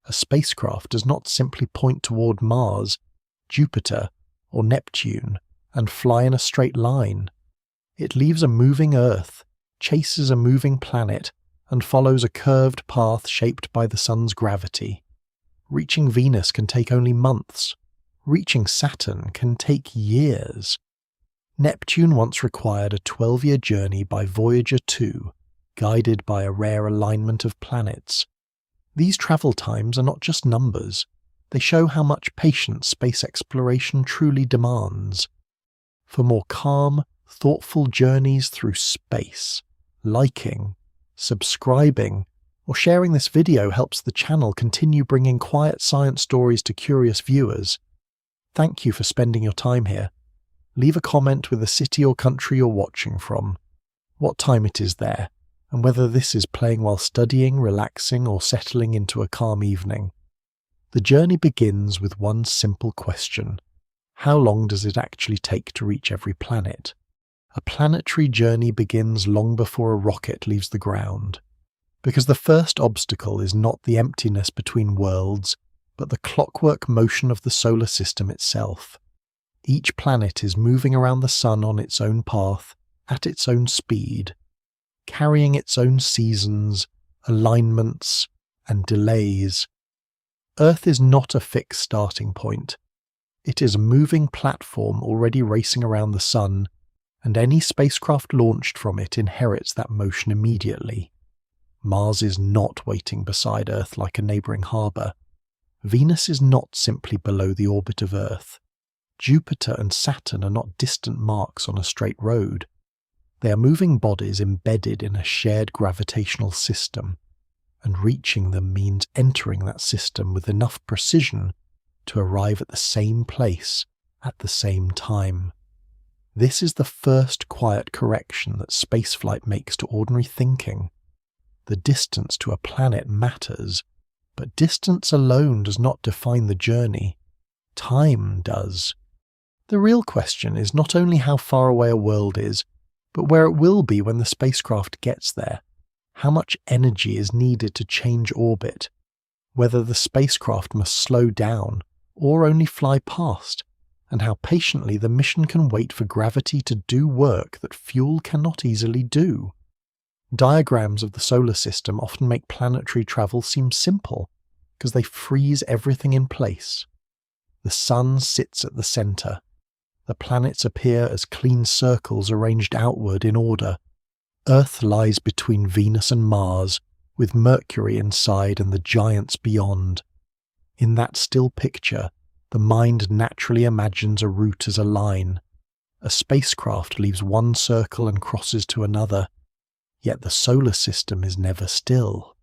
A spacecraft does not simply point toward Mars, Jupiter, or Neptune and fly in a straight line. It leaves a moving Earth, chases a moving planet, and follows a curved path shaped by the Sun's gravity. Reaching Venus can take only months. Reaching Saturn can take years. Neptune once required a 12-year journey by Voyager 2, guided by a rare alignment of planets. These travel times are not just numbers. They show how much patience space exploration truly demands. For more calm, thoughtful journeys through space, liking, subscribing, or sharing this video helps the channel continue bringing quiet science stories to curious viewers. Thank you for spending your time here. Leave a comment with the city or country you're watching from, what time it is there, and whether this is playing while studying, relaxing, or settling into a calm evening. The journey begins with one simple question. How long does it actually take to reach every planet? A planetary journey begins long before a rocket leaves the ground, because the first obstacle is not the emptiness between worlds, but the clockwork motion of the solar system itself. Each planet is moving around the Sun on its own path, at its own speed, carrying its own seasons, alignments, and delays. Earth is not a fixed starting point. It is a moving platform already racing around the Sun, and any spacecraft launched from it inherits that motion immediately. Mars is not waiting beside Earth like a neighbouring harbour. Venus is not simply below the orbit of Earth. Jupiter and Saturn are not distant marks on a straight road. They are moving bodies embedded in a shared gravitational system, and reaching them means entering that system with enough precision to arrive at the same place at the same time. This is the first quiet correction that spaceflight makes to ordinary thinking. The distance to a planet matters, but distance alone does not define the journey. Time does. The real question is not only how far away a world is, but where it will be when the spacecraft gets there. How much energy is needed to change orbit, whether the spacecraft must slow down or only fly past, and how patiently the mission can wait for gravity to do work that fuel cannot easily do. Diagrams of the solar system often make planetary travel seem simple, because they freeze everything in place. The Sun sits at the centre. The planets appear as clean circles arranged outward in order. Earth lies between Venus and Mars, with Mercury inside and the giants beyond. In that still picture, the mind naturally imagines a route as a line. A spacecraft leaves one circle and crosses to another, yet the solar system is never still.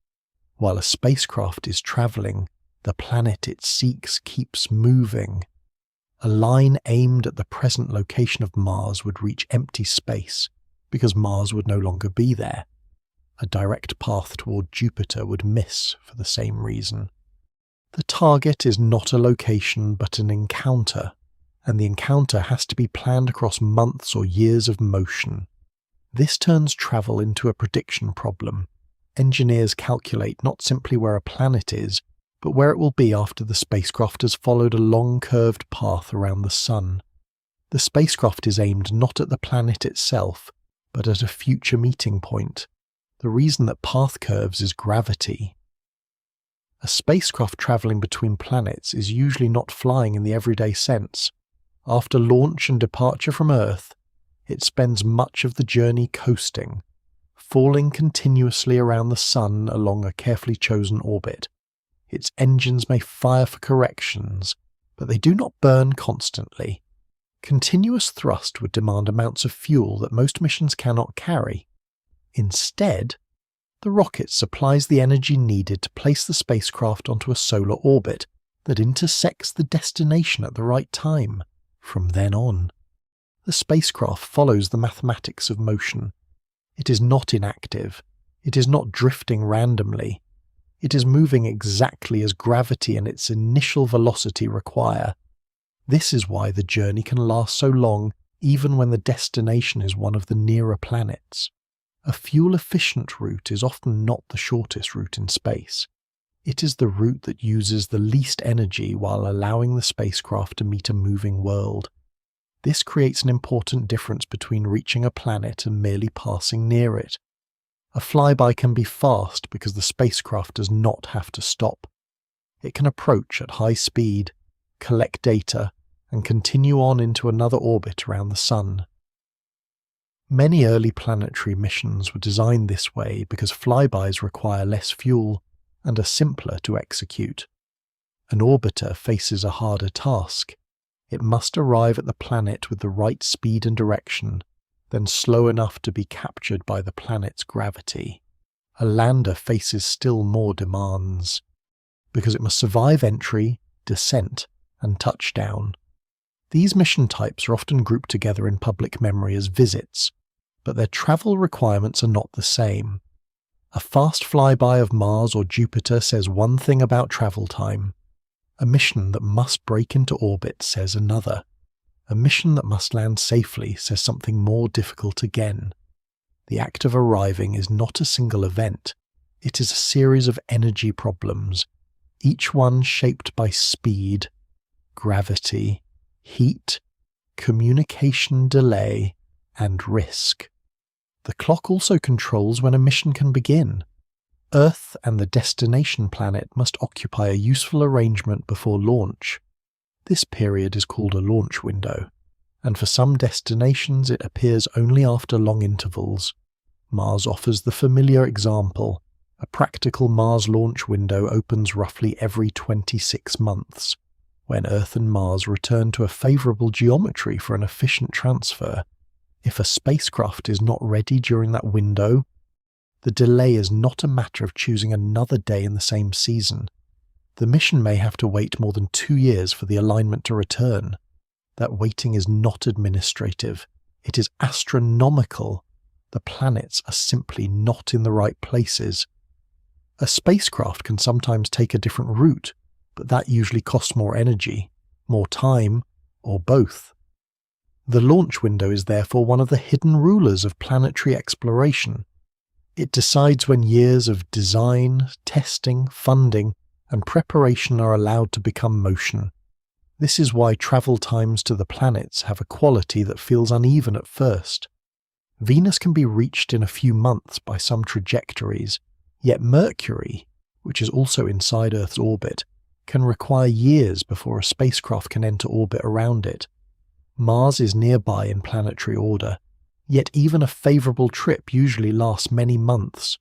While a spacecraft is travelling, the planet it seeks keeps moving. A line aimed at the present location of Mars would reach empty space, because Mars would no longer be there. A direct path toward Jupiter would miss for the same reason. The target is not a location but an encounter, and the encounter has to be planned across months or years of motion. This turns travel into a prediction problem. Engineers calculate not simply where a planet is, but where it will be after the spacecraft has followed a long curved path around the Sun. The spacecraft is aimed not at the planet itself, but at a future meeting point. The reason that path curves is gravity. A spacecraft travelling between planets is usually not flying in the everyday sense. After launch and departure from Earth, it spends much of the journey coasting, falling continuously around the Sun along a carefully chosen orbit. Its engines may fire for corrections, but they do not burn constantly. Continuous thrust would demand amounts of fuel that most missions cannot carry. Instead, the rocket supplies the energy needed to place the spacecraft onto a solar orbit that intersects the destination at the right time. From then on, the spacecraft follows the mathematics of motion. It is not inactive. It is not drifting randomly. It is moving exactly as gravity and its initial velocity require. This is why the journey can last so long, even when the destination is one of the nearer planets. A fuel-efficient route is often not the shortest route in space. It is the route that uses the least energy while allowing the spacecraft to meet a moving world. This creates an important difference between reaching a planet and merely passing near it. A flyby can be fast because the spacecraft does not have to stop. It can approach at high speed, collect data, and continue on into another orbit around the Sun. Many early planetary missions were designed this way because flybys require less fuel and are simpler to execute. An orbiter faces a harder task. It must arrive at the planet with the right speed and direction, then slow enough to be captured by the planet's gravity. A lander faces still more demands, because it must survive entry, descent, and touchdown. These mission types are often grouped together in public memory as visits, but their travel requirements are not the same. A fast flyby of Mars or Jupiter says one thing about travel time. A mission that must break into orbit says another. A mission that must land safely says something more difficult again. The act of arriving is not a single event. It is a series of energy problems, each one shaped by speed, gravity, heat, communication delay, and risk. The clock also controls when a mission can begin. Earth and the destination planet must occupy a useful arrangement before launch. This period is called a launch window, and for some destinations it appears only after long intervals. Mars offers the familiar example. A practical Mars launch window opens roughly every 26 months, when Earth and Mars return to a favourable geometry for an efficient transfer. If a spacecraft is not ready during that window, the delay is not a matter of choosing another day in the same season. The mission may have to wait more than 2 years for the alignment to return. That waiting is not administrative. It is astronomical. The planets are simply not in the right places. A spacecraft can sometimes take a different route, but that usually costs more energy, more time, or both. The launch window is therefore one of the hidden rulers of planetary exploration. It decides when years of design, testing, funding, and preparation are allowed to become motion. This is why travel times to the planets have a quality that feels uneven at first. Venus can be reached in a few months by some trajectories, yet Mercury, which is also inside Earth's orbit, can require years before a spacecraft can enter orbit around it. Mars is nearby in planetary order, yet even a favourable trip usually lasts many months.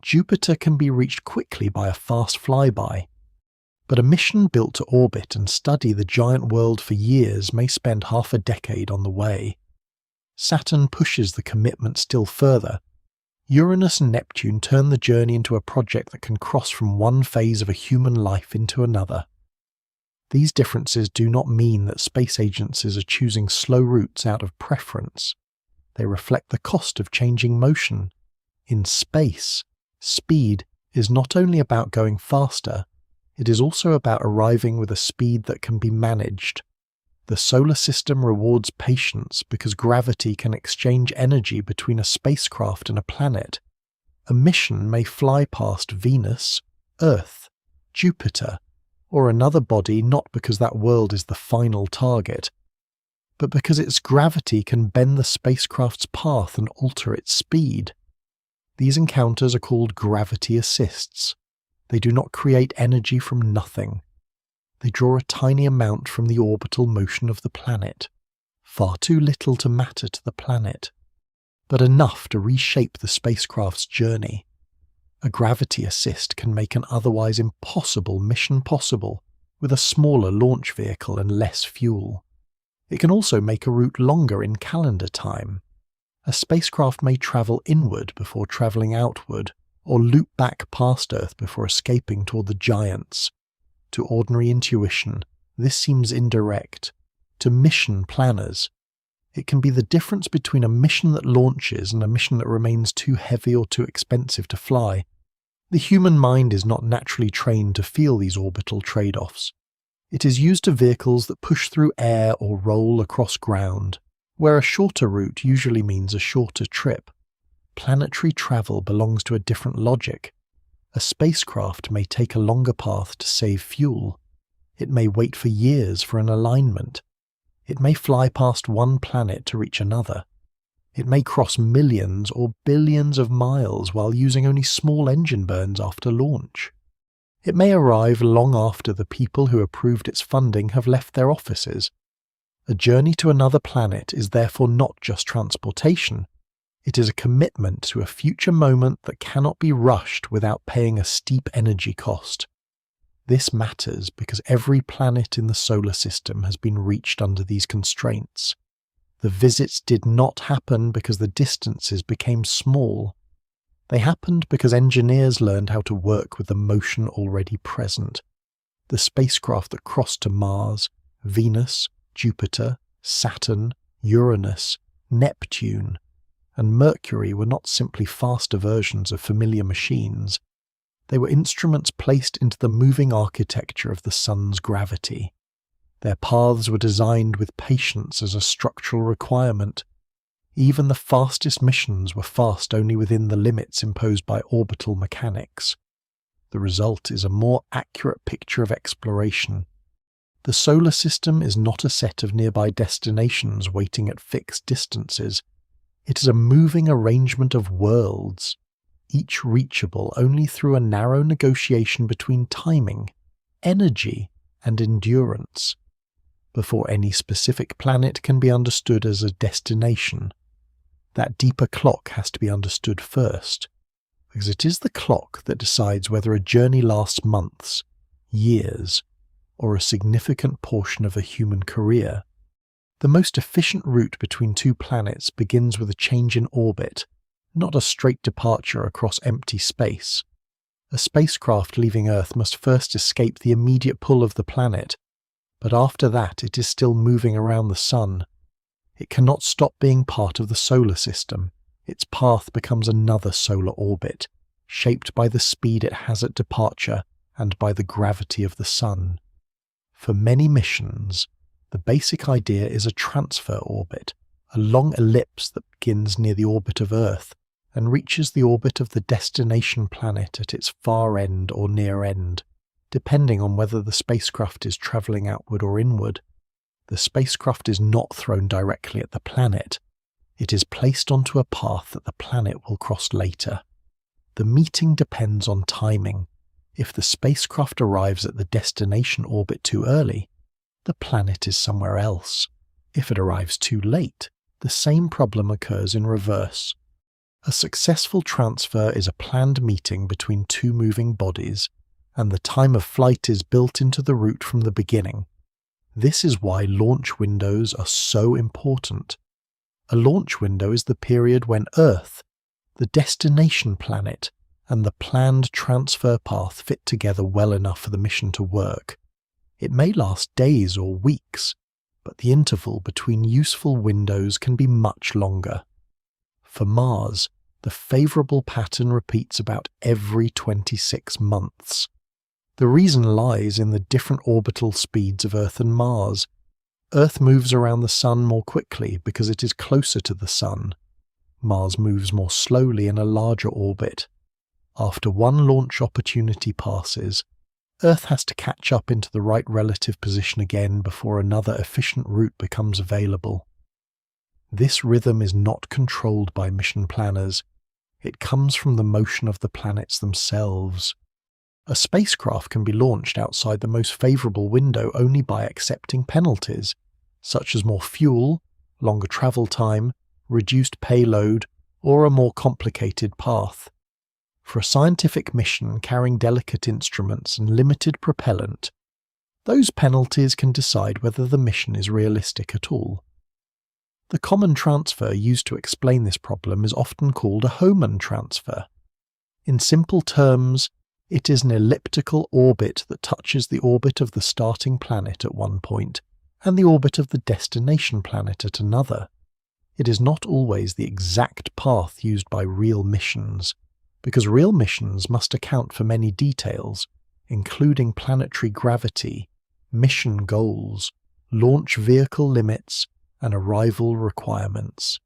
Jupiter can be reached quickly by a fast flyby, but a mission built to orbit and study the giant world for years may spend half a decade on the way. Saturn pushes the commitment still further. Uranus and Neptune turn the journey into a project that can cross from one phase of a human life into another. These differences do not mean that space agencies are choosing slow routes out of preference. They reflect the cost of changing motion. In space, speed is not only about going faster, it is also about arriving with a speed that can be managed. The solar system rewards patience because gravity can exchange energy between a spacecraft and a planet. A mission may fly past Venus, Earth, Jupiter, or another body not because that world is the final target, but because its gravity can bend the spacecraft's path and alter its speed. These encounters are called gravity assists. They do not create energy from nothing. They draw a tiny amount from the orbital motion of the planet, far too little to matter to the planet, but enough to reshape the spacecraft's journey. A gravity assist can make an otherwise impossible mission possible with a smaller launch vehicle and less fuel. It can also make a route longer in calendar time. A spacecraft may travel inward before travelling outward, or loop back past Earth before escaping toward the giants. To ordinary intuition, this seems indirect. To mission planners, it can be the difference between a mission that launches and a mission that remains too heavy or too expensive to fly. The human mind is not naturally trained to feel these orbital trade-offs. It is used to vehicles that push through air or roll across ground, where a shorter route usually means a shorter trip. Planetary travel belongs to a different logic. A spacecraft may take a longer path to save fuel. It may wait for years for an alignment. It may fly past one planet to reach another. It may cross millions or billions of miles while using only small engine burns after launch. It may arrive long after the people who approved its funding have left their offices. A journey to another planet is therefore not just transportation. It is a commitment to a future moment that cannot be rushed without paying a steep energy cost. This matters because every planet in the solar system has been reached under these constraints. The visits did not happen because the distances became small. They happened because engineers learned how to work with the motion already present. The spacecraft that crossed to Mars, Venus, Jupiter, Saturn, Uranus, Neptune, and Mercury were not simply faster versions of familiar machines. They were instruments placed into the moving architecture of the Sun's gravity. Their paths were designed with patience as a structural requirement. Even the fastest missions were fast only within the limits imposed by orbital mechanics. The result is a more accurate picture of exploration. The solar system is not a set of nearby destinations waiting at fixed distances. It is a moving arrangement of worlds, each reachable only through a narrow negotiation between timing, energy, and endurance. Before any specific planet can be understood as a destination, that deeper clock has to be understood first, because it is the clock that decides whether a journey lasts months, years, or a significant portion of a human career. The most efficient route between two planets begins with a change in orbit, not a straight departure across empty space. A spacecraft leaving Earth must first escape the immediate pull of the planet, but after that it is still moving around the Sun. It cannot stop being part of the solar system. Its path becomes another solar orbit, shaped by the speed it has at departure and by the gravity of the Sun. For many missions, the basic idea is a transfer orbit, a long ellipse that begins near the orbit of Earth and reaches the orbit of the destination planet at its far end or near end, depending on whether the spacecraft is travelling outward or inward. The spacecraft is not thrown directly at the planet. It is placed onto a path that the planet will cross later. The meeting depends on timing. If the spacecraft arrives at the destination orbit too early, the planet is somewhere else. If it arrives too late, the same problem occurs in reverse. A successful transfer is a planned meeting between two moving bodies, and the time of flight is built into the route from the beginning. This is why launch windows are so important. A launch window is the period when Earth, the destination planet, and the planned transfer path fit together well enough for the mission to work. It may last days or weeks, but the interval between useful windows can be much longer. For Mars, the favourable pattern repeats about every 26 months. The reason lies in the different orbital speeds of Earth and Mars. Earth moves around the Sun more quickly because it is closer to the Sun. Mars moves more slowly in a larger orbit. After one launch opportunity passes, Earth has to catch up into the right relative position again before another efficient route becomes available. This rhythm is not controlled by mission planners. It comes from the motion of the planets themselves. A spacecraft can be launched outside the most favourable window only by accepting penalties, such as more fuel, longer travel time, reduced payload, or a more complicated path. For a scientific mission carrying delicate instruments and limited propellant, those penalties can decide whether the mission is realistic at all. The common transfer used to explain this problem is often called a Hohmann transfer. In simple terms, it is an elliptical orbit that touches the orbit of the starting planet at one point and the orbit of the destination planet at another. It is not always the exact path used by real missions, because real missions must account for many details, including planetary gravity, mission goals, launch vehicle limits, and arrival requirements.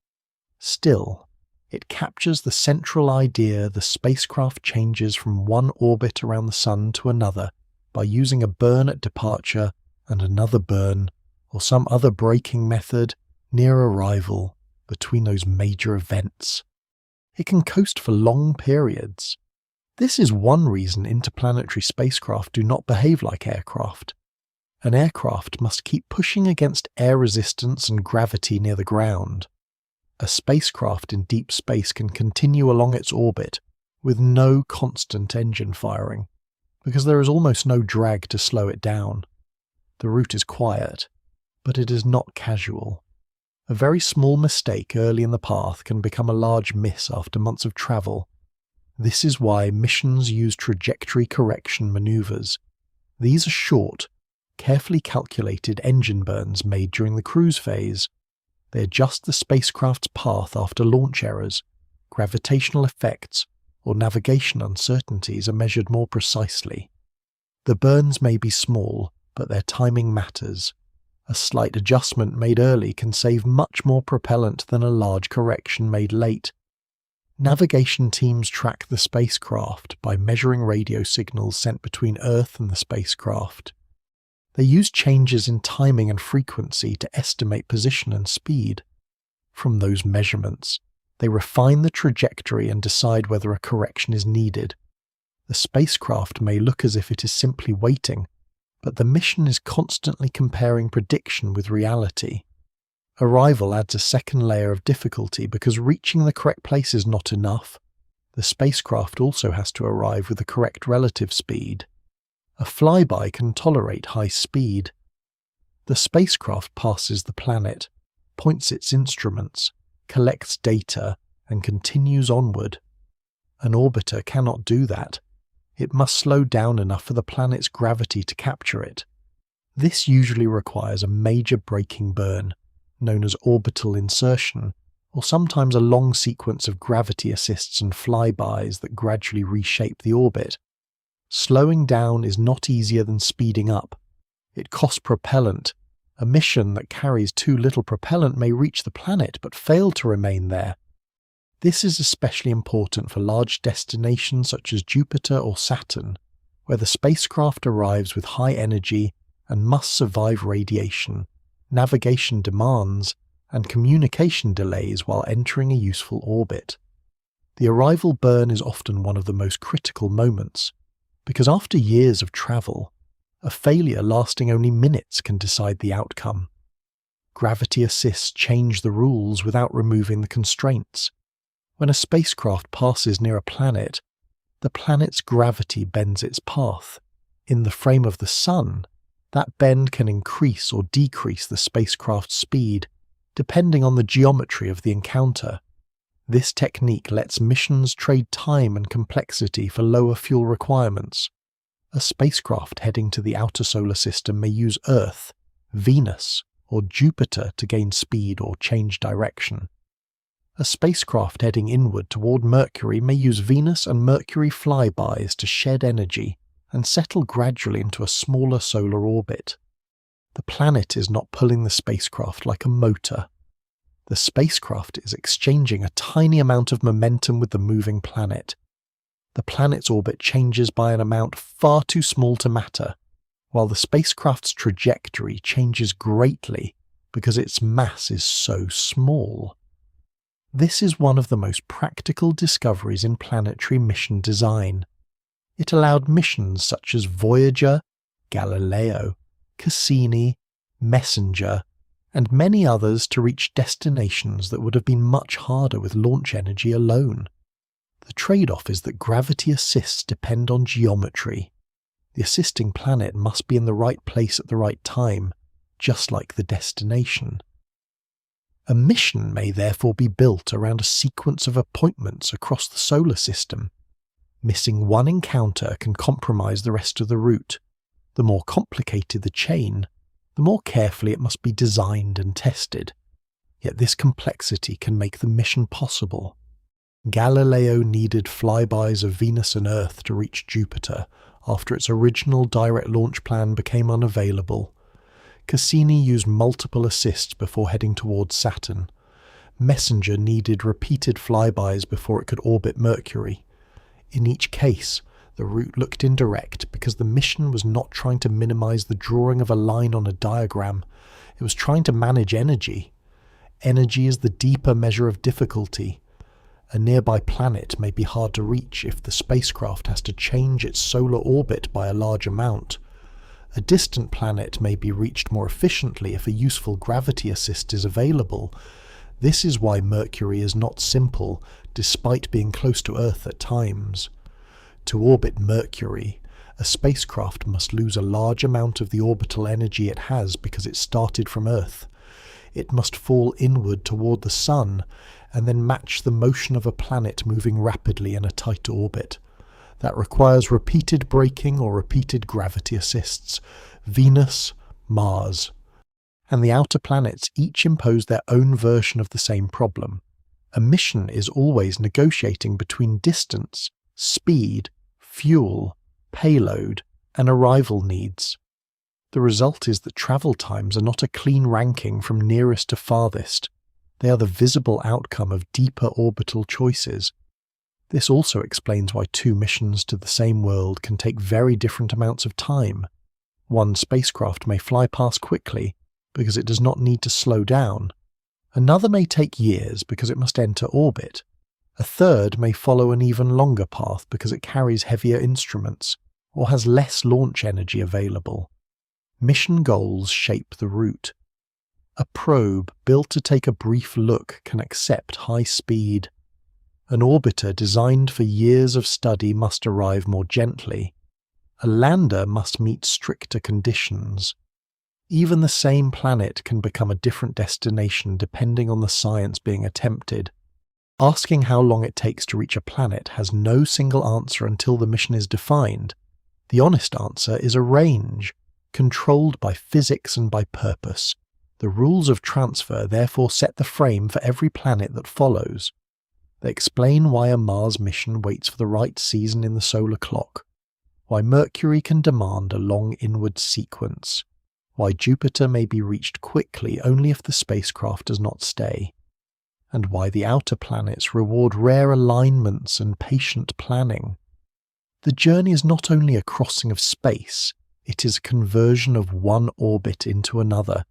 Still, It captures the central idea the spacecraft changes from one orbit around the Sun to another by using a burn at departure and another burn, or some other braking method near arrival between those major events. It can coast for long periods. This is one reason interplanetary spacecraft do not behave like aircraft. An aircraft must keep pushing against air resistance and gravity near the ground. A spacecraft in deep space can continue along its orbit with no constant engine firing, because there is almost no drag to slow it down. The route is quiet, but it is not casual. A very small mistake early in the path can become a large miss after months of travel. This is why missions use trajectory correction maneuvers. These are short, carefully calculated engine burns made during the cruise phase. They adjust the spacecraft's path after launch errors, gravitational effects, or navigation uncertainties are measured more precisely. The burns may be small, but their timing matters. A slight adjustment made early can save much more propellant than a large correction made late. Navigation teams track the spacecraft by measuring radio signals sent between Earth and the spacecraft. They use changes in timing and frequency to estimate position and speed. From those measurements, they refine the trajectory and decide whether a correction is needed. The spacecraft may look as if it is simply waiting, but the mission is constantly comparing prediction with reality. Arrival adds a second layer of difficulty because reaching the correct place is not enough. The spacecraft also has to arrive with the correct relative speed. A flyby can tolerate high speed. The spacecraft passes the planet, points its instruments, collects data, and continues onward. An orbiter cannot do that. It must slow down enough for the planet's gravity to capture it. This usually requires a major braking burn, known as orbital insertion, or sometimes a long sequence of gravity assists and flybys that gradually reshape the orbit. Slowing down is not easier than speeding up. It costs propellant. A mission that carries too little propellant may reach the planet but fail to remain there. This is especially important for large destinations such as Jupiter or Saturn, where the spacecraft arrives with high energy and must survive radiation, navigation demands, and communication delays while entering a useful orbit. The arrival burn is often one of the most critical moments, because after years of travel, a failure lasting only minutes can decide the outcome. Gravity assists change the rules without removing the constraints. When a spacecraft passes near a planet, the planet's gravity bends its path. In the frame of the Sun, that bend can increase or decrease the spacecraft's speed, depending on the geometry of the encounter. This technique lets missions trade time and complexity for lower fuel requirements. A spacecraft heading to the outer solar system may use Earth, Venus, or Jupiter to gain speed or change direction. A spacecraft heading inward toward Mercury may use Venus and Mercury flybys to shed energy and settle gradually into a smaller solar orbit. The planet is not pulling the spacecraft like a motor. The spacecraft is exchanging a tiny amount of momentum with the moving planet. The planet's orbit changes by an amount far too small to matter, while the spacecraft's trajectory changes greatly because its mass is so small. This is one of the most practical discoveries in planetary mission design. It allowed missions such as Voyager, Galileo, Cassini, Messenger, and many others to reach destinations that would have been much harder with launch energy alone. The trade-off is that gravity assists depend on geometry. The assisting planet must be in the right place at the right time, just like the destination. A mission may therefore be built around a sequence of appointments across the solar system. Missing one encounter can compromise the rest of the route. The more complicated the chain, the more carefully it must be designed and tested. Yet this complexity can make the mission possible. Galileo needed flybys of Venus and Earth to reach Jupiter after its original direct launch plan became unavailable. Cassini used multiple assists before heading towards Saturn. Messenger needed repeated flybys before it could orbit Mercury. In each case, the route looked indirect because the mission was not trying to minimize the drawing of a line on a diagram. It was trying to manage energy. Energy is the deeper measure of difficulty. A nearby planet may be hard to reach if the spacecraft has to change its solar orbit by a large amount. A distant planet may be reached more efficiently if a useful gravity assist is available. This is why Mercury is not simple, despite being close to Earth at times. To orbit Mercury, a spacecraft must lose a large amount of the orbital energy it has because it started from Earth. It must fall inward toward the Sun, and then match the motion of a planet moving rapidly in a tight orbit. That requires repeated braking or repeated gravity assists. Venus, Mars, and the outer planets each impose their own version of the same problem. A mission is always negotiating between distance, speed, fuel, payload, and arrival needs. The result is that travel times are not a clean ranking from nearest to farthest. They are the visible outcome of deeper orbital choices. This also explains why two missions to the same world can take very different amounts of time. One spacecraft may fly past quickly because it does not need to slow down. Another may take years because it must enter orbit. A third may follow an even longer path because it carries heavier instruments or has less launch energy available. Mission goals shape the route. A probe built to take a brief look can accept high speed. An orbiter designed for years of study must arrive more gently. A lander must meet stricter conditions. Even the same planet can become a different destination depending on the science being attempted. Asking how long it takes to reach a planet has no single answer until the mission is defined. The honest answer is a range, controlled by physics and by purpose. The rules of transfer therefore set the frame for every planet that follows. They explain why a Mars mission waits for the right season in the solar clock, why Mercury can demand a long inward sequence, why Jupiter may be reached quickly only if the spacecraft does not stay, and why the outer planets reward rare alignments and patient planning. The journey is not only a crossing of space, it is a conversion of one orbit into another,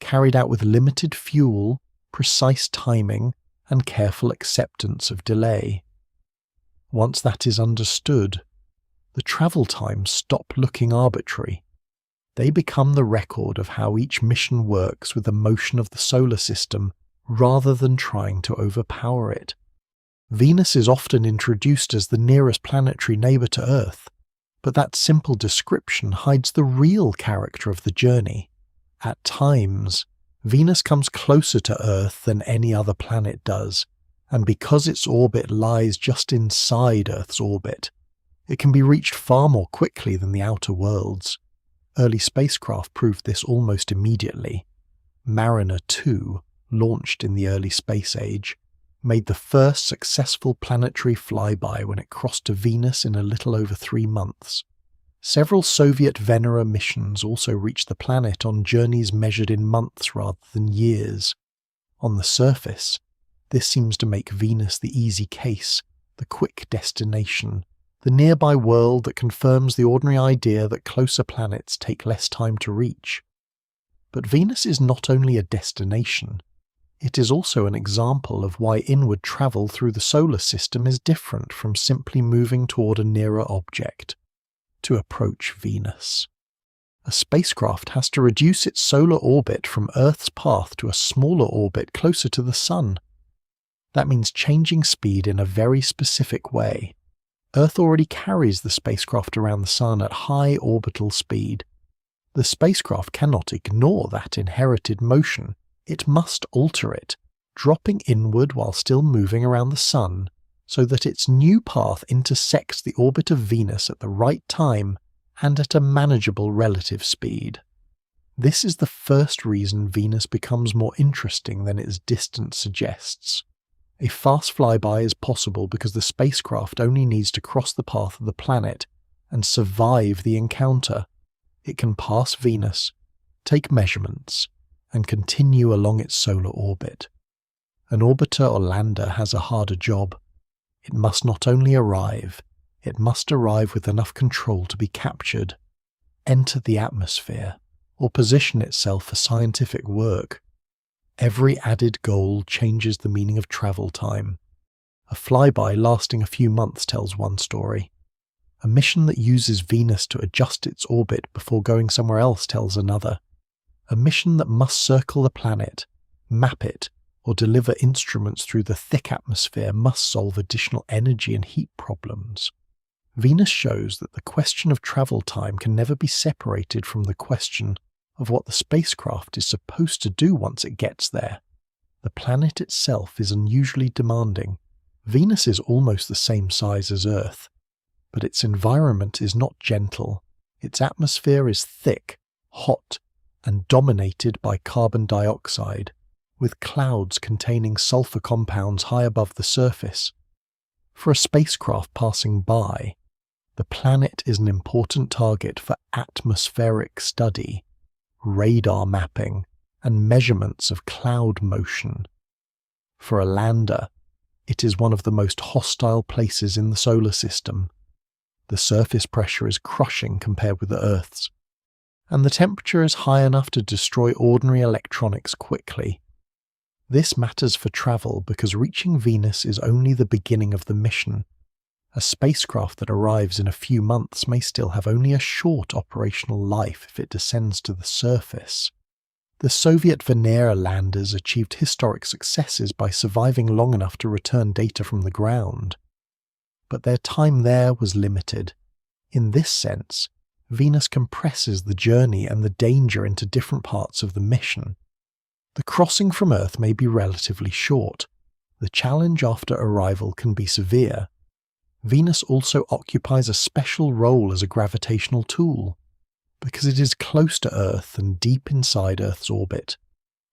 carried out with limited fuel, precise timing, and careful acceptance of delay. Once that is understood, the travel times stop looking arbitrary. They become the record of how each mission works with the motion of the solar system rather than trying to overpower it. Venus is often introduced as the nearest planetary neighbour to Earth, but that simple description hides the real character of the journey. At times, Venus comes closer to Earth than any other planet does, and because its orbit lies just inside Earth's orbit, it can be reached far more quickly than the outer worlds. Early spacecraft proved this almost immediately. Mariner 2, launched in the early space age, made the first successful planetary flyby when it crossed to Venus in a little over 3 months. Several Soviet Venera missions also reached the planet on journeys measured in months rather than years. On the surface, this seems to make Venus the easy case, the quick destination, the nearby world that confirms the ordinary idea that closer planets take less time to reach. But Venus is not only a destination, it is also an example of why inward travel through the solar system is different from simply moving toward a nearer object. To approach Venus, a spacecraft has to reduce its solar orbit from Earth's path to a smaller orbit closer to the Sun. That means changing speed in a very specific way. Earth already carries the spacecraft around the Sun at high orbital speed. The spacecraft cannot ignore that inherited motion. It must alter it, dropping inward while still moving around the Sun, so that its new path intersects the orbit of Venus at the right time and at a manageable relative speed. This is the first reason Venus becomes more interesting than its distance suggests. A fast flyby is possible because the spacecraft only needs to cross the path of the planet and survive the encounter. It can pass Venus, take measurements, and continue along its solar orbit. an orbiter or lander has a harder job. It must not only arrive, it must arrive with enough control to be captured, enter the atmosphere, or position itself for scientific work. Every added goal changes the meaning of travel time. A flyby lasting a few months tells one story. A mission that uses Venus to adjust its orbit before going somewhere else tells another. A mission that must circle the planet, map it, or deliver instruments through the thick atmosphere must solve additional energy and heat problems. Venus shows that the question of travel time can never be separated from the question of what the spacecraft is supposed to do once it gets there. The planet itself is unusually demanding. Venus is almost the same size as Earth, but its environment is not gentle. Its atmosphere is thick, hot, and dominated by carbon dioxide, with clouds containing sulfur compounds high above the surface. For a spacecraft passing by, the planet is an important target for atmospheric study, radar mapping, and measurements of cloud motion. For a lander, it is one of the most hostile places in the solar system. The surface pressure is crushing compared with the Earth's, and the temperature is high enough to destroy ordinary electronics quickly. This matters for travel because reaching Venus is only the beginning of the mission. A spacecraft that arrives in a few months may still have only a short operational life if it descends to the surface. The Soviet Venera landers achieved historic successes by surviving long enough to return data from the ground. But their time there was limited. In this sense, Venus compresses the journey and the danger into different parts of the mission. The crossing from Earth may be relatively short. The challenge after arrival can be severe. Venus also occupies a special role as a gravitational tool, because it is close to Earth and deep inside Earth's orbit.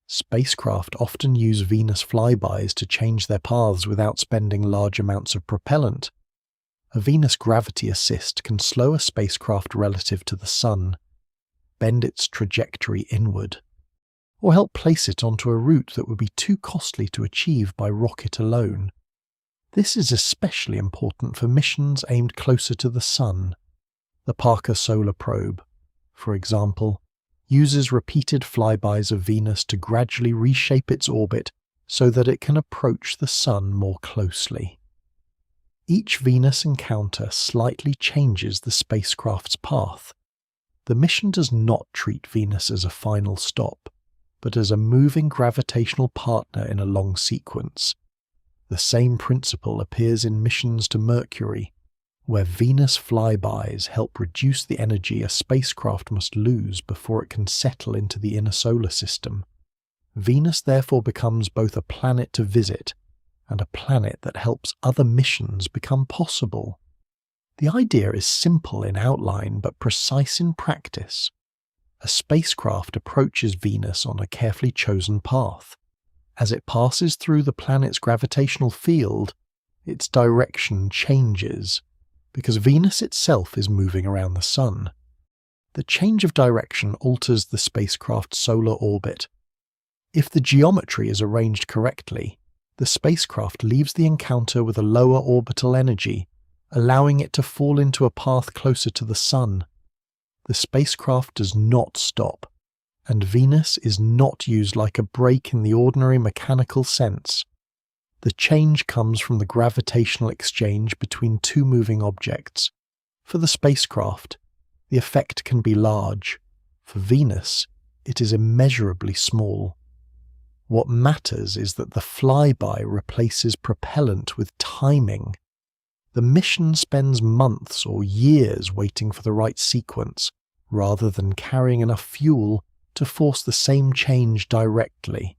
Spacecraft often use Venus flybys to change their paths without spending large amounts of propellant. A Venus gravity assist can slow a spacecraft relative to the Sun, bend its trajectory inward, or help place it onto a route that would be too costly to achieve by rocket alone. This is especially important for missions aimed closer to the Sun. The Parker Solar Probe, for example, uses repeated flybys of Venus to gradually reshape its orbit so that it can approach the Sun more closely. Each Venus encounter slightly changes the spacecraft's path. The mission does not treat Venus as a final stop, but as a moving gravitational partner in a long sequence. The same principle appears in missions to Mercury, where Venus flybys help reduce the energy a spacecraft must lose before it can settle into the inner solar system. Venus therefore becomes both a planet to visit and a planet that helps other missions become possible. The idea is simple in outline but precise in practice. A spacecraft approaches Venus on a carefully chosen path. As it passes through the planet's gravitational field, its direction changes, because Venus itself is moving around the Sun. The change of direction alters the spacecraft's solar orbit. If the geometry is arranged correctly, the spacecraft leaves the encounter with a lower orbital energy, allowing it to fall into a path closer to the Sun. The spacecraft does not stop, and Venus is not used like a brake in the ordinary mechanical sense. The change comes from the gravitational exchange between two moving objects. For the spacecraft, the effect can be large. For Venus, it is immeasurably small. What matters is that the flyby replaces propellant with timing. The mission spends months or years waiting for the right sequence, rather than carrying enough fuel to force the same change directly.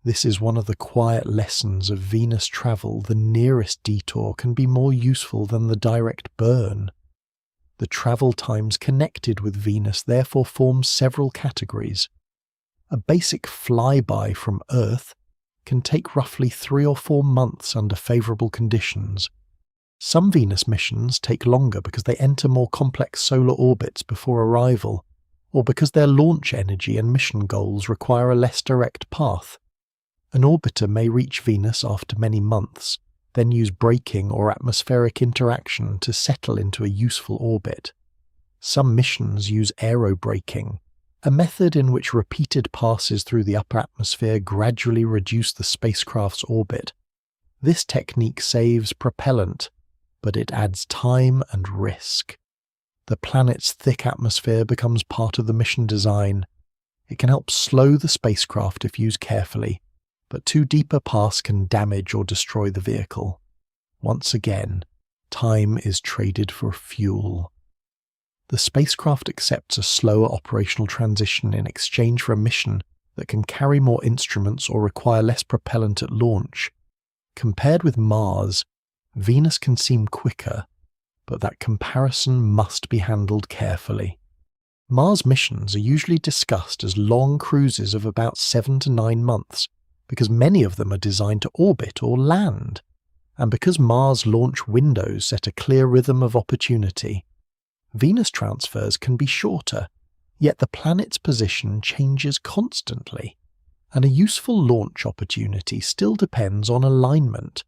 This is one of the quiet lessons of Venus travel. The nearest detour can be more useful than the direct burn. The travel times connected with Venus therefore form several categories. A basic flyby from Earth can take roughly 3 or 4 months under favourable conditions. Some Venus missions take longer because they enter more complex solar orbits before arrival, or because their launch energy and mission goals require a less direct path. An orbiter may reach Venus after many months, then use braking or atmospheric interaction to settle into a useful orbit. Some missions use aerobraking, a method in which repeated passes through the upper atmosphere gradually reduce the spacecraft's orbit. This technique saves propellant, but it adds time and risk. The planet's thick atmosphere becomes part of the mission design. It can help slow the spacecraft if used carefully, but too deep a pass can damage or destroy the vehicle. Once again, time is traded for fuel. The spacecraft accepts a slower operational transition in exchange for a mission that can carry more instruments or require less propellant at launch. Compared with Mars, Venus can seem quicker, but that comparison must be handled carefully. Mars missions are usually discussed as long cruises of about 7 to 9 months, because many of them are designed to orbit or land, and because Mars launch windows set a clear rhythm of opportunity. Venus transfers can be shorter, yet the planet's position changes constantly, and a useful launch opportunity still depends on alignment.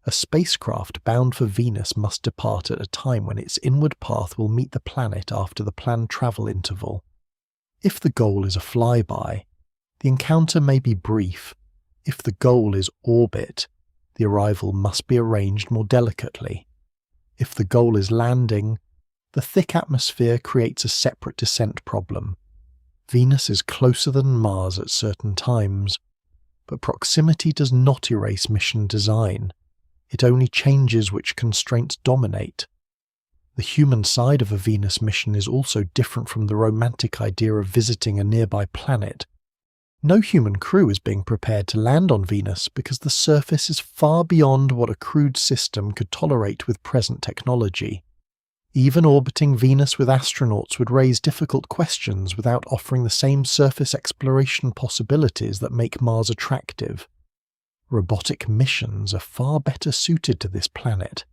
A spacecraft bound for Venus must depart at a time when its inward path will meet the planet after the planned travel interval. If the goal is a flyby, the encounter may be brief. If the goal is orbit, the arrival must be arranged more delicately. If the goal is landing, the thick atmosphere creates a separate descent problem. Venus is closer than Mars at certain times, but proximity does not erase mission design. It only changes which constraints dominate. The human side of a Venus mission is also different from the romantic idea of visiting a nearby planet. No human crew is being prepared to land on Venus because the surface is far beyond what a crewed system could tolerate with present technology. Even orbiting Venus with astronauts would raise difficult questions without offering the same surface exploration possibilities that make Mars attractive. Robotic missions are far better suited to this planet.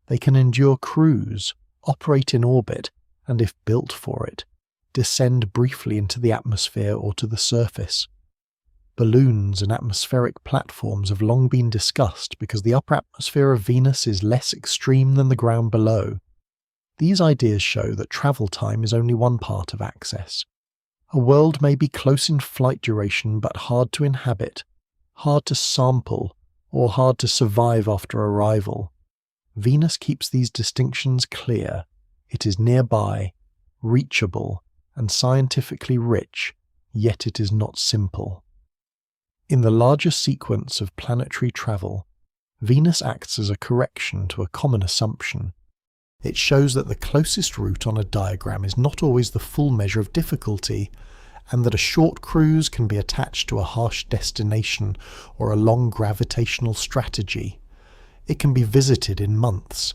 They can endure cruise, operate in orbit, and if built for it, descend briefly into the atmosphere or to the surface. Balloons and atmospheric platforms have long been discussed because the upper atmosphere of Venus is less extreme than the ground below. These ideas show that travel time is only one part of access. A world may be close in flight duration but hard to inhabit, hard to sample, or hard to survive after arrival. Venus keeps these distinctions clear. It is nearby, reachable, and scientifically rich, yet it is not simple. In the larger sequence of planetary travel, Venus acts as a correction to a common assumption. It shows that the closest route on a diagram is not always the full measure of difficulty, and that a short cruise can be attached to a harsh destination or a long gravitational strategy. It can be visited in months,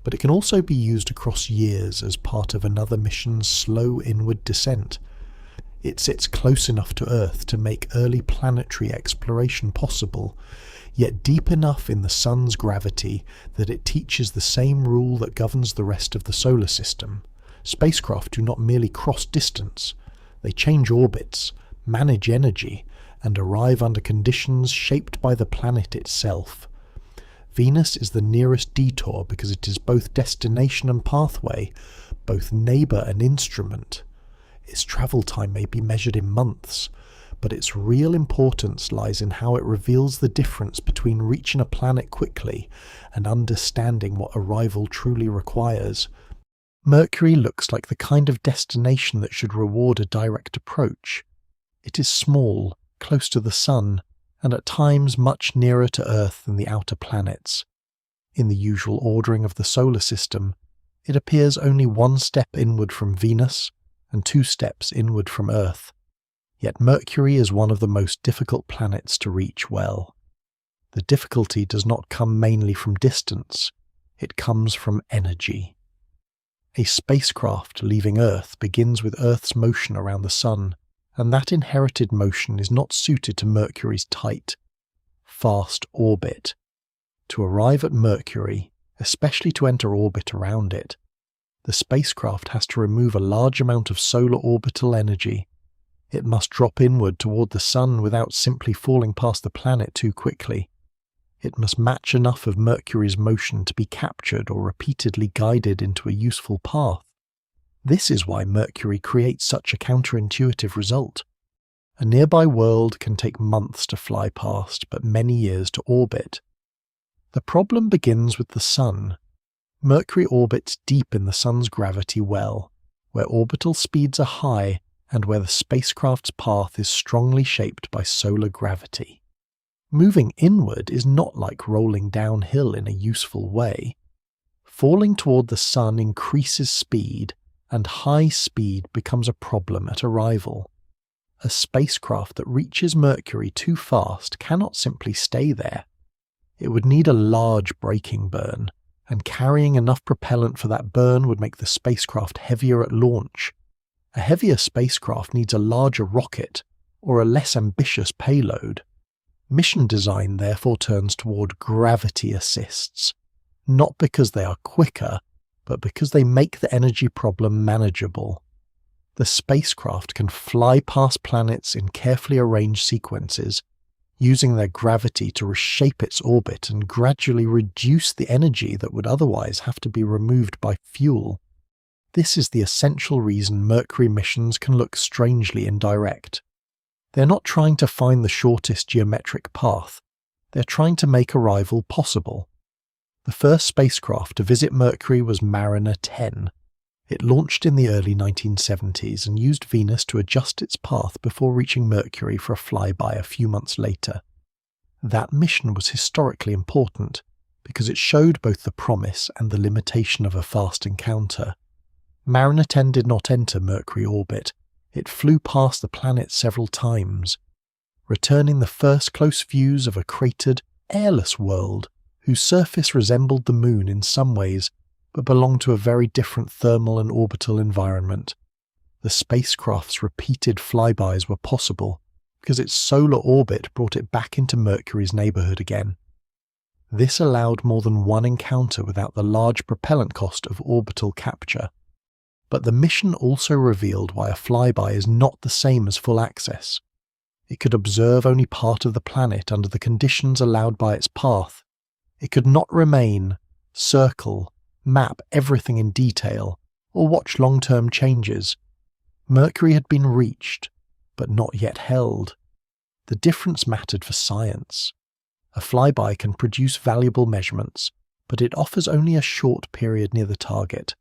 but it can also be used across years as part of another mission's slow inward descent. It sits close enough to Earth to make early planetary exploration possible, yet deep enough in the Sun's gravity that it teaches the same rule that governs the rest of the solar system. Spacecraft do not merely cross distance, they change orbits, manage energy, and arrive under conditions shaped by the planet itself. Venus is the nearest detour because it is both destination and pathway, both neighbour and instrument. Its travel time may be measured in months, but its real importance lies in how it reveals the difference between reaching a planet quickly and understanding what arrival truly requires. Mercury looks like the kind of destination that should reward a direct approach. It is small, close to the Sun, and at times much nearer to Earth than the outer planets. In the usual ordering of the solar system, it appears only one step inward from Venus and 2 steps inward from Earth. Yet Mercury is one of the most difficult planets to reach well. The difficulty does not come mainly from distance, it comes from energy. A spacecraft leaving Earth begins with Earth's motion around the Sun, and that inherited motion is not suited to Mercury's tight, fast orbit. To arrive at Mercury, especially to enter orbit around it, the spacecraft has to remove a large amount of solar orbital energy. It must drop inward toward the Sun without simply falling past the planet too quickly. It must match enough of Mercury's motion to be captured or repeatedly guided into a useful path. This is why Mercury creates such a counterintuitive result. A nearby world can take months to fly past, but many years to orbit. The problem begins with the Sun. Mercury orbits deep in the Sun's gravity well, where orbital speeds are high and where the spacecraft's path is strongly shaped by solar gravity. Moving inward is not like rolling downhill in a useful way. Falling toward the Sun increases speed, and high speed becomes a problem at arrival. A spacecraft that reaches Mercury too fast cannot simply stay there. It would need a large braking burn, and carrying enough propellant for that burn would make the spacecraft heavier at launch. A heavier spacecraft needs a larger rocket, or a less ambitious payload. Mission design therefore turns toward gravity assists, not because they are quicker, but because they make the energy problem manageable. The spacecraft can fly past planets in carefully arranged sequences, using their gravity to reshape its orbit and gradually reduce the energy that would otherwise have to be removed by fuel. This is the essential reason Mercury missions can look strangely indirect. They're not trying to find the shortest geometric path, they're trying to make arrival possible. The first spacecraft to visit Mercury was Mariner 10. It launched in the early 1970s and used Venus to adjust its path before reaching Mercury for a flyby a few months later. That mission was historically important because it showed both the promise and the limitation of a fast encounter. Mariner 10 did not enter Mercury orbit. It flew past the planet several times, returning the first close views of a cratered, airless world whose surface resembled the Moon in some ways, but belonged to a very different thermal and orbital environment. The spacecraft's repeated flybys were possible because its solar orbit brought it back into Mercury's neighborhood again. This allowed more than one encounter without the large propellant cost of orbital capture. But the mission also revealed why a flyby is not the same as full access. It could observe only part of the planet under the conditions allowed by its path. It could not remain, circle, map everything in detail, or watch long-term changes. Mercury had been reached, but not yet held. The difference mattered for science. A flyby can produce valuable measurements, but it offers only a short period near the target.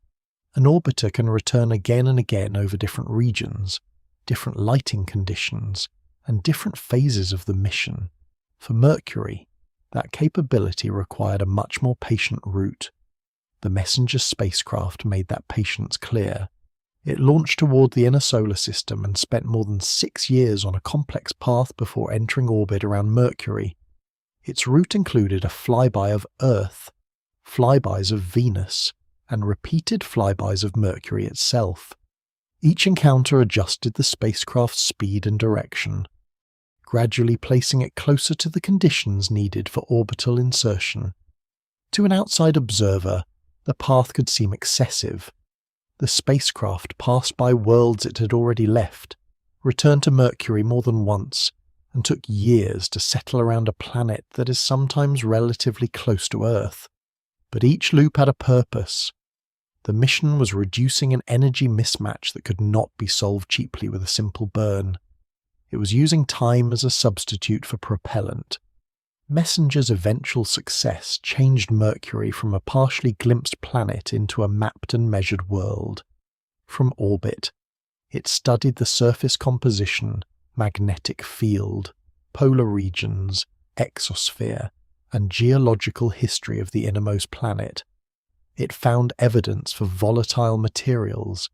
An orbiter can return again and again over different regions, different lighting conditions, and different phases of the mission. For Mercury, that capability required a much more patient route. The Messenger spacecraft made that patience clear. It launched toward the inner solar system and spent more than 6 years on a complex path before entering orbit around Mercury. Its route included a flyby of Earth, flybys of Venus, and repeated flybys of Mercury itself. Each encounter adjusted the spacecraft's speed and direction, gradually placing it closer to the conditions needed for orbital insertion. To an outside observer, the path could seem excessive. The spacecraft passed by worlds it had already left, returned to Mercury more than once, and took years to settle around a planet that is sometimes relatively close to Earth. But each loop had a purpose. The mission was reducing an energy mismatch that could not be solved cheaply with a simple burn. It was using time as a substitute for propellant. Messenger's eventual success changed Mercury from a partially glimpsed planet into a mapped and measured world. From orbit, it studied the surface composition, magnetic field, polar regions, exosphere, and geological history of the innermost planet. It found evidence for volatile materials,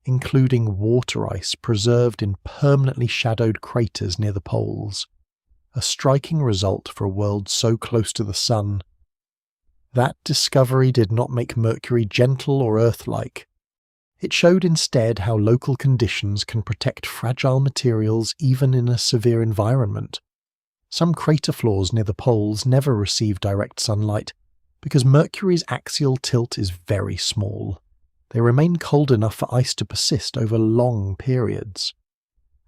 including water ice preserved in permanently shadowed craters near the poles. A striking result for a world so close to the Sun. That discovery did not make Mercury gentle or Earth-like. It showed instead how local conditions can protect fragile materials even in a severe environment. Some crater floors near the poles never receive direct sunlight because Mercury's axial tilt is very small. They remain cold enough for ice to persist over long periods.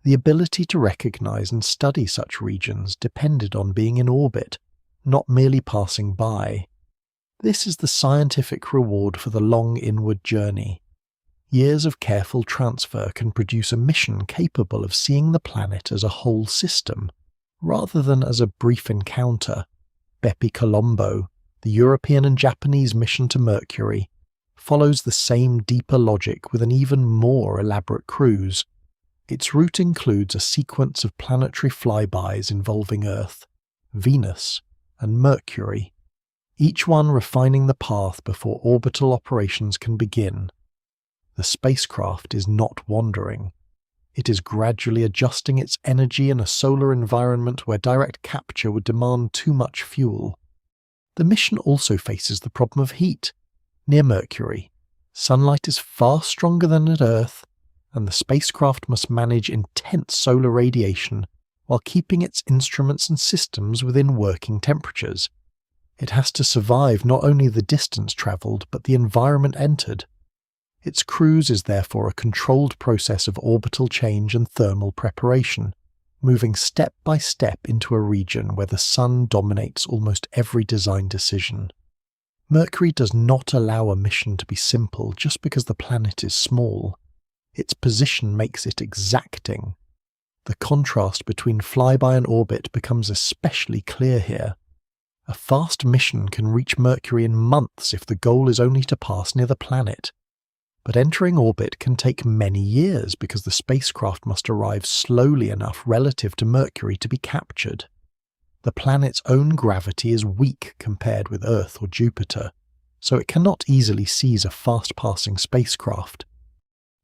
The ability to recognize and study such regions depended on being in orbit, not merely passing by. This is the scientific reward for the long inward journey. Years of careful transfer can produce a mission capable of seeing the planet as a whole system, rather than as a brief encounter. Bepi Colombo, the European and Japanese mission to Mercury, follows the same deeper logic with an even more elaborate cruise. Its route includes a sequence of planetary flybys involving Earth, Venus, and Mercury, each one refining the path before orbital operations can begin. The spacecraft is not wandering. It is gradually adjusting its energy in a solar environment where direct capture would demand too much fuel. The mission also faces the problem of heat. Near Mercury, sunlight is far stronger than at Earth, and the spacecraft must manage intense solar radiation while keeping its instruments and systems within working temperatures. It has to survive not only the distance travelled but the environment entered. Its cruise is therefore a controlled process of orbital change and thermal preparation, moving step by step into a region where the Sun dominates almost every design decision. Mercury does not allow a mission to be simple just because the planet is small. Its position makes it exacting. The contrast between flyby and orbit becomes especially clear here. A fast mission can reach Mercury in months if the goal is only to pass near the planet. But entering orbit can take many years because the spacecraft must arrive slowly enough relative to Mercury to be captured. The planet's own gravity is weak compared with Earth or Jupiter, so it cannot easily seize a fast-passing spacecraft.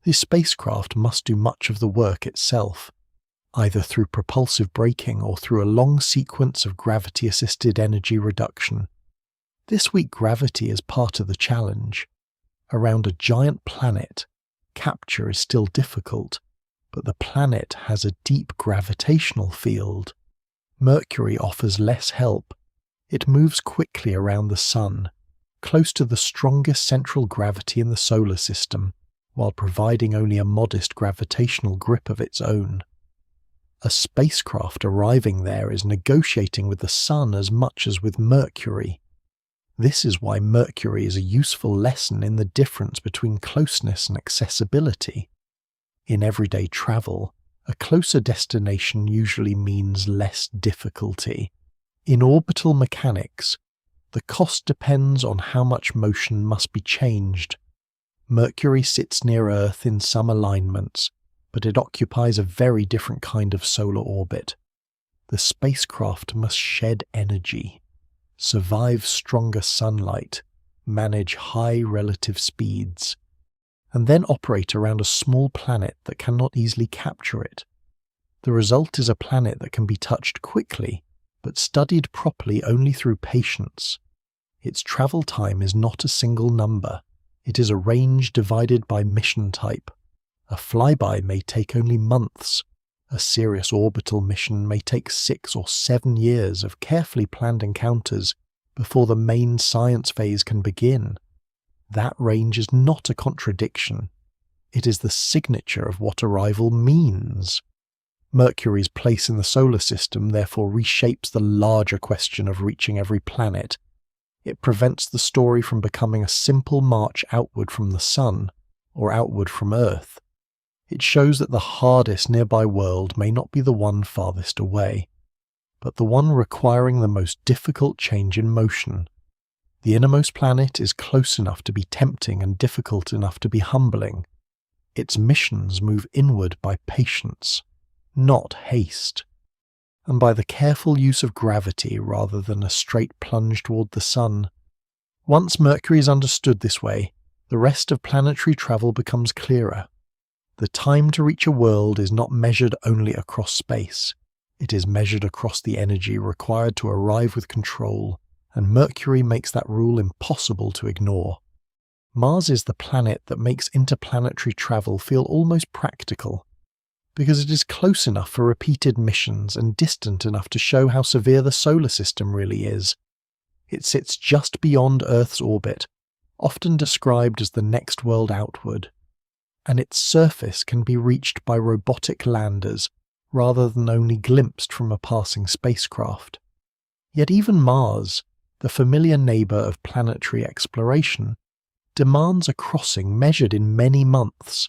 This spacecraft must do much of the work itself, either through propulsive braking or through a long sequence of gravity-assisted energy reduction. This weak gravity is part of the challenge. Around a giant planet, capture is still difficult, but the planet has a deep gravitational field. Mercury offers less help. It moves quickly around the Sun, close to the strongest central gravity in the solar system, while providing only a modest gravitational grip of its own. A spacecraft arriving there is negotiating with the Sun as much as with Mercury. This is why Mercury is a useful lesson in the difference between closeness and accessibility. In everyday travel, a closer destination usually means less difficulty. In orbital mechanics, the cost depends on how much motion must be changed. Mercury sits near Earth in some alignments, but it occupies a very different kind of solar orbit. The spacecraft must shed energy, survive stronger sunlight, manage high relative speeds, and then operate around a small planet that cannot easily capture it. The result is a planet that can be touched quickly, but studied properly only through patience. Its travel time is not a single number. It is a range divided by mission type. A flyby may take only months. A serious orbital mission may take 6 or 7 years of carefully planned encounters before the main science phase can begin. That range is not a contradiction. It is the signature of what arrival means. Mercury's place in the solar system therefore reshapes the larger question of reaching every planet. It prevents the story from becoming a simple march outward from the Sun or outward from Earth. It shows that the hardest nearby world may not be the one farthest away, but the one requiring the most difficult change in motion. The innermost planet is close enough to be tempting and difficult enough to be humbling. Its missions move inward by patience, not haste, and by the careful use of gravity rather than a straight plunge toward the Sun. Once Mercury is understood this way, the rest of planetary travel becomes clearer. The time to reach a world is not measured only across space. It is measured across the energy required to arrive with control, and Mercury makes that rule impossible to ignore. Mars is the planet that makes interplanetary travel feel almost practical, because it is close enough for repeated missions and distant enough to show how severe the solar system really is. It sits just beyond Earth's orbit, often described as the next world outward. and its surface can be reached by robotic landers rather than only glimpsed from a passing spacecraft. Yet even Mars, the familiar neighbour of planetary exploration, demands a crossing measured in many months.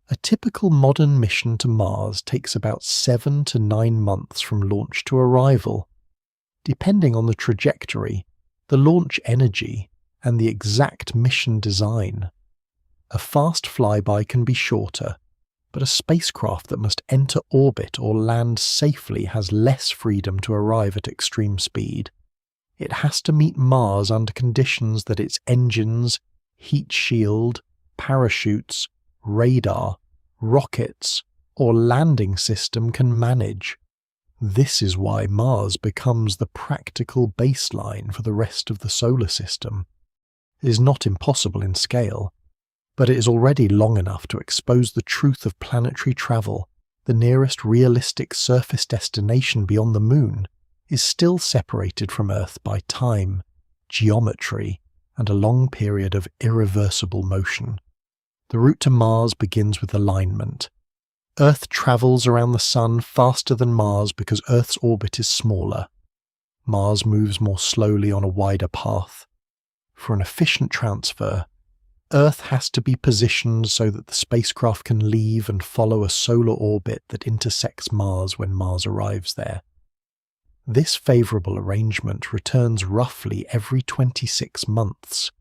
A typical modern mission to Mars takes about 7 to 9 months from launch to arrival. Depending on the trajectory, the launch energy, and the exact mission design, a fast flyby can be shorter, but a spacecraft that must enter orbit or land safely has less freedom to arrive at extreme speed. It has to meet Mars under conditions that its engines, heat shield, parachutes, radar, rockets, or landing system can manage. This is why Mars becomes the practical baseline for the rest of the solar system. It is not impossible in scale, but it is already long enough to expose the truth of planetary travel. The nearest realistic surface destination beyond the Moon is still separated from Earth by time, geometry, and a long period of irreversible motion. The route to Mars begins with alignment. Earth travels around the Sun faster than Mars because Earth's orbit is smaller. Mars moves more slowly on a wider path. For an efficient transfer, Earth has to be positioned so that the spacecraft can leave and follow a solar orbit that intersects Mars when Mars arrives there. This favourable arrangement returns roughly every 26 months.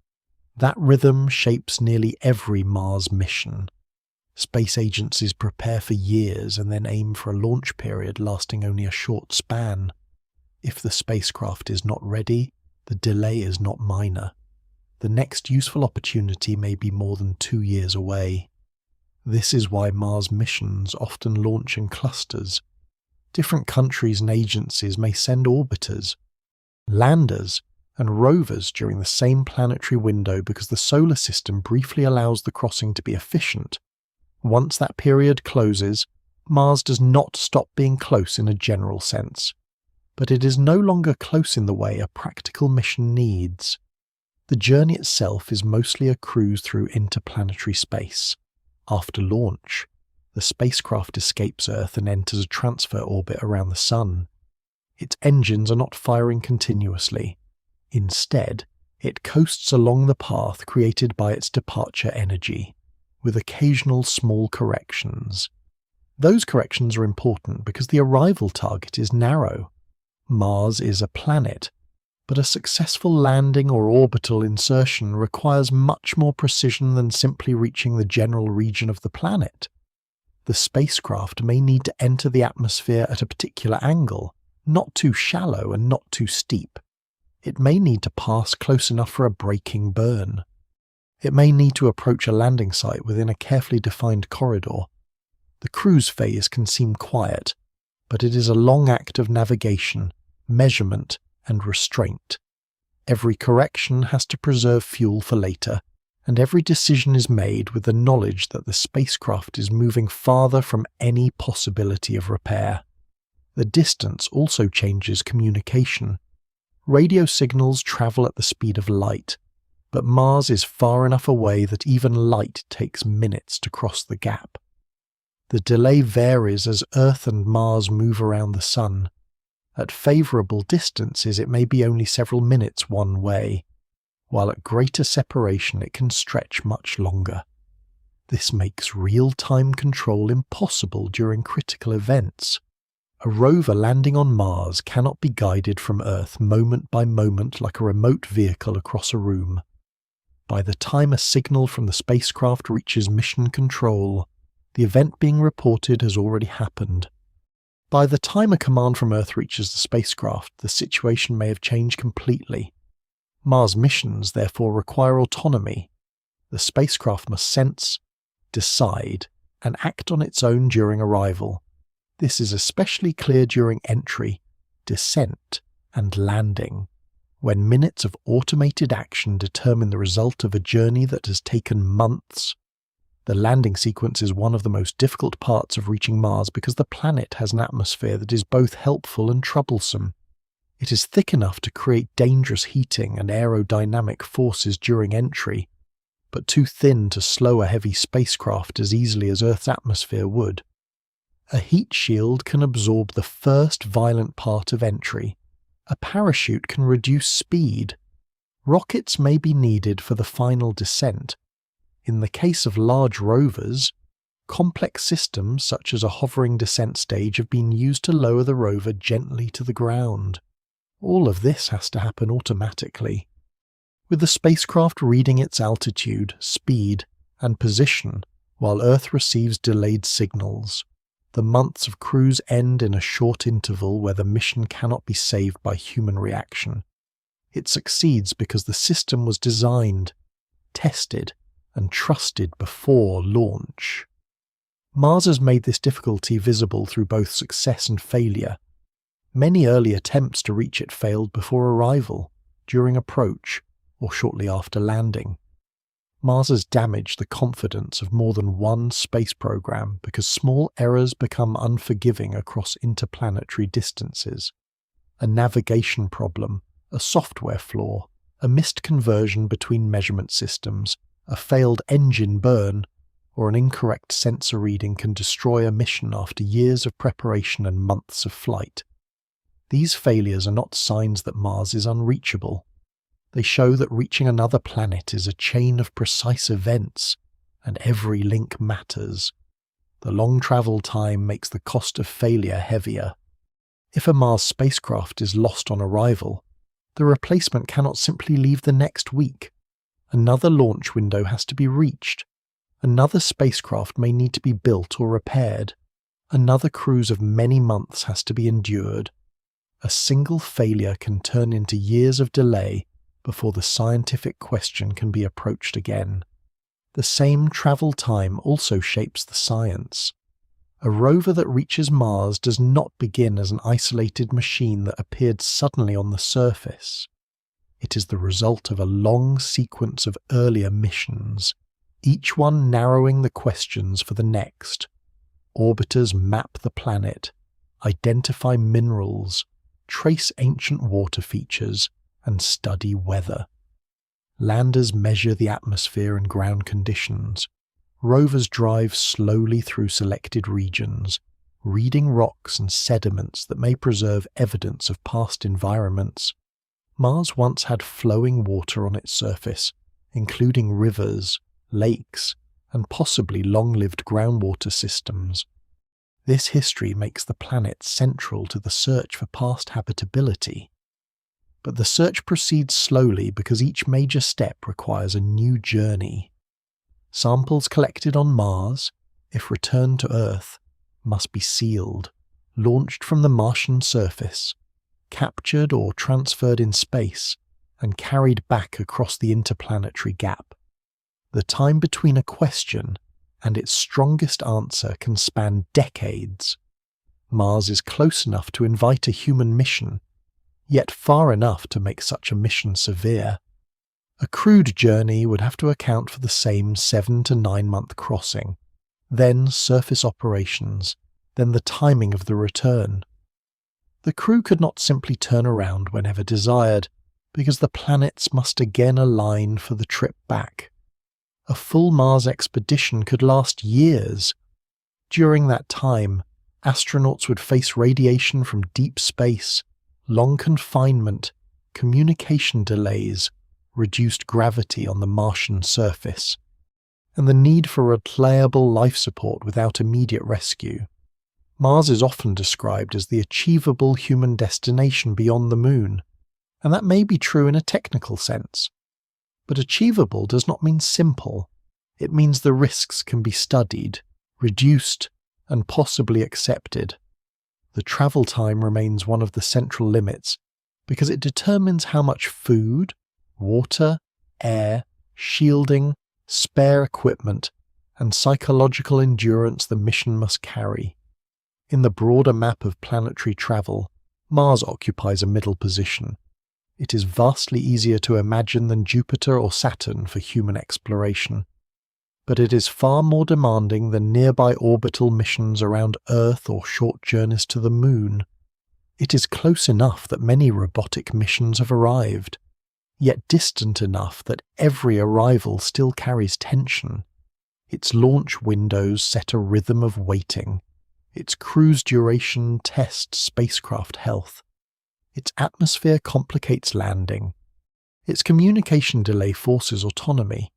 That rhythm shapes nearly every Mars mission. Space agencies prepare for years and then aim for a launch period lasting only a short span. If the spacecraft is not ready, the delay is not minor. The next useful opportunity may be more than 2 years away. This is why Mars missions often launch in clusters. Different countries and agencies may send orbiters, landers, and rovers during the same planetary window because the solar system briefly allows the crossing to be efficient. Once that period closes, Mars does not stop being close in a general sense, but it is no longer close in the way a practical mission needs. The journey itself is mostly a cruise through interplanetary space. After launch, the spacecraft escapes Earth and enters a transfer orbit around the Sun. Its engines are not firing continuously. Instead, it coasts along the path created by its departure energy, with occasional small corrections. Those corrections are important because the arrival target is narrow. Mars is a planet, but a successful landing or orbital insertion requires much more precision than simply reaching the general region of the planet. The spacecraft may need to enter the atmosphere at a particular angle, not too shallow and not too steep. It may need to pass close enough for a braking burn. It may need to approach a landing site within a carefully defined corridor. The cruise phase can seem quiet, but it is a long act of navigation, measurement, and restraint. Every correction has to preserve fuel for later, and every decision is made with the knowledge that the spacecraft is moving farther from any possibility of repair. The distance also changes communication. Radio signals travel at the speed of light, but Mars is far enough away that even light takes minutes to cross the gap. The delay varies as Earth and Mars move around the Sun. At favourable distances it may be only several minutes one way, while at greater separation it can stretch much longer. This makes real-time control impossible during critical events. A rover landing on Mars cannot be guided from Earth moment by moment like a remote vehicle across a room. By the time a signal from the spacecraft reaches mission control, the event being reported has already happened. By the time a command from Earth reaches the spacecraft, the situation may have changed completely. Mars missions therefore require autonomy. The spacecraft must sense, decide, and act on its own during arrival. This is especially clear during entry, descent, and landing, when minutes of automated action determine the result of a journey that has taken months. The landing sequence is one of the most difficult parts of reaching Mars because the planet has an atmosphere that is both helpful and troublesome. It is thick enough to create dangerous heating and aerodynamic forces during entry, but too thin to slow a heavy spacecraft as easily as Earth's atmosphere would. A heat shield can absorb the first violent part of entry. A parachute can reduce speed. Rockets may be needed for the final descent. In the case of large rovers, complex systems such as a hovering descent stage have been used to lower the rover gently to the ground. All of this has to happen automatically. With the spacecraft reading its altitude, speed, and position while Earth receives delayed signals, the months of cruise end in a short interval where the mission cannot be saved by human reaction. It succeeds because the system was designed, tested, and trusted before launch. Mars has made this difficulty visible through both success and failure. Many early attempts to reach it failed before arrival, during approach, or shortly after landing. Mars has damaged the confidence of more than one space program because small errors become unforgiving across interplanetary distances. A navigation problem, a software flaw, a missed conversion between measurement systems, a failed engine burn, or an incorrect sensor reading can destroy a mission after years of preparation and months of flight. These failures are not signs that Mars is unreachable. They show that reaching another planet is a chain of precise events, and every link matters. The long travel time makes the cost of failure heavier. If a Mars spacecraft is lost on arrival, the replacement cannot simply leave the next week. Another launch window has to be reached. Another spacecraft may need to be built or repaired. Another cruise of many months has to be endured. A single failure can turn into years of delay before the scientific question can be approached again. The same travel time also shapes the science. A rover that reaches Mars does not begin as an isolated machine that appeared suddenly on the surface. It is the result of a long sequence of earlier missions, each one narrowing the questions for the next. Orbiters map the planet, identify minerals, trace ancient water features, and study weather. Landers measure the atmosphere and ground conditions. Rovers drive slowly through selected regions, reading rocks and sediments that may preserve evidence of past environments. Mars once had flowing water on its surface, including rivers, lakes, and possibly long-lived groundwater systems. This history makes the planet central to the search for past habitability. But the search proceeds slowly because each major step requires a new journey. Samples collected on Mars, if returned to Earth, must be sealed, launched from the Martian surface, captured or transferred in space, and carried back across the interplanetary gap. The time between a question and its strongest answer can span decades. Mars is close enough to invite a human mission, yet far enough to make such a mission severe. A crewed journey would have to account for the same 7 to 9 month crossing, then surface operations, then the timing of the return. The crew could not simply turn around whenever desired, because the planets must again align for the trip back. A full Mars expedition could last years. During that time, astronauts would face radiation from deep space, long confinement, communication delays, reduced gravity on the Martian surface, and the need for reliable life support without immediate rescue. Mars is often described as the achievable human destination beyond the Moon, and that may be true in a technical sense. But achievable does not mean simple. It means the risks can be studied, reduced, and possibly accepted. The travel time remains one of the central limits because it determines how much food, water, air, shielding, spare equipment, and psychological endurance the mission must carry. In the broader map of planetary travel, Mars occupies a middle position. It is vastly easier to imagine than Jupiter or Saturn for human exploration. But it is far more demanding than nearby orbital missions around Earth or short journeys to the Moon. It is close enough that many robotic missions have arrived. yet distant enough that every arrival still carries tension. Its launch windows set a rhythm of waiting. Its cruise duration tests spacecraft health. Its atmosphere complicates landing. Its communication delay forces autonomy.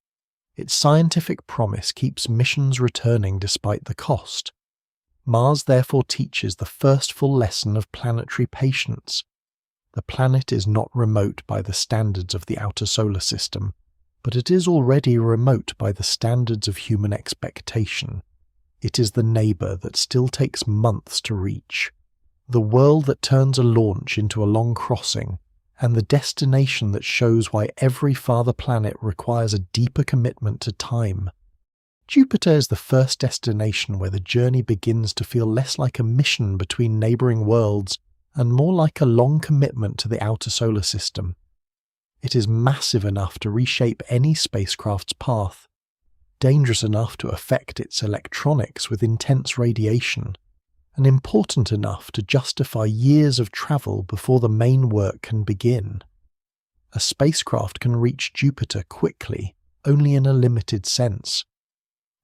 Its scientific promise keeps missions returning despite the cost. Mars therefore teaches the first full lesson of planetary patience. The planet is not remote by the standards of the outer solar system, but it is already remote by the standards of human expectation. It is the neighbour that still takes months to reach, the world that turns a launch into a long crossing, and the destination that shows why every farther planet requires a deeper commitment to time. Jupiter is the first destination where the journey begins to feel less like a mission between neighbouring worlds and more like a long commitment to the outer solar system. It is massive enough to reshape any spacecraft's path, dangerous enough to affect its electronics with intense radiation, and important enough to justify years of travel before the main work can begin. A spacecraft can reach Jupiter quickly, only in a limited sense.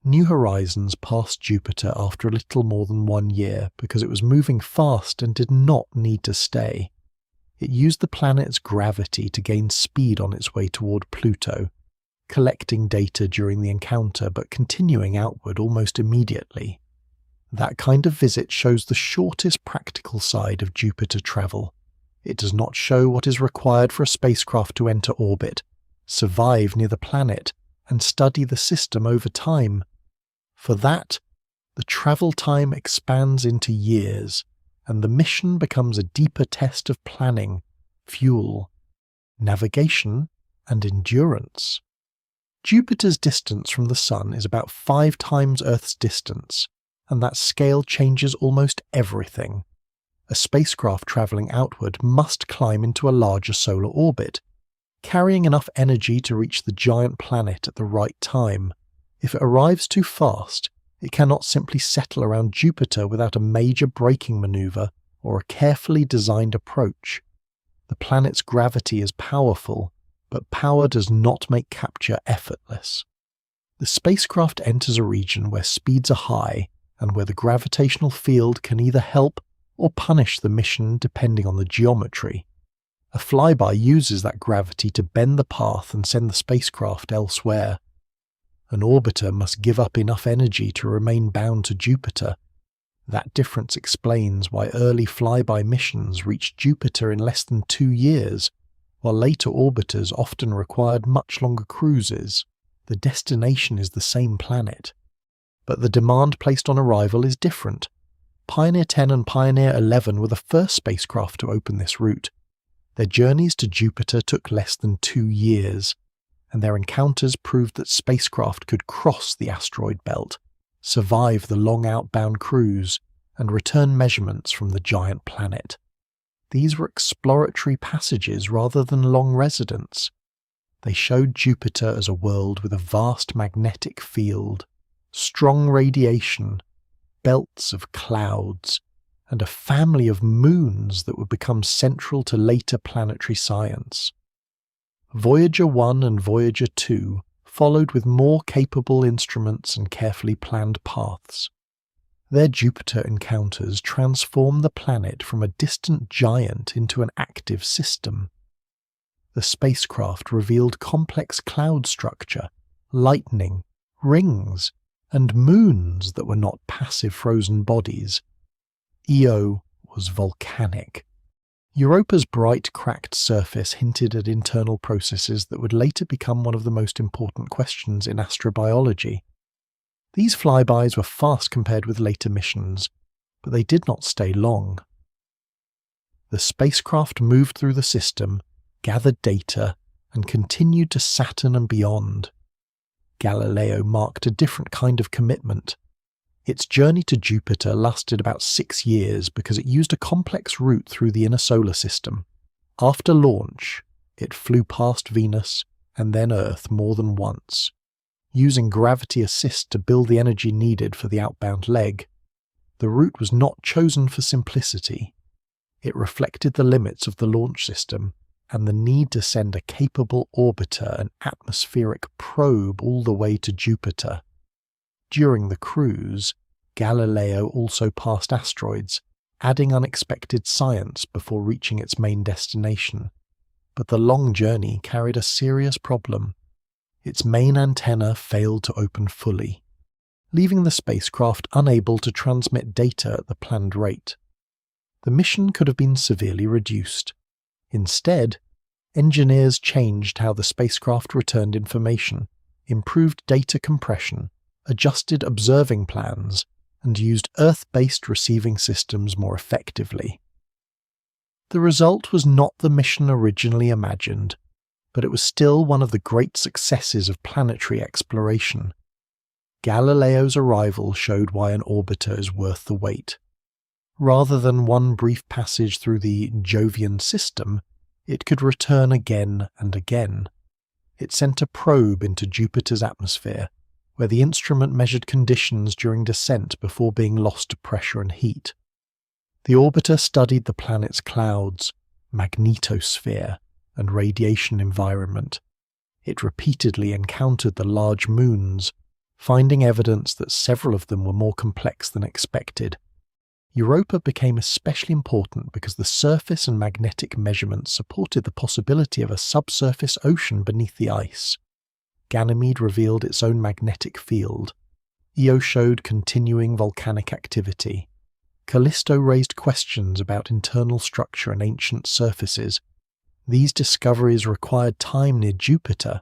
New Horizons passed Jupiter after a little more than 1 year because it was moving fast and did not need to stay. It used the planet's gravity to gain speed on its way toward Pluto, collecting data during the encounter but continuing outward almost immediately. That kind of visit shows the shortest practical side of Jupiter travel. It does not show what is required for a spacecraft to enter orbit, survive near the planet, and study the system over time. For that, the travel time expands into years, and the mission becomes a deeper test of planning, fuel, navigation, and endurance. Jupiter's distance from the Sun is about 5 times Earth's distance, and that scale changes almost everything. A spacecraft travelling outward must climb into a larger solar orbit, carrying enough energy to reach the giant planet at the right time. If it arrives too fast, it cannot simply settle around Jupiter without a major braking maneuver or a carefully designed approach. The planet's gravity is powerful, but power does not make capture effortless. The spacecraft enters a region where speeds are high and where the gravitational field can either help or punish the mission depending on the geometry. A flyby uses that gravity to bend the path and send the spacecraft elsewhere. An orbiter must give up enough energy to remain bound to Jupiter. That difference explains why early flyby missions reached Jupiter in less than 2 years, while later orbiters often required much longer cruises. The destination is the same planet, but the demand placed on arrival is different. Pioneer 10 and Pioneer 11 were the first spacecraft to open this route. Their journeys to Jupiter took less than 2 years, and their encounters proved that spacecraft could cross the asteroid belt, survive the long outbound cruise, and return measurements from the giant planet. These were exploratory passages rather than long residence. They showed Jupiter as a world with a vast magnetic field, strong radiation, belts of clouds, and a family of moons that would become central to later planetary science. Voyager 1 and Voyager 2 followed with more capable instruments and carefully planned paths. Their Jupiter encounters transformed the planet from a distant giant into an active system. The spacecraft revealed complex cloud structure, lightning, rings, and moons that were not passive frozen bodies. Io was volcanic. Europa's bright cracked surface hinted at internal processes that would later become one of the most important questions in astrobiology. These flybys were fast compared with later missions, but they did not stay long. The spacecraft moved through the system, gathered data, and continued to Saturn and beyond. Galileo marked a different kind of commitment. Its journey to Jupiter lasted about 6 years because it used a complex route through the inner solar system. After launch, it flew past Venus and then Earth more than once, using gravity assist to build the energy needed for the outbound leg. The route was not chosen for simplicity. It reflected the limits of the launch system and the need to send a capable orbiter and atmospheric probe all the way to Jupiter. During the cruise, Galileo also passed asteroids, adding unexpected science before reaching its main destination. But the long journey carried a serious problem. Its main antenna failed to open fully, leaving the spacecraft unable to transmit data at the planned rate. The mission could have been severely reduced. Instead, engineers changed how the spacecraft returned information, improved data compression, adjusted observing plans, and used Earth-based receiving systems more effectively. The result was not the mission originally imagined, but it was still one of the great successes of planetary exploration. Galileo's arrival showed why an orbiter is worth the wait. Rather than one brief passage through the Jovian system, it could return again and again. It sent a probe into Jupiter's atmosphere, where the instrument measured conditions during descent before being lost to pressure and heat. The orbiter studied the planet's clouds, magnetosphere, and radiation environment. It repeatedly encountered the large moons, finding evidence that several of them were more complex than expected. Europa became especially important because the surface and magnetic measurements supported the possibility of a subsurface ocean beneath the ice. Ganymede revealed its own magnetic field. Io showed continuing volcanic activity. Callisto raised questions about internal structure and ancient surfaces. These discoveries required time near Jupiter.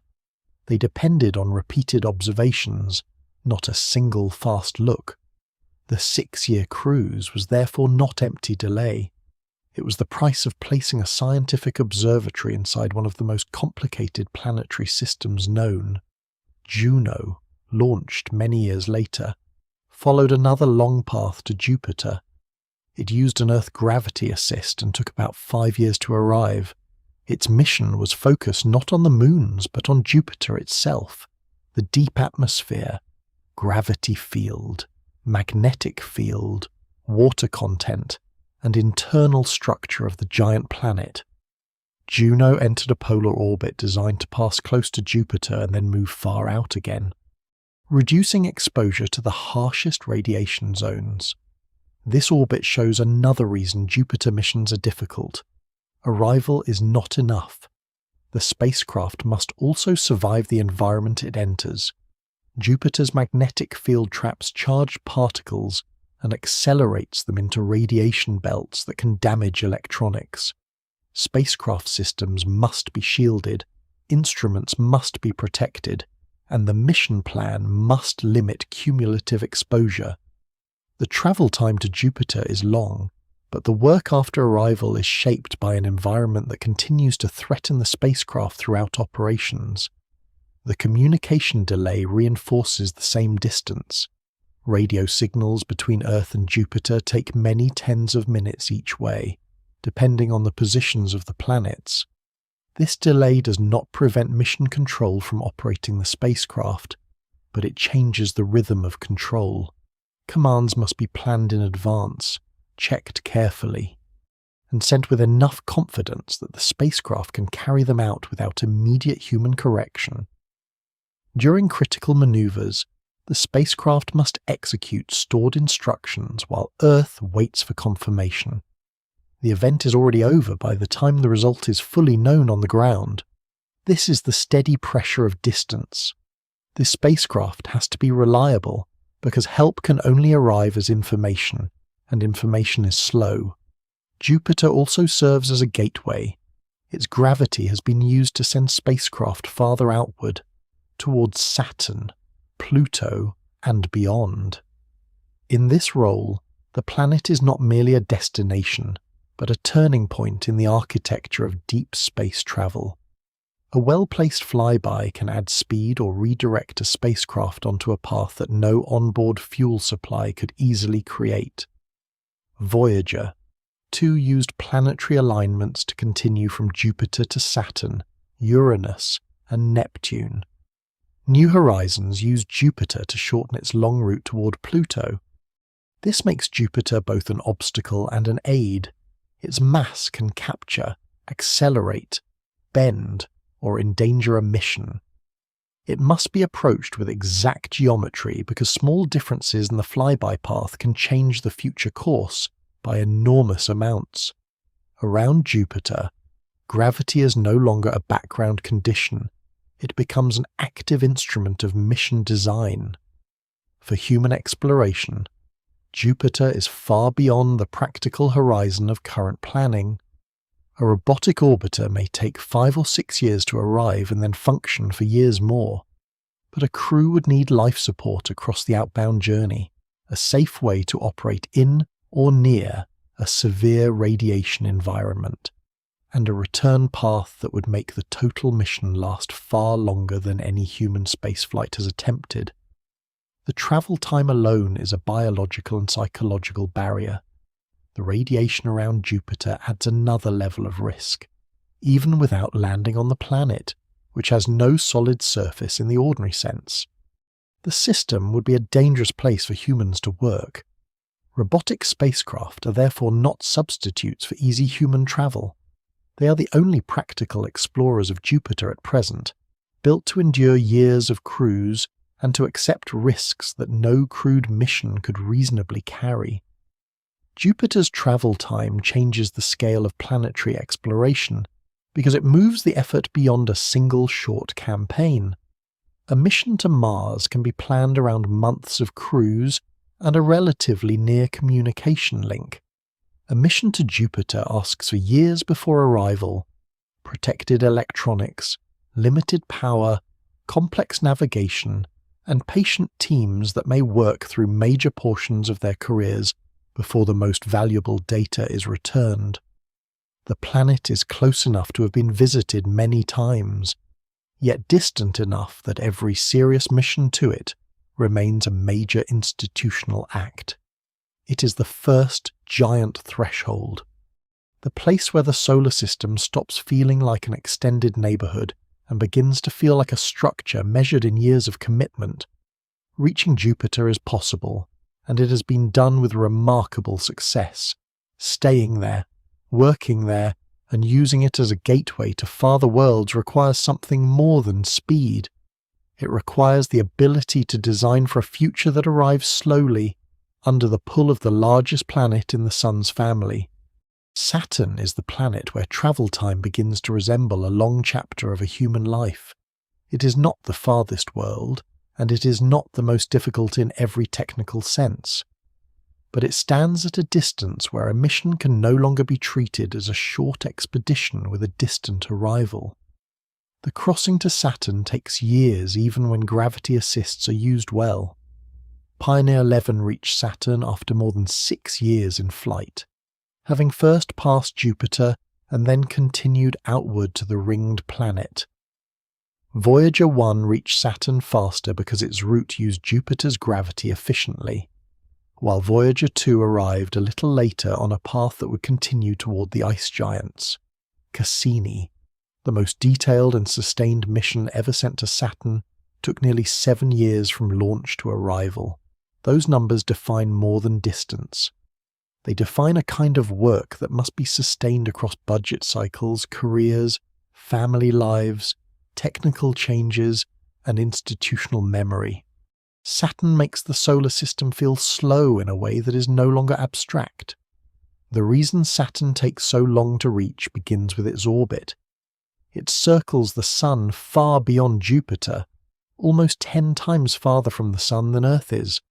They depended on repeated observations, not a single fast look. The 6-year cruise was therefore not empty delay. It was the price of placing a scientific observatory inside one of the most complicated planetary systems known. Juno, launched many years later, followed another long path to Jupiter. It used an Earth gravity assist and took about 5 years to arrive. Its mission was focused not on the moons but on Jupiter itself, the deep atmosphere, gravity field, magnetic field, water content, and internal structure of the giant planet. Juno entered a polar orbit designed to pass close to Jupiter and then move far out again, reducing exposure to the harshest radiation zones. This orbit shows another reason Jupiter missions are difficult. Arrival is not enough. The spacecraft must also survive the environment it enters. Jupiter's magnetic field traps charged particles and accelerates them into radiation belts that can damage electronics. Spacecraft systems must be shielded, instruments must be protected, and the mission plan must limit cumulative exposure. The travel time to Jupiter is long, but the work after arrival is shaped by an environment that continues to threaten the spacecraft throughout operations. The communication delay reinforces the same distance. Radio signals between Earth and Jupiter take many tens of minutes each way, depending on the positions of the planets. This delay does not prevent mission control from operating the spacecraft, but it changes the rhythm of control. Commands must be planned in advance, checked carefully, and sent with enough confidence that the spacecraft can carry them out without immediate human correction. During critical maneuvers, the spacecraft must execute stored instructions while Earth waits for confirmation. The event is already over by the time the result is fully known on the ground. This is the steady pressure of distance. The spacecraft has to be reliable because help can only arrive as information, and information is slow. Jupiter also serves as a gateway. Its gravity has been used to send spacecraft farther outward, towards Saturn, Pluto, and beyond. In this role, the planet is not merely a destination, but a turning point in the architecture of deep space travel. A well-placed flyby can add speed or redirect a spacecraft onto a path that no onboard fuel supply could easily create. Voyager 2 used planetary alignments to continue from Jupiter to Saturn, Uranus, and Neptune. New Horizons used Jupiter to shorten its long route toward Pluto. This makes Jupiter both an obstacle and an aid. Its mass can capture, accelerate, bend or endanger a mission. It must be approached with exact geometry because small differences in the flyby path can change the future course by enormous amounts. Around Jupiter, gravity is no longer a background condition. It becomes an active instrument of mission design. For human exploration, Jupiter is far beyond the practical horizon of current planning. A robotic orbiter may take 5 or 6 years to arrive and then function for years more, but a crew would need life support across the outbound journey, a safe way to operate in or near a severe radiation environment, and a return path that would make the total mission last far longer than any human spaceflight has attempted. The travel time alone is a biological and psychological barrier. The radiation around Jupiter adds another level of risk, even without landing on the planet, which has no solid surface in the ordinary sense. The system would be a dangerous place for humans to work. Robotic spacecraft are therefore not substitutes for easy human travel. They are the only practical explorers of Jupiter at present, built to endure years of cruise and to accept risks that no crewed mission could reasonably carry. Jupiter's travel time changes the scale of planetary exploration because it moves the effort beyond a single short campaign. A mission to Mars can be planned around months of cruise and a relatively near communication link. A mission to Jupiter asks for years before arrival, protected electronics, limited power, complex navigation, and patient teams that may work through major portions of their careers before the most valuable data is returned. The planet is close enough to have been visited many times, yet distant enough that every serious mission to it remains a major institutional act. It is the first giant threshold, the place where the solar system stops feeling like an extended neighborhood and begins to feel like a structure measured in years of commitment. Reaching Jupiter is possible, and it has been done with remarkable success. Staying there, working there, and using it as a gateway to farther worlds requires something more than speed. It requires the ability to design for a future that arrives slowly, under the pull of the largest planet in the Sun's family. Saturn is the planet where travel time begins to resemble a long chapter of a human life. It is not the farthest world, and it is not the most difficult in every technical sense. But it stands at a distance where a mission can no longer be treated as a short expedition with a distant arrival. The crossing to Saturn takes years even when gravity assists are used well. Pioneer 11 reached Saturn after more than 6 years in flight, having first passed Jupiter and then continued outward to the ringed planet. Voyager 1 reached Saturn faster because its route used Jupiter's gravity efficiently, while Voyager 2 arrived a little later on a path that would continue toward the ice giants. Cassini, the most detailed and sustained mission ever sent to Saturn, took nearly 7 years from launch to arrival. Those numbers define more than distance. They define a kind of work that must be sustained across budget cycles, careers, family lives, technical changes, and institutional memory. Saturn makes the solar system feel slow in a way that is no longer abstract. The reason Saturn takes so long to reach begins with its orbit. It circles the Sun far beyond Jupiter, almost 10 times farther from the Sun than Earth is.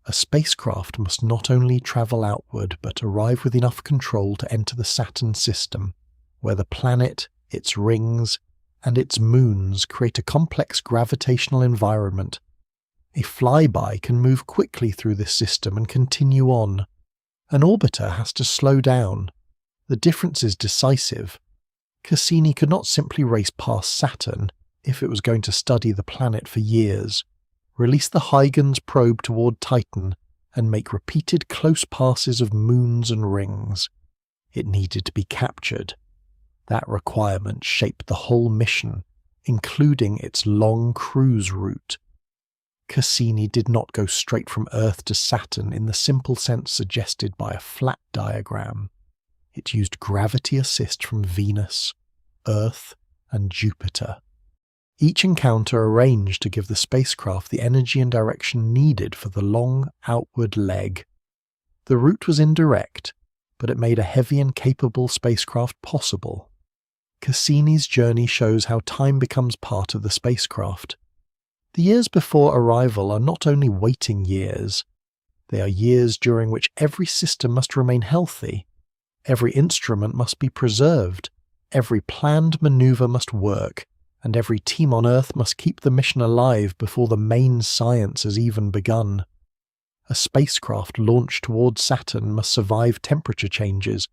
A spacecraft must not only travel outward but arrive with enough control to enter the Saturn system, where the planet, its rings, and its moons create a complex gravitational environment. A flyby can move quickly through this system and continue on. An orbiter has to slow down. The difference is decisive. Cassini could not simply race past Saturn if it was going to study the planet for years, release the Huygens probe toward Titan, and make repeated close passes of moons and rings. It needed to be captured. That requirement shaped the whole mission, including its long cruise route. Cassini did not go straight from Earth to Saturn in the simple sense suggested by a flat diagram. It used gravity assist from Venus, Earth, and Jupiter. Each encounter arranged to give the spacecraft the energy and direction needed for the long outward leg. The route was indirect, but it made a heavy and capable spacecraft possible. Cassini's journey shows how time becomes part of the spacecraft. The years before arrival are not only waiting years, they are years during which every system must remain healthy, every instrument must be preserved, every planned maneuver must work, and every team on Earth must keep the mission alive before the main science has even begun. A spacecraft launched towards Saturn must survive temperature changes,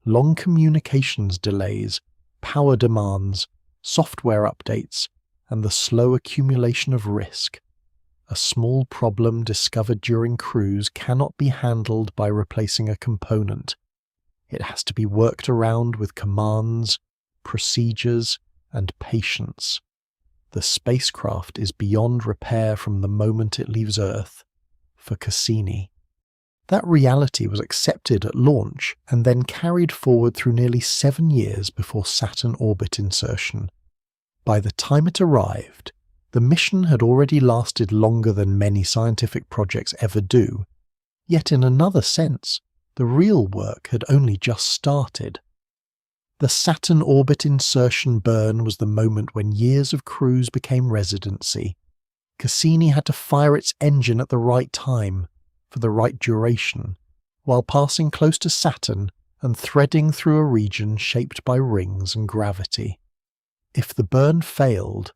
long communications delays, power demands, software updates, and the slow accumulation of risk. A small problem discovered during cruise cannot be handled by replacing a component. It has to be worked around with commands, procedures, and patience. The spacecraft is beyond repair from the moment it leaves Earth, for Cassini. That reality was accepted at launch and then carried forward through nearly 7 years before Saturn orbit insertion. By the time it arrived, the mission had already lasted longer than many scientific projects ever do, yet in another sense, the real work had only just started. The Saturn orbit insertion burn was the moment when years of cruise became residency. Cassini had to fire its engine at the right time, for the right duration, while passing close to Saturn and threading through a region shaped by rings and gravity. If the burn failed,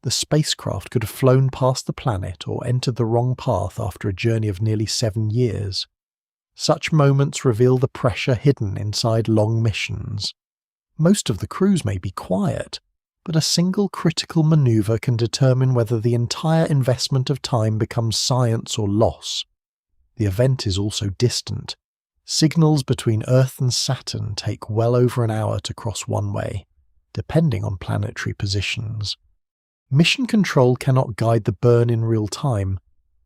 the spacecraft could have flown past the planet or entered the wrong path after a journey of nearly 7 years. Such moments reveal the pressure hidden inside long missions. Most of the cruise may be quiet, but a single critical maneuver can determine whether the entire investment of time becomes science or loss. The event is also distant. Signals between Earth and Saturn take well over an hour to cross one way, depending on planetary positions. Mission control cannot guide the burn in real time.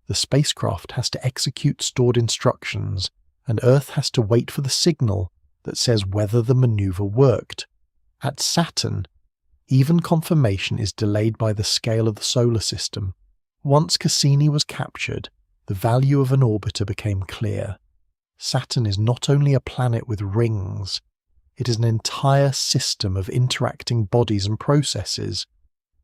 The spacecraft has to execute stored instructions, and Earth has to wait for the signal that says whether the maneuver worked. At Saturn, even confirmation is delayed by the scale of the solar system. Once Cassini was captured, the value of an orbiter became clear. Saturn is not only a planet with rings, it is an entire system of interacting bodies and processes.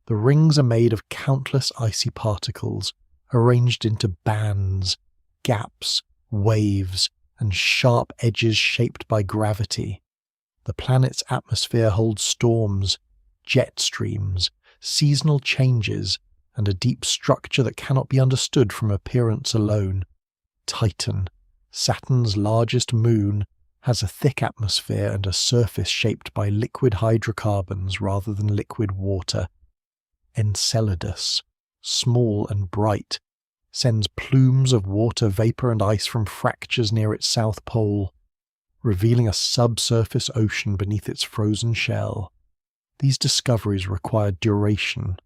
The rings are made of countless icy particles, arranged into bands, gaps, waves, and sharp edges shaped by gravity. The planet's atmosphere holds storms, jet streams, seasonal changes, and a deep structure that cannot be understood from appearance alone. Titan, Saturn's largest moon, has a thick atmosphere and a surface shaped by liquid hydrocarbons rather than liquid water. Enceladus, small and bright, sends plumes of water vapor and ice from fractures near its south pole, revealing a subsurface ocean beneath its frozen shell. These discoveries required duration.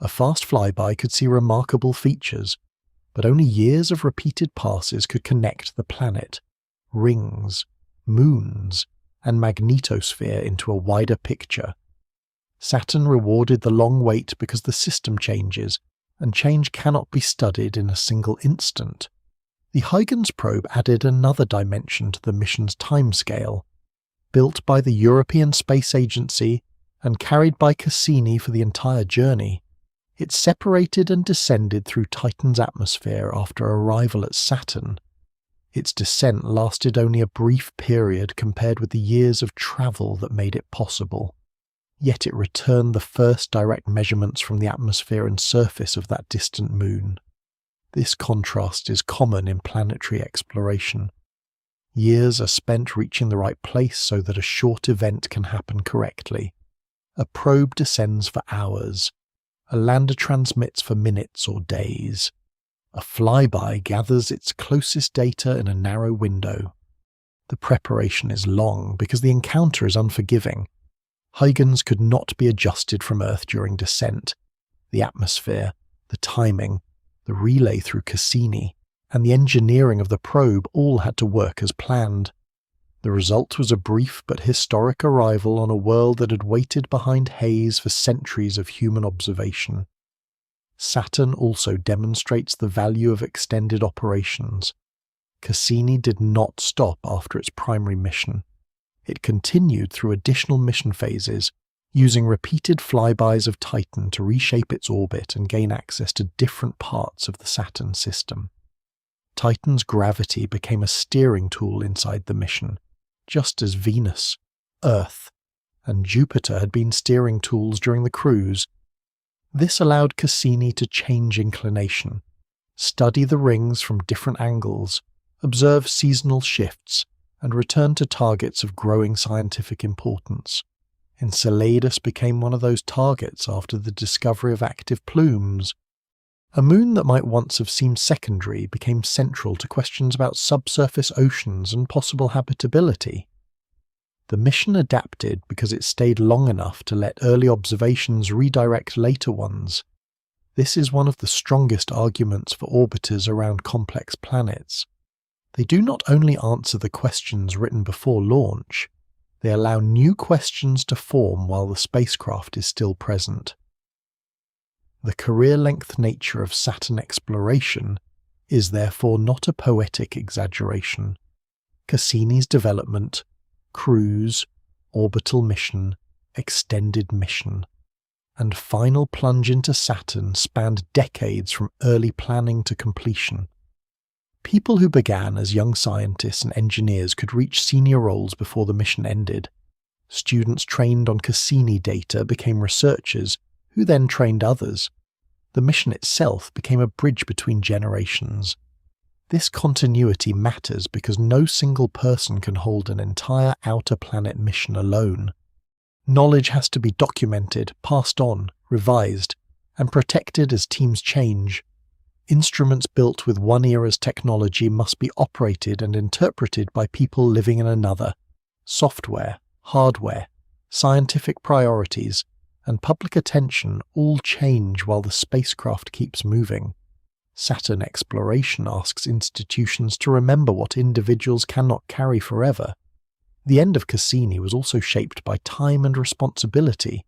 A fast flyby could see remarkable features, but only years of repeated passes could connect the planet, rings, moons, and magnetosphere into a wider picture. Saturn rewarded the long wait because the system changes, and change cannot be studied in a single instant. The Huygens probe added another dimension to the mission's timescale. Built by the European Space Agency and carried by Cassini for the entire journey, it separated and descended through Titan's atmosphere after arrival at Saturn. Its descent lasted only a brief period compared with the years of travel that made it possible. Yet it returned the first direct measurements from the atmosphere and surface of that distant moon. This contrast is common in planetary exploration. Years are spent reaching the right place so that a short event can happen correctly. A probe descends for hours. A lander transmits for minutes or days. A flyby gathers its closest data in a narrow window. The preparation is long because the encounter is unforgiving. Huygens could not be adjusted from Earth during descent. The atmosphere, the timing, the relay through Cassini, and the engineering of the probe all had to work as planned. The result was a brief but historic arrival on a world that had waited behind haze for centuries of human observation. Saturn also demonstrates the value of extended operations. Cassini did not stop after its primary mission. It continued through additional mission phases, using repeated flybys of Titan to reshape its orbit and gain access to different parts of the Saturn system. Titan's gravity became a steering tool inside the mission, just as Venus, Earth, and Jupiter had been steering tools during the cruise. This allowed Cassini to change inclination, study the rings from different angles, observe seasonal shifts, and return to targets of growing scientific importance. Enceladus became one of those targets after the discovery of active plumes. A moon that might once have seemed secondary became central to questions about subsurface oceans and possible habitability. The mission adapted because it stayed long enough to let early observations redirect later ones. This is one of the strongest arguments for orbiters around complex planets. They do not only answer the questions written before launch, they allow new questions to form while the spacecraft is still present. The career-length nature of Saturn exploration is therefore not a poetic exaggeration. Cassini's development, cruise, orbital mission, extended mission, and final plunge into Saturn spanned decades from early planning to completion. People who began as young scientists and engineers could reach senior roles before the mission ended. Students trained on Cassini data became researchers, who then trained others. The mission itself became a bridge between generations. This continuity matters because no single person can hold an entire outer planet mission alone. Knowledge has to be documented, passed on, revised, and protected as teams change. Instruments built with one era's technology must be operated and interpreted by people living in another. Software, hardware, scientific priorities, and public attention all change while the spacecraft keeps moving. Saturn exploration asks institutions to remember what individuals cannot carry forever. The end of Cassini was also shaped by time and responsibility.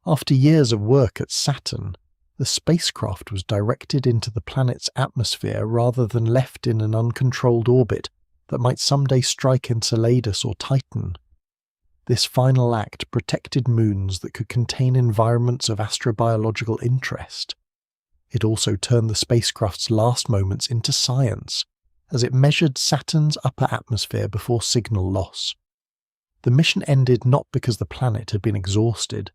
After years of work at Saturn, the spacecraft was directed into the planet's atmosphere rather than left in an uncontrolled orbit that might someday strike Enceladus or Titan. This final act protected moons that could contain environments of astrobiological interest. It also turned the spacecraft's last moments into science, as it measured Saturn's upper atmosphere before signal loss. The mission ended not because the planet had been exhausted,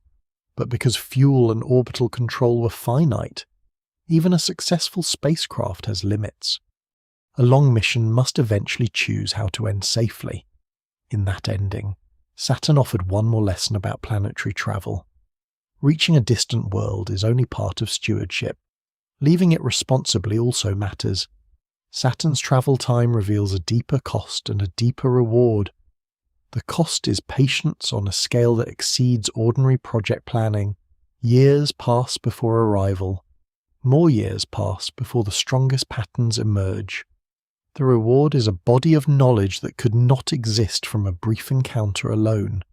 but because fuel and orbital control were finite. Even a successful spacecraft has limits. A long mission must eventually choose how to end safely. In that ending, Saturn offered one more lesson about planetary travel. Reaching a distant world is only part of stewardship. Leaving it responsibly also matters. Saturn's travel time reveals a deeper cost and a deeper reward. The cost is patience on a scale that exceeds ordinary project planning. Years pass before arrival. More years pass before the strongest patterns emerge. The reward is a body of knowledge that could not exist from a brief encounter alone.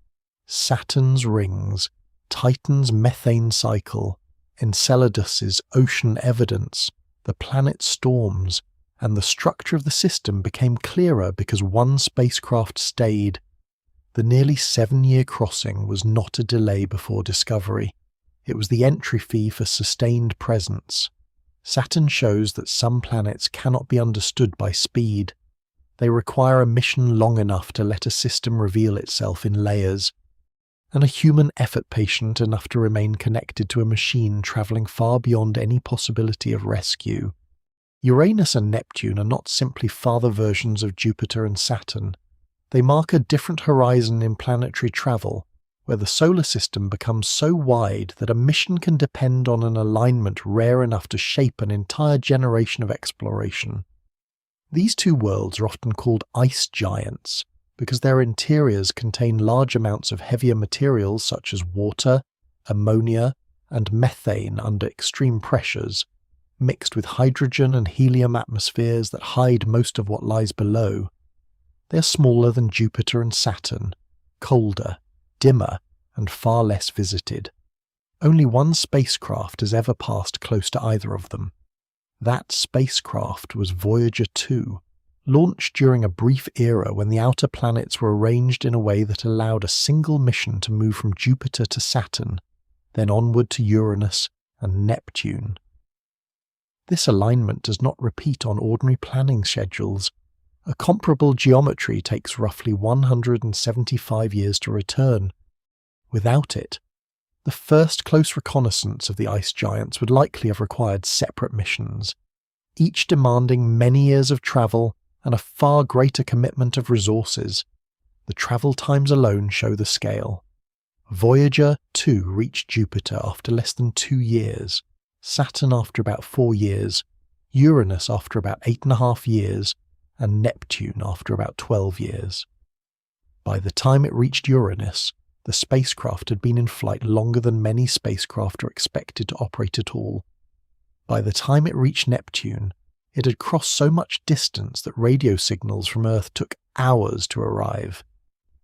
Saturn's rings, Titan's methane cycle, Enceladus's ocean evidence, the planet's storms, and the structure of the system became clearer because one spacecraft stayed. The nearly 7-year crossing was not a delay before discovery. It was the entry fee for sustained presence. Saturn shows that some planets cannot be understood by speed. They require a mission long enough to let a system reveal itself in layers, and a human effort patient enough to remain connected to a machine travelling far beyond any possibility of rescue. Uranus and Neptune are not simply farther versions of Jupiter and Saturn. They mark a different horizon in planetary travel, where the solar system becomes so wide that a mission can depend on an alignment rare enough to shape an entire generation of exploration. These two worlds are often called ice giants because their interiors contain large amounts of heavier materials such as water, ammonia, and methane under extreme pressures, mixed with hydrogen and helium atmospheres that hide most of what lies below. They are smaller than Jupiter and Saturn, colder, dimmer, and far less visited. Only one spacecraft has ever passed close to either of them. That spacecraft was Voyager 2, launched during a brief era when the outer planets were arranged in a way that allowed a single mission to move from Jupiter to Saturn, then onward to Uranus and Neptune. This alignment does not repeat on ordinary planning schedules. A comparable geometry takes roughly 175 years to return. Without it, the first close reconnaissance of the ice giants would likely have required separate missions, each demanding many years of travel and a far greater commitment of resources. The travel times alone show the scale. Voyager 2 reached Jupiter after less than 2 years, Saturn after about 4 years, Uranus after about 8.5 years, and Neptune after about 12 years. By the time it reached Uranus, the spacecraft had been in flight longer than many spacecraft are expected to operate at all. By the time it reached Neptune, it had crossed so much distance that radio signals from Earth took hours to arrive,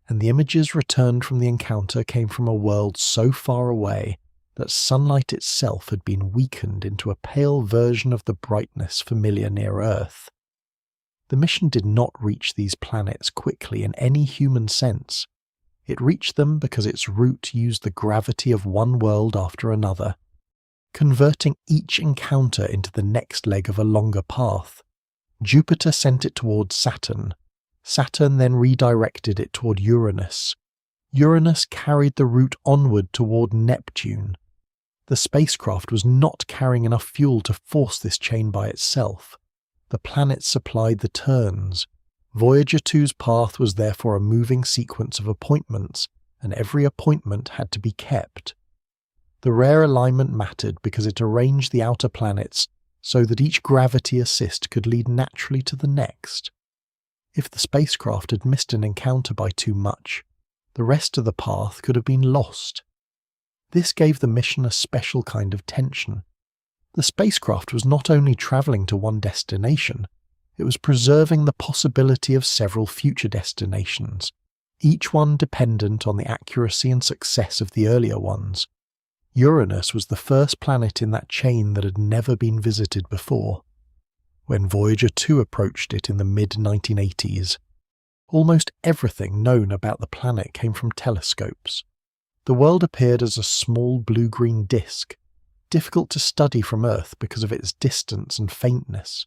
and the images returned from the encounter came from a world so far away that sunlight itself had been weakened into a pale version of the brightness familiar near Earth. The mission did not reach these planets quickly in any human sense. It reached them because its route used the gravity of one world after another, converting each encounter into the next leg of a longer path. Jupiter sent it towards Saturn. Saturn then redirected it toward Uranus. Uranus carried the route onward toward Neptune. The spacecraft was not carrying enough fuel to force this chain by itself. The planets supplied the turns. Voyager 2's path was therefore a moving sequence of appointments, and every appointment had to be kept. The rare alignment mattered because it arranged the outer planets so that each gravity assist could lead naturally to the next. If the spacecraft had missed an encounter by too much, the rest of the path could have been lost. This gave the mission a special kind of tension. The spacecraft was not only travelling to one destination, it was preserving the possibility of several future destinations, each one dependent on the accuracy and success of the earlier ones. Uranus was the first planet in that chain that had never been visited before. When Voyager 2 approached it in the mid-1980s, almost everything known about the planet came from telescopes. The world appeared as a small blue-green disk, difficult to study from Earth because of its distance and faintness.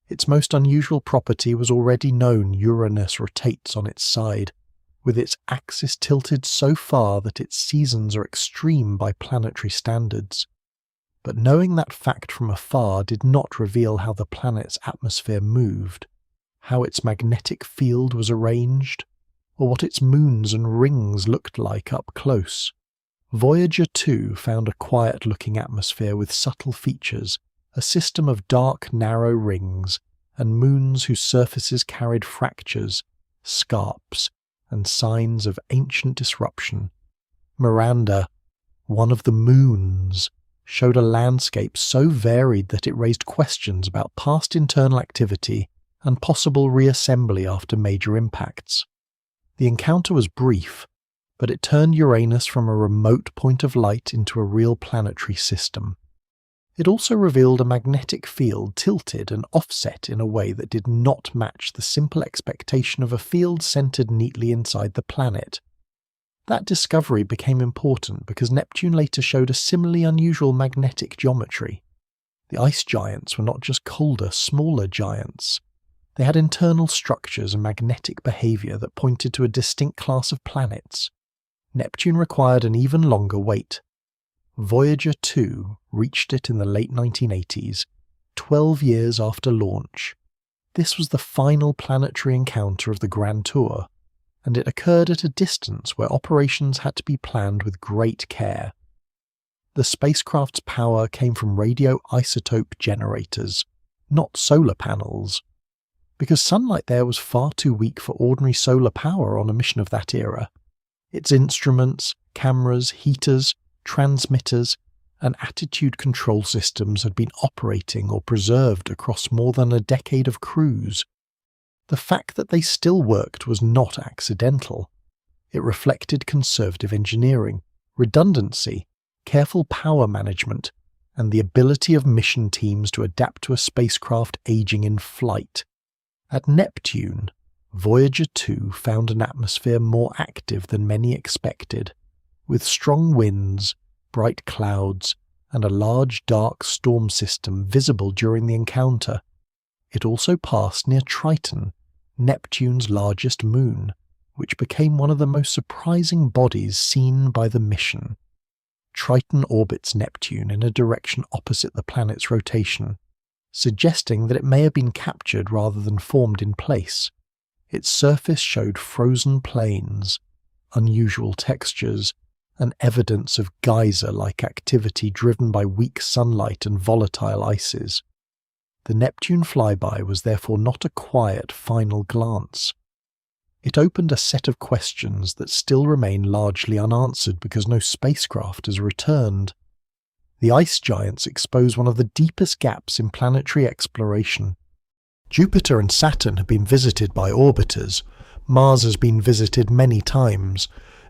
Its most unusual property was already known: Uranus rotates on its side, with its axis tilted so far that its seasons are extreme by planetary standards. But knowing that fact from afar did not reveal how the planet's atmosphere moved, how its magnetic field was arranged, or what its moons and rings looked like up close. Voyager 2 found a quiet-looking atmosphere with subtle features, a system of dark, narrow rings, and moons whose surfaces carried fractures, scarps, and signs of ancient disruption. Miranda, one of the moons, showed a landscape so varied that it raised questions about past internal activity and possible reassembly after major impacts. The encounter was brief, but it turned Uranus from a remote point of light into a real planetary system. It also revealed a magnetic field tilted and offset in a way that did not match the simple expectation of a field centered neatly inside the planet. That discovery became important because Neptune later showed a similarly unusual magnetic geometry. The ice giants were not just colder, smaller giants. They had internal structures and magnetic behavior that pointed to a distinct class of planets. Neptune required an even longer wait. Voyager 2 reached it in the late 1980s, 12 years after launch. This was the final planetary encounter of the Grand Tour, and it occurred at a distance where operations had to be planned with great care. The spacecraft's power came from radioisotope generators, not solar panels. Because sunlight there was far too weak for ordinary solar power on a mission of that era, its instruments, cameras, heaters, transmitters, and attitude control systems had been operating or preserved across more than a decade of cruise. The fact that they still worked was not accidental. It reflected conservative engineering, redundancy, careful power management, and the ability of mission teams to adapt to a spacecraft aging in flight. At Neptune, Voyager 2 found an atmosphere more active than many expected, with strong winds, bright clouds, and a large dark storm system visible during the encounter. It also passed near Triton, Neptune's largest moon, which became one of the most surprising bodies seen by the mission. Triton orbits Neptune in a direction opposite the planet's rotation, suggesting that it may have been captured rather than formed in place. Its surface showed frozen plains, unusual textures, and evidence of geyser-like activity driven by weak sunlight and volatile ices. The Neptune flyby was therefore not a quiet final glance. It opened a set of questions that still remain largely unanswered because no spacecraft has returned. The ice giants expose one of the deepest gaps in planetary exploration. Jupiter and Saturn have been visited by orbiters. Mars has been visited many times.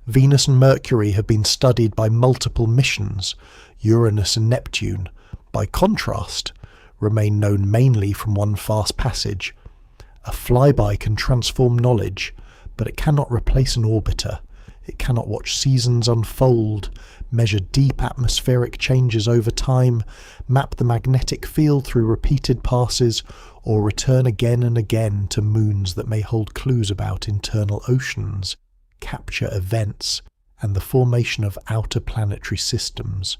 Venus and Mercury have been studied by multiple missions. Uranus and Neptune, by contrast, remain known mainly from one fast passage. A flyby can transform knowledge, but it cannot replace an orbiter. It cannot watch seasons unfold, measure deep atmospheric changes over time, map the magnetic field through repeated passes, or return again and again to moons that may hold clues about internal oceans, capture events, and the formation of outer planetary systems.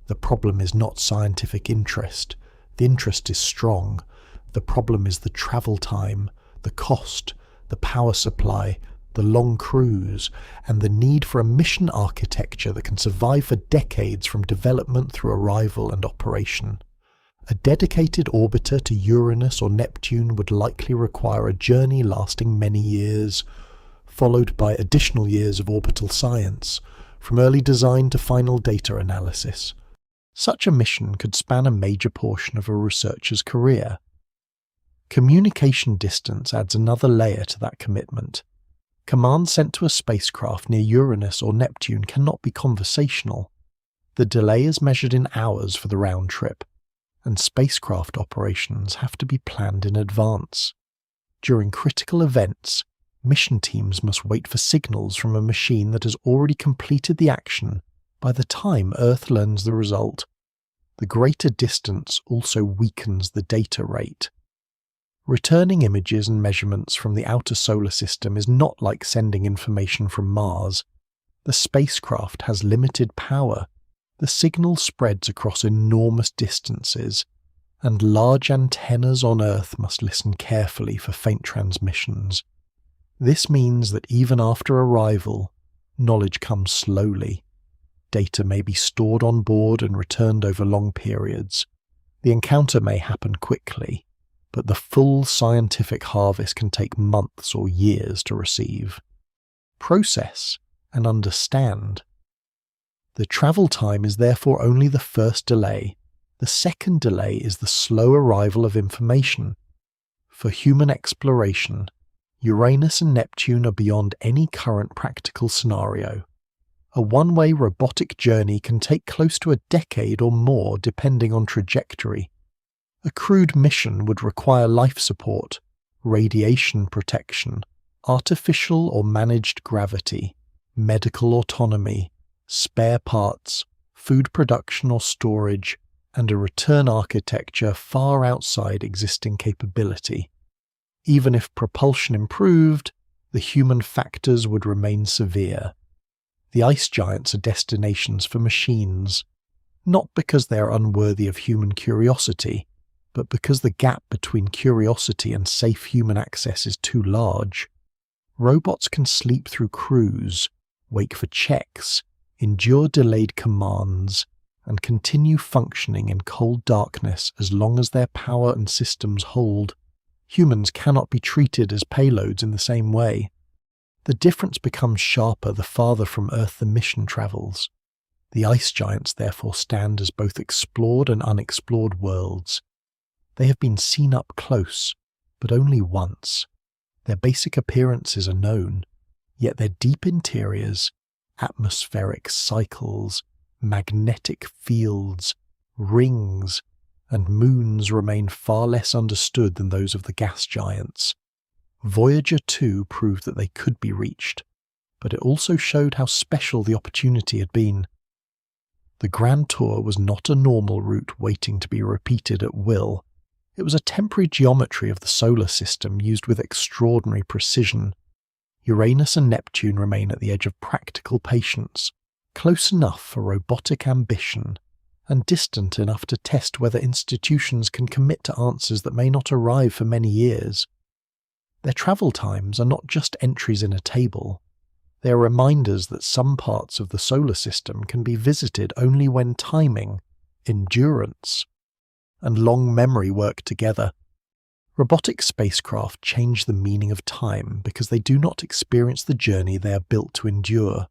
The problem is not scientific interest. The interest is strong. The problem is the travel time, the cost, the power supply, the long cruise, and the need for a mission architecture that can survive for decades from development through arrival and operation. A dedicated orbiter to Uranus or Neptune would likely require a journey lasting many years, followed by additional years of orbital science, from early design to final data analysis. Such a mission could span a major portion of a researcher's career. Communication distance adds another layer to that commitment. Command sent to a spacecraft near Uranus or Neptune cannot be conversational. The delay is measured in hours for the round trip, and spacecraft operations have to be planned in advance. During critical events, mission teams must wait for signals from a machine that has already completed the action by the time Earth learns the result. The greater distance also weakens the data rate. Returning images and measurements from the outer solar system is not like sending information from Mars. The spacecraft has limited power. The signal spreads across enormous distances, and large antennas on Earth must listen carefully for faint transmissions. This means that even after arrival, knowledge comes slowly. Data may be stored on board and returned over long periods. The encounter may happen quickly, but the full scientific harvest can take months or years to receive. Process and understand. The travel time is therefore only the first delay. The second delay is the slow arrival of information. For human exploration, Uranus and Neptune are beyond any current practical scenario. A one-way robotic journey can take close to a decade or more depending on trajectory. A crewed mission would require life support, radiation protection, artificial or managed gravity, medical autonomy, spare parts, food production or storage, and a return architecture far outside existing capability. Even if propulsion improved, the human factors would remain severe. The ice giants are destinations for machines, not because they are unworthy of human curiosity, but because the gap between curiosity and safe human access is too large. Robots can sleep through crews, wake for checks, endure delayed commands, and continue functioning in cold darkness as long as their power and systems hold. Humans cannot be treated as payloads in the same way. The difference becomes sharper the farther from Earth the mission travels. The ice giants therefore stand as both explored and unexplored worlds. They have been seen up close, but only once. Their basic appearances are known, yet their deep interiors, atmospheric cycles, magnetic fields, rings, and moons remain far less understood than those of the gas giants. Voyager 2 proved that they could be reached, but it also showed how special the opportunity had been. The Grand Tour was not a normal route waiting to be repeated at will. It was a temporary geometry of the solar system used with extraordinary precision. Uranus and Neptune remain at the edge of practical patience, close enough for robotic ambition, and distant enough to test whether institutions can commit to answers that may not arrive for many years. Their travel times are not just entries in a table. They are reminders that some parts of the solar system can be visited only when timing, endurance, and long memory work together. Robotic spacecraft change the meaning of time because they do not experience the journey they are built to endure.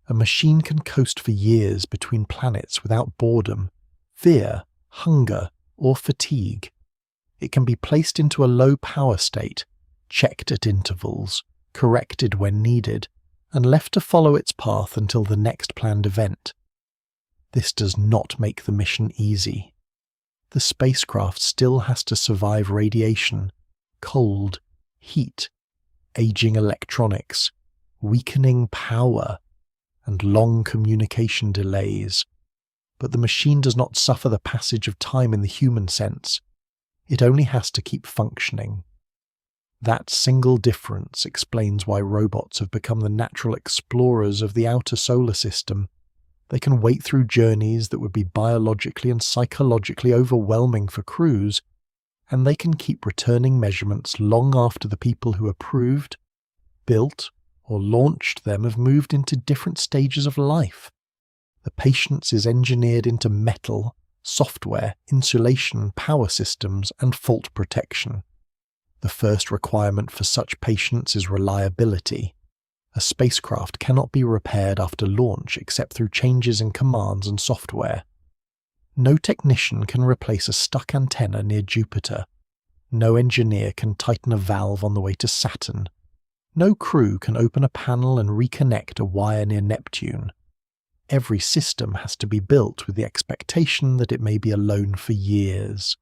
A machine can coast for years between planets without boredom, fear, hunger, or fatigue. It can be placed into a low power state, checked at intervals, corrected when needed, and left to follow its path until the next planned event. This does not make the mission easy. The spacecraft still has to survive radiation, cold, heat, aging electronics, weakening power, and long communication delays. But the machine does not suffer the passage of time in the human sense. It only has to keep functioning. That single difference explains why robots have become the natural explorers of the outer solar system. They can wait through journeys that would be biologically and psychologically overwhelming for crews, and they can keep returning measurements long after the people who approved, built, or launched them have moved into different stages of life. The patience is engineered into metal, software, insulation, power systems, and fault protection. The first requirement for such patience is reliability. A spacecraft cannot be repaired after launch except through changes in commands and software. No technician can replace a stuck antenna near Jupiter. No engineer can tighten a valve on the way to Saturn. No crew can open a panel and reconnect a wire near Neptune. Every system has to be built with the expectation that it may be alone for years.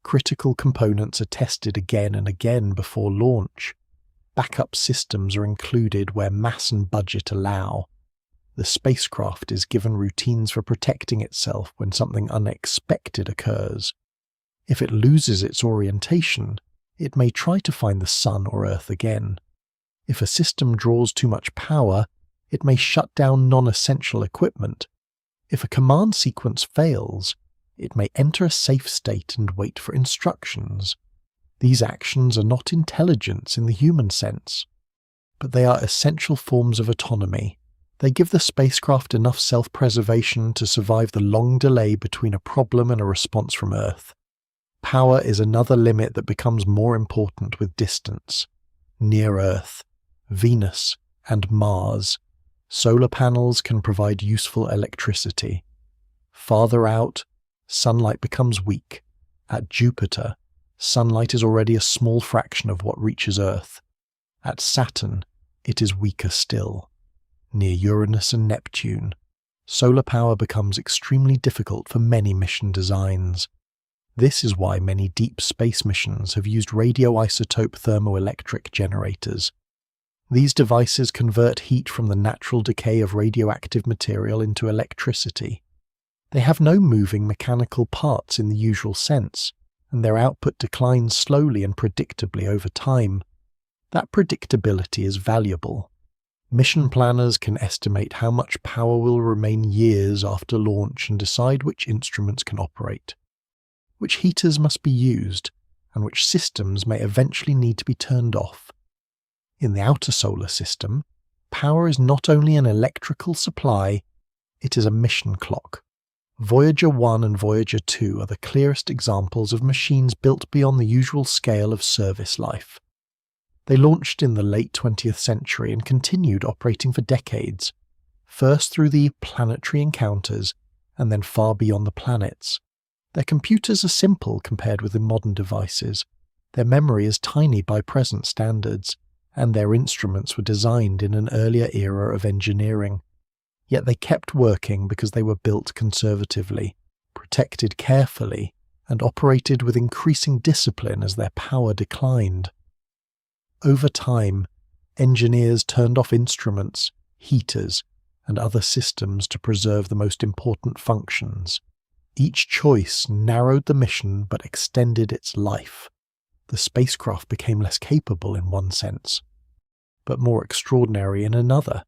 Critical components are tested again and again before launch. Backup systems are included where mass and budget allow. The spacecraft is given routines for protecting itself when something unexpected occurs. If it loses its orientation, it may try to find the Sun or Earth again. If a system draws too much power, it may shut down non-essential equipment. If a command sequence fails, it may enter a safe state and wait for instructions. These actions are not intelligence in the human sense, but they are essential forms of autonomy. They give the spacecraft enough self-preservation to survive the long delay between a problem and a response from Earth. Power is another limit that becomes more important with distance. Near Earth, Venus, and Mars, solar panels can provide useful electricity. Farther out, sunlight becomes weak. At Jupiter, sunlight is already a small fraction of what reaches Earth. At Saturn, it is weaker still. Near Uranus and Neptune, solar power becomes extremely difficult for many mission designs. This is why many deep space missions have used radioisotope thermoelectric generators. These devices convert heat from the natural decay of radioactive material into electricity. They have no moving mechanical parts in the usual sense, and their output declines slowly and predictably over time. That predictability is valuable. Mission planners can estimate how much power will remain years after launch and decide which instruments can operate, which heaters must be used, and which systems may eventually need to be turned off. In the outer solar system, power is not only an electrical supply, it is a mission clock. Voyager 1 and Voyager 2 are the clearest examples of machines built beyond the usual scale of service life. They launched in the late 20th century and continued operating for decades, first through the planetary encounters and then far beyond the planets. Their computers are simple compared with the modern devices. Their memory is tiny by present standards, and their instruments were designed in an earlier era of engineering. Yet they kept working because they were built conservatively, protected carefully, and operated with increasing discipline as their power declined. Over time, engineers turned off instruments, heaters, and other systems to preserve the most important functions. Each choice narrowed the mission but extended its life. The spacecraft became less capable in one sense, but more extraordinary in another,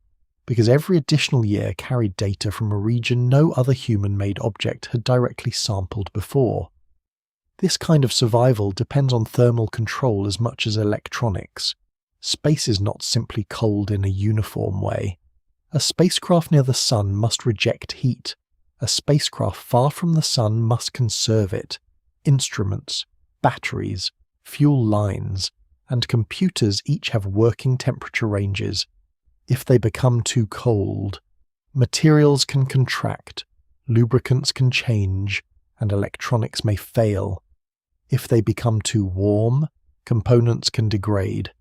because every additional year carried data from a region no other human-made object had directly sampled before. This kind of survival depends on thermal control as much as electronics. Space is not simply cold in a uniform way. A spacecraft near the Sun must reject heat. A spacecraft far from the Sun must conserve it. Instruments, batteries, fuel lines, and computers each have working temperature ranges. If they become too cold, materials can contract, lubricants can change, and electronics may fail. If they become too warm, components can degrade.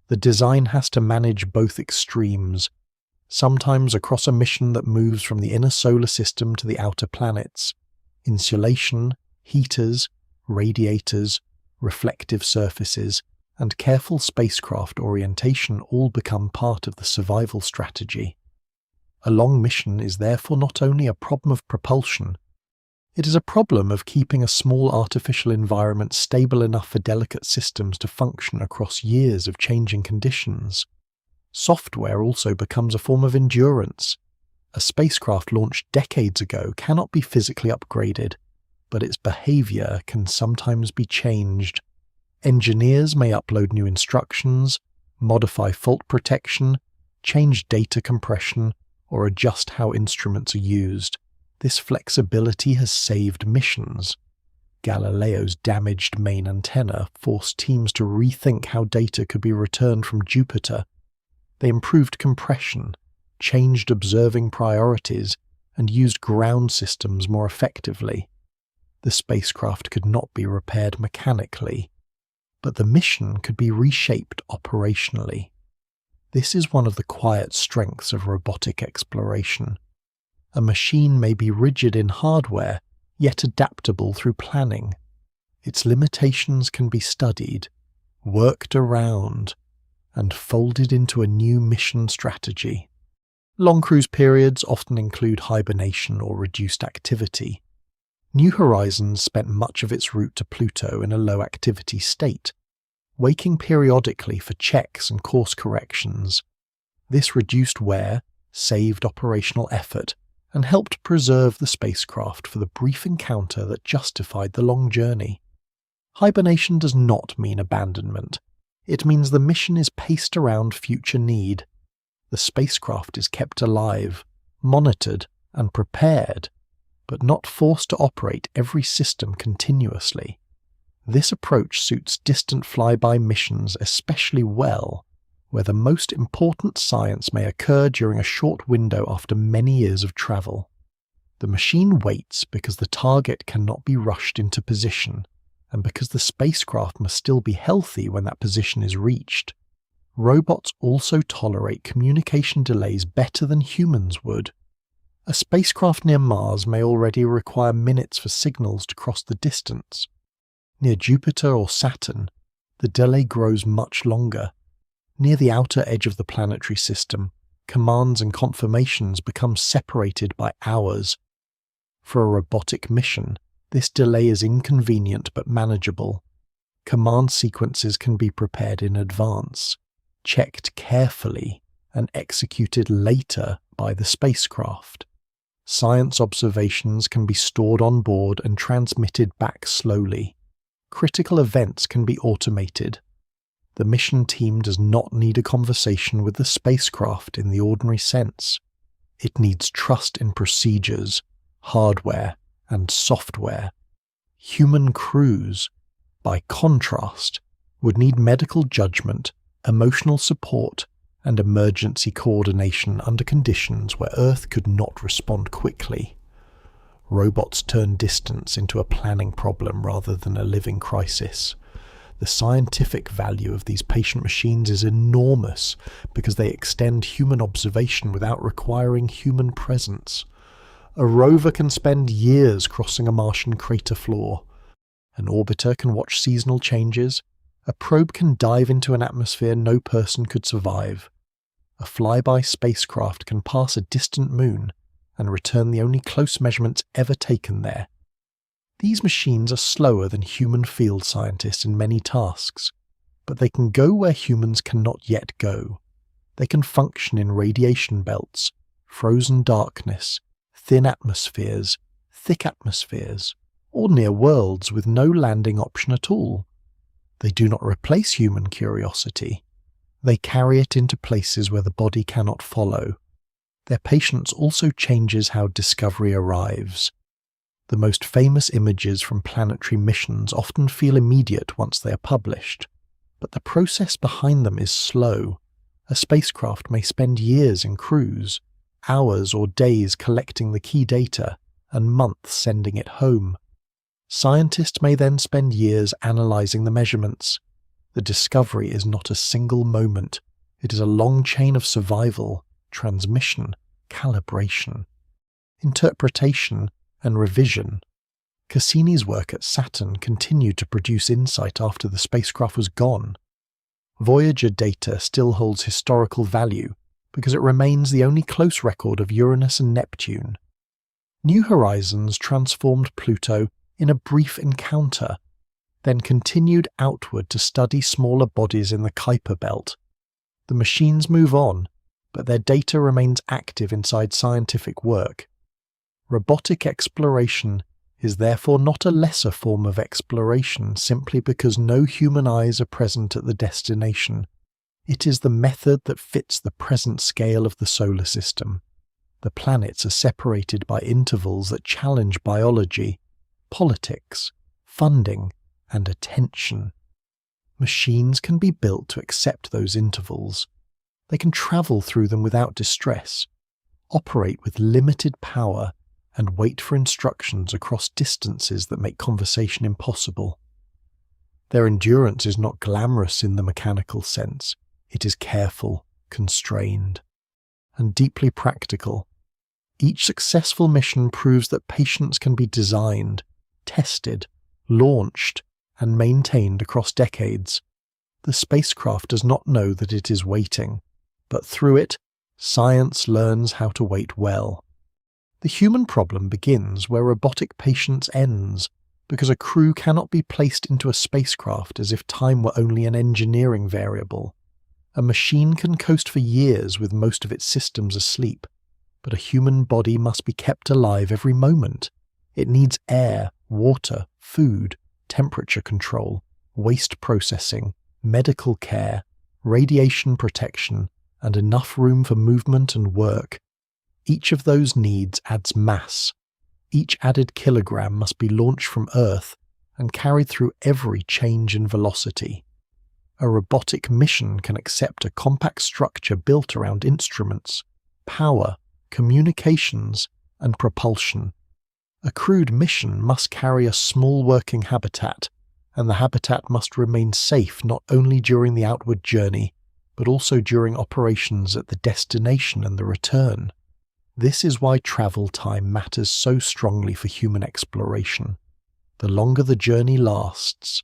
The design has to manage both extremes, sometimes across a mission that moves from the inner solar system to the outer planets. Insulation, heaters, radiators, reflective surfaces, and careful spacecraft orientation all become part of the survival strategy. A long mission is therefore not only a problem of propulsion, it is a problem of keeping a small artificial environment stable enough for delicate systems to function across years of changing conditions. Software also becomes a form of endurance. A spacecraft launched decades ago cannot be physically upgraded, but its behavior can sometimes be changed. Engineers may upload new instructions, modify fault protection, change data compression, or adjust how instruments are used. This flexibility has saved missions. Galileo's damaged main antenna forced teams to rethink how data could be returned from Jupiter. They improved compression, changed observing priorities, and used ground systems more effectively. The spacecraft could not be repaired mechanically, but the mission could be reshaped operationally. This is one of the quiet strengths of robotic exploration. A machine may be rigid in hardware, yet adaptable through planning. Its limitations can be studied, worked around, and folded into a new mission strategy. Long cruise periods often include hibernation or reduced activity. New Horizons spent much of its route to Pluto in a low-activity state, waking periodically for checks and course corrections. This reduced wear, saved operational effort, and helped preserve the spacecraft for the brief encounter that justified the long journey. Hibernation does not mean abandonment. It means the mission is paced around future need. The spacecraft is kept alive, monitored, and prepared, but not forced to operate every system continuously. This approach suits distant flyby missions especially well, where the most important science may occur during a short window after many years of travel. The machine waits because the target cannot be rushed into position, and because the spacecraft must still be healthy when that position is reached. Robots also tolerate communication delays better than humans would. A spacecraft near Mars may already require minutes for signals to cross the distance. Near Jupiter or Saturn, the delay grows much longer. Near the outer edge of the planetary system, commands and confirmations become separated by hours. For a robotic mission, this delay is inconvenient but manageable. Command sequences can be prepared in advance, checked carefully, and executed later by the spacecraft. Science observations can be stored on board and transmitted back slowly. Critical events can be automated. The mission team does not need a conversation with the spacecraft in the ordinary sense. It needs trust in procedures, hardware, and software. Human crews, by contrast, would need medical judgment, emotional support, and emergency coordination under conditions where Earth could not respond quickly. Robots turn distance into a planning problem rather than a living crisis. The scientific value of these patient machines is enormous because they extend human observation without requiring human presence. A rover can spend years crossing a Martian crater floor. An orbiter can watch seasonal changes. A probe can dive into an atmosphere no person could survive. A flyby spacecraft can pass a distant moon and return the only close measurements ever taken there. These machines are slower than human field scientists in many tasks, but they can go where humans cannot yet go. They can function in radiation belts, frozen darkness, thin atmospheres, thick atmospheres, or near worlds with no landing option at all. They do not replace human curiosity. They carry it into places where the body cannot follow. Their patience also changes how discovery arrives. The most famous images from planetary missions often feel immediate once they are published, but the process behind them is slow. A spacecraft may spend years in cruise, hours or days collecting the key data, and months sending it home. Scientists may then spend years analysing the measurements. The discovery is not a single moment. It is a long chain of survival, transmission, calibration, interpretation, and revision. Cassini's work at Saturn continued to produce insight after the spacecraft was gone. Voyager data still holds historical value because it remains the only close record of Uranus and Neptune. New Horizons transformed Pluto in a brief encounter, then continued outward to study smaller bodies in the Kuiper belt. The machines move on, but their data remains active inside scientific work. Robotic exploration is therefore not a lesser form of exploration simply because no human eyes are present at the destination. It is the method that fits the present scale of the solar system. The planets are separated by intervals that challenge biology, politics, funding, and attention. Machines can be built to accept those intervals. They can travel through them without distress, operate with limited power, and wait for instructions across distances that make conversation impossible. Their endurance is not glamorous in the mechanical sense. It is careful, constrained, and deeply practical. Each successful mission proves that patience can be designed, tested, launched, and maintained across decades. The spacecraft does not know that it is waiting, but through it, science learns how to wait well. The human problem begins where robotic patience ends, because a crew cannot be placed into a spacecraft as if time were only an engineering variable. A machine can coast for years with most of its systems asleep, but a human body must be kept alive every moment. It needs air, water, food, temperature control, waste processing, medical care, radiation protection, and enough room for movement and work. Each of those needs adds mass. Each added kilogram must be launched from Earth and carried through every change in velocity. A robotic mission can accept a compact structure built around instruments, power, communications, and propulsion. A crewed mission must carry a small working habitat, and the habitat must remain safe not only during the outward journey, but also during operations at the destination and the return. This is why travel time matters so strongly for human exploration. The longer the journey lasts,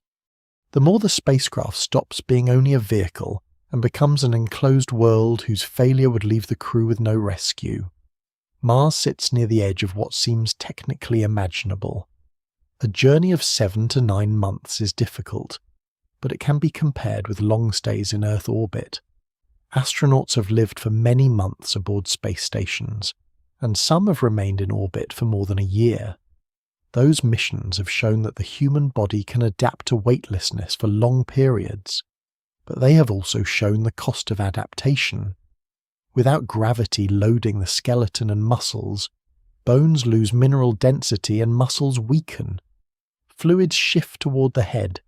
the more the spacecraft stops being only a vehicle and becomes an enclosed world whose failure would leave the crew with no rescue. Mars sits near the edge of what seems technically imaginable. A journey of 7 to 9 months is difficult, but it can be compared with long stays in Earth orbit. Astronauts have lived for many months aboard space stations, and some have remained in orbit for more than a year. Those missions have shown that the human body can adapt to weightlessness for long periods, but they have also shown the cost of adaptation. Without gravity loading the skeleton and muscles, bones lose mineral density and muscles weaken. Fluids shift toward the head,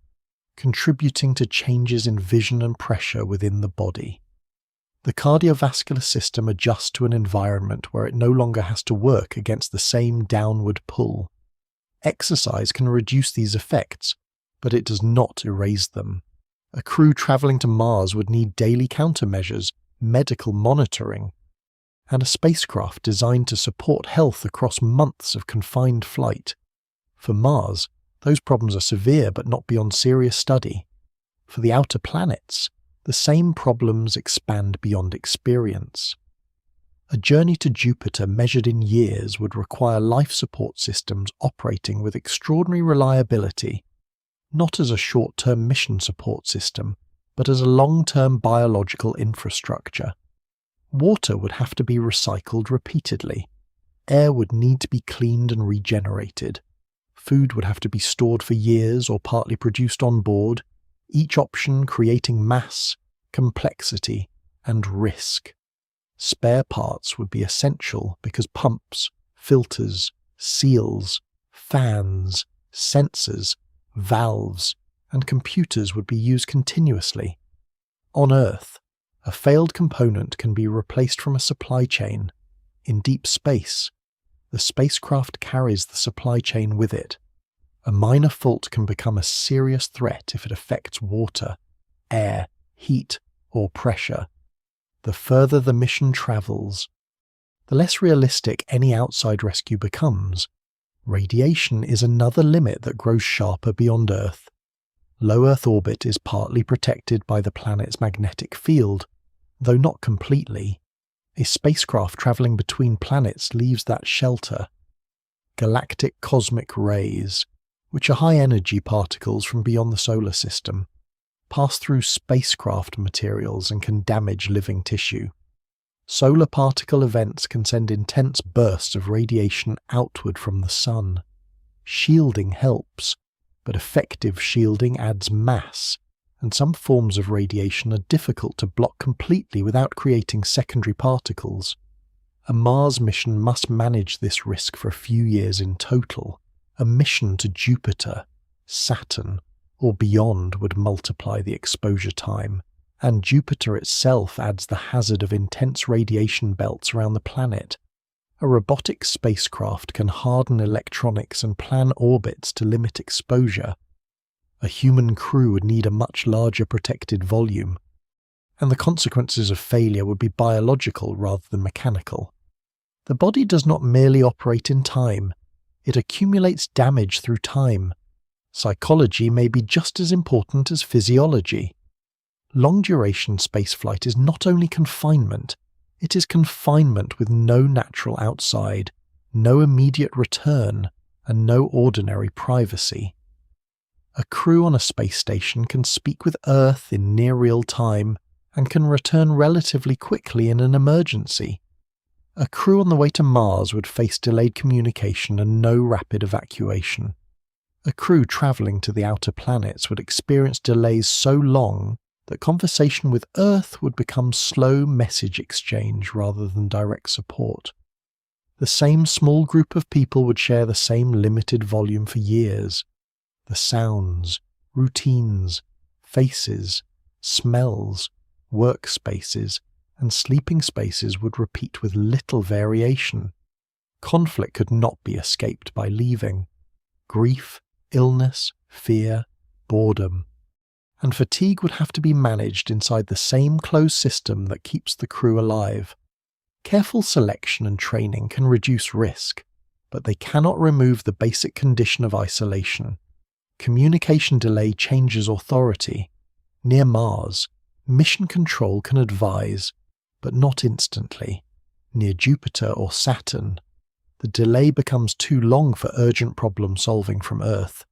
contributing to changes in vision and pressure within the body. The cardiovascular system adjusts to an environment where it no longer has to work against the same downward pull. Exercise can reduce these effects, but it does not erase them. A crew travelling to Mars would need daily countermeasures, medical monitoring, and a spacecraft designed to support health across months of confined flight. For Mars, those problems are severe but not beyond serious study. For the outer planets, the same problems expand beyond experience. A journey to Jupiter measured in years would require life support systems operating with extraordinary reliability, not as a short-term mission support system, but as a long-term biological infrastructure. Water would have to be recycled repeatedly. Air would need to be cleaned and regenerated. Food would have to be stored for years or partly produced on board, each option creating mass, complexity, and risk. Spare parts would be essential because pumps, filters, seals, fans, sensors, valves, and computers would be used continuously. On Earth, a failed component can be replaced from a supply chain. In deep space, the spacecraft carries the supply chain with it. A minor fault can become a serious threat if it affects water, air, heat, or pressure. The further the mission travels, the less realistic any outside rescue becomes. Radiation is another limit that grows sharper beyond Earth. Low Earth orbit is partly protected by the planet's magnetic field, though not completely. A spacecraft travelling between planets leaves that shelter. Galactic cosmic rays, which are high-energy particles from beyond the solar system, pass through spacecraft materials and can damage living tissue. Solar particle events can send intense bursts of radiation outward from the Sun. Shielding helps, but effective shielding adds mass, and some forms of radiation are difficult to block completely without creating secondary particles. A Mars mission must manage this risk for a few years in total. A mission to Jupiter, Saturn, or beyond would multiply the exposure time, and Jupiter itself adds the hazard of intense radiation belts around the planet. A robotic spacecraft can harden electronics and plan orbits to limit exposure. A human crew would need a much larger protected volume, and the consequences of failure would be biological rather than mechanical. The body does not merely operate in time, it accumulates damage through time. Psychology may be just as important as physiology. Long-duration spaceflight is not only confinement, it is confinement with no natural outside, no immediate return, and no ordinary privacy. A crew on a space station can speak with Earth in near real time and can return relatively quickly in an emergency. A crew on the way to Mars would face delayed communication and no rapid evacuation. A crew travelling to the outer planets would experience delays so long that conversation with Earth would become slow message exchange rather than direct support. The same small group of people would share the same limited volume for years. The sounds, routines, faces, smells, workspaces, and sleeping spaces would repeat with little variation. Conflict could not be escaped by leaving. Grief, illness, fear, boredom, and fatigue would have to be managed inside the same closed system that keeps the crew alive. Careful selection and training can reduce risk, but they cannot remove the basic condition of isolation. Communication delay changes authority. Near Mars, mission control can advise, but not instantly. Near Jupiter or Saturn, the delay becomes too long for urgent problem solving from Earth.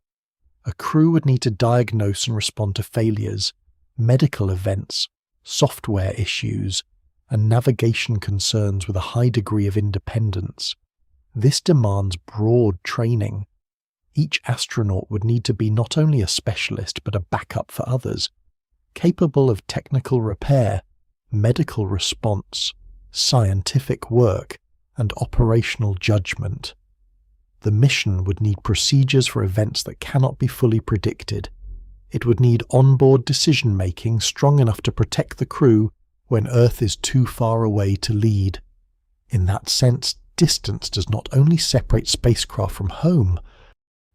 A crew would need to diagnose and respond to failures, medical events, software issues, and navigation concerns with a high degree of independence. This demands broad training. Each astronaut would need to be not only a specialist but a backup for others, capable of technical repair, medical response, scientific work, and operational judgment. The mission would need procedures for events that cannot be fully predicted. It would need onboard decision-making strong enough to protect the crew when Earth is too far away to lead. In that sense, distance does not only separate spacecraft from home,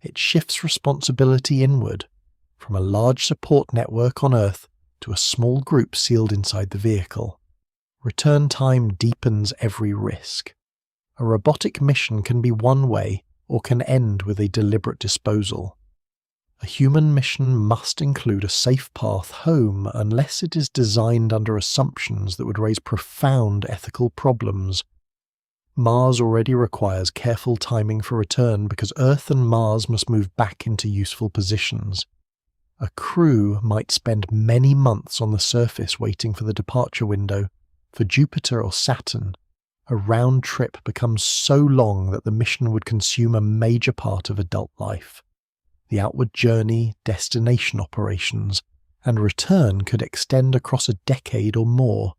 it shifts responsibility inward. from a large support network on Earth to a small group sealed inside the vehicle. Return time deepens every risk. A robotic mission can be one way or can end with a deliberate disposal. A human mission must include a safe path home unless it is designed under assumptions that would raise profound ethical problems. Mars already requires careful timing for return because Earth and Mars must move back into useful positions. A crew might spend many months on the surface waiting for the departure window. For Jupiter or Saturn, a round trip becomes so long that the mission would consume a major part of adult life. The outward journey, destination operations, and return could extend across a decade or more.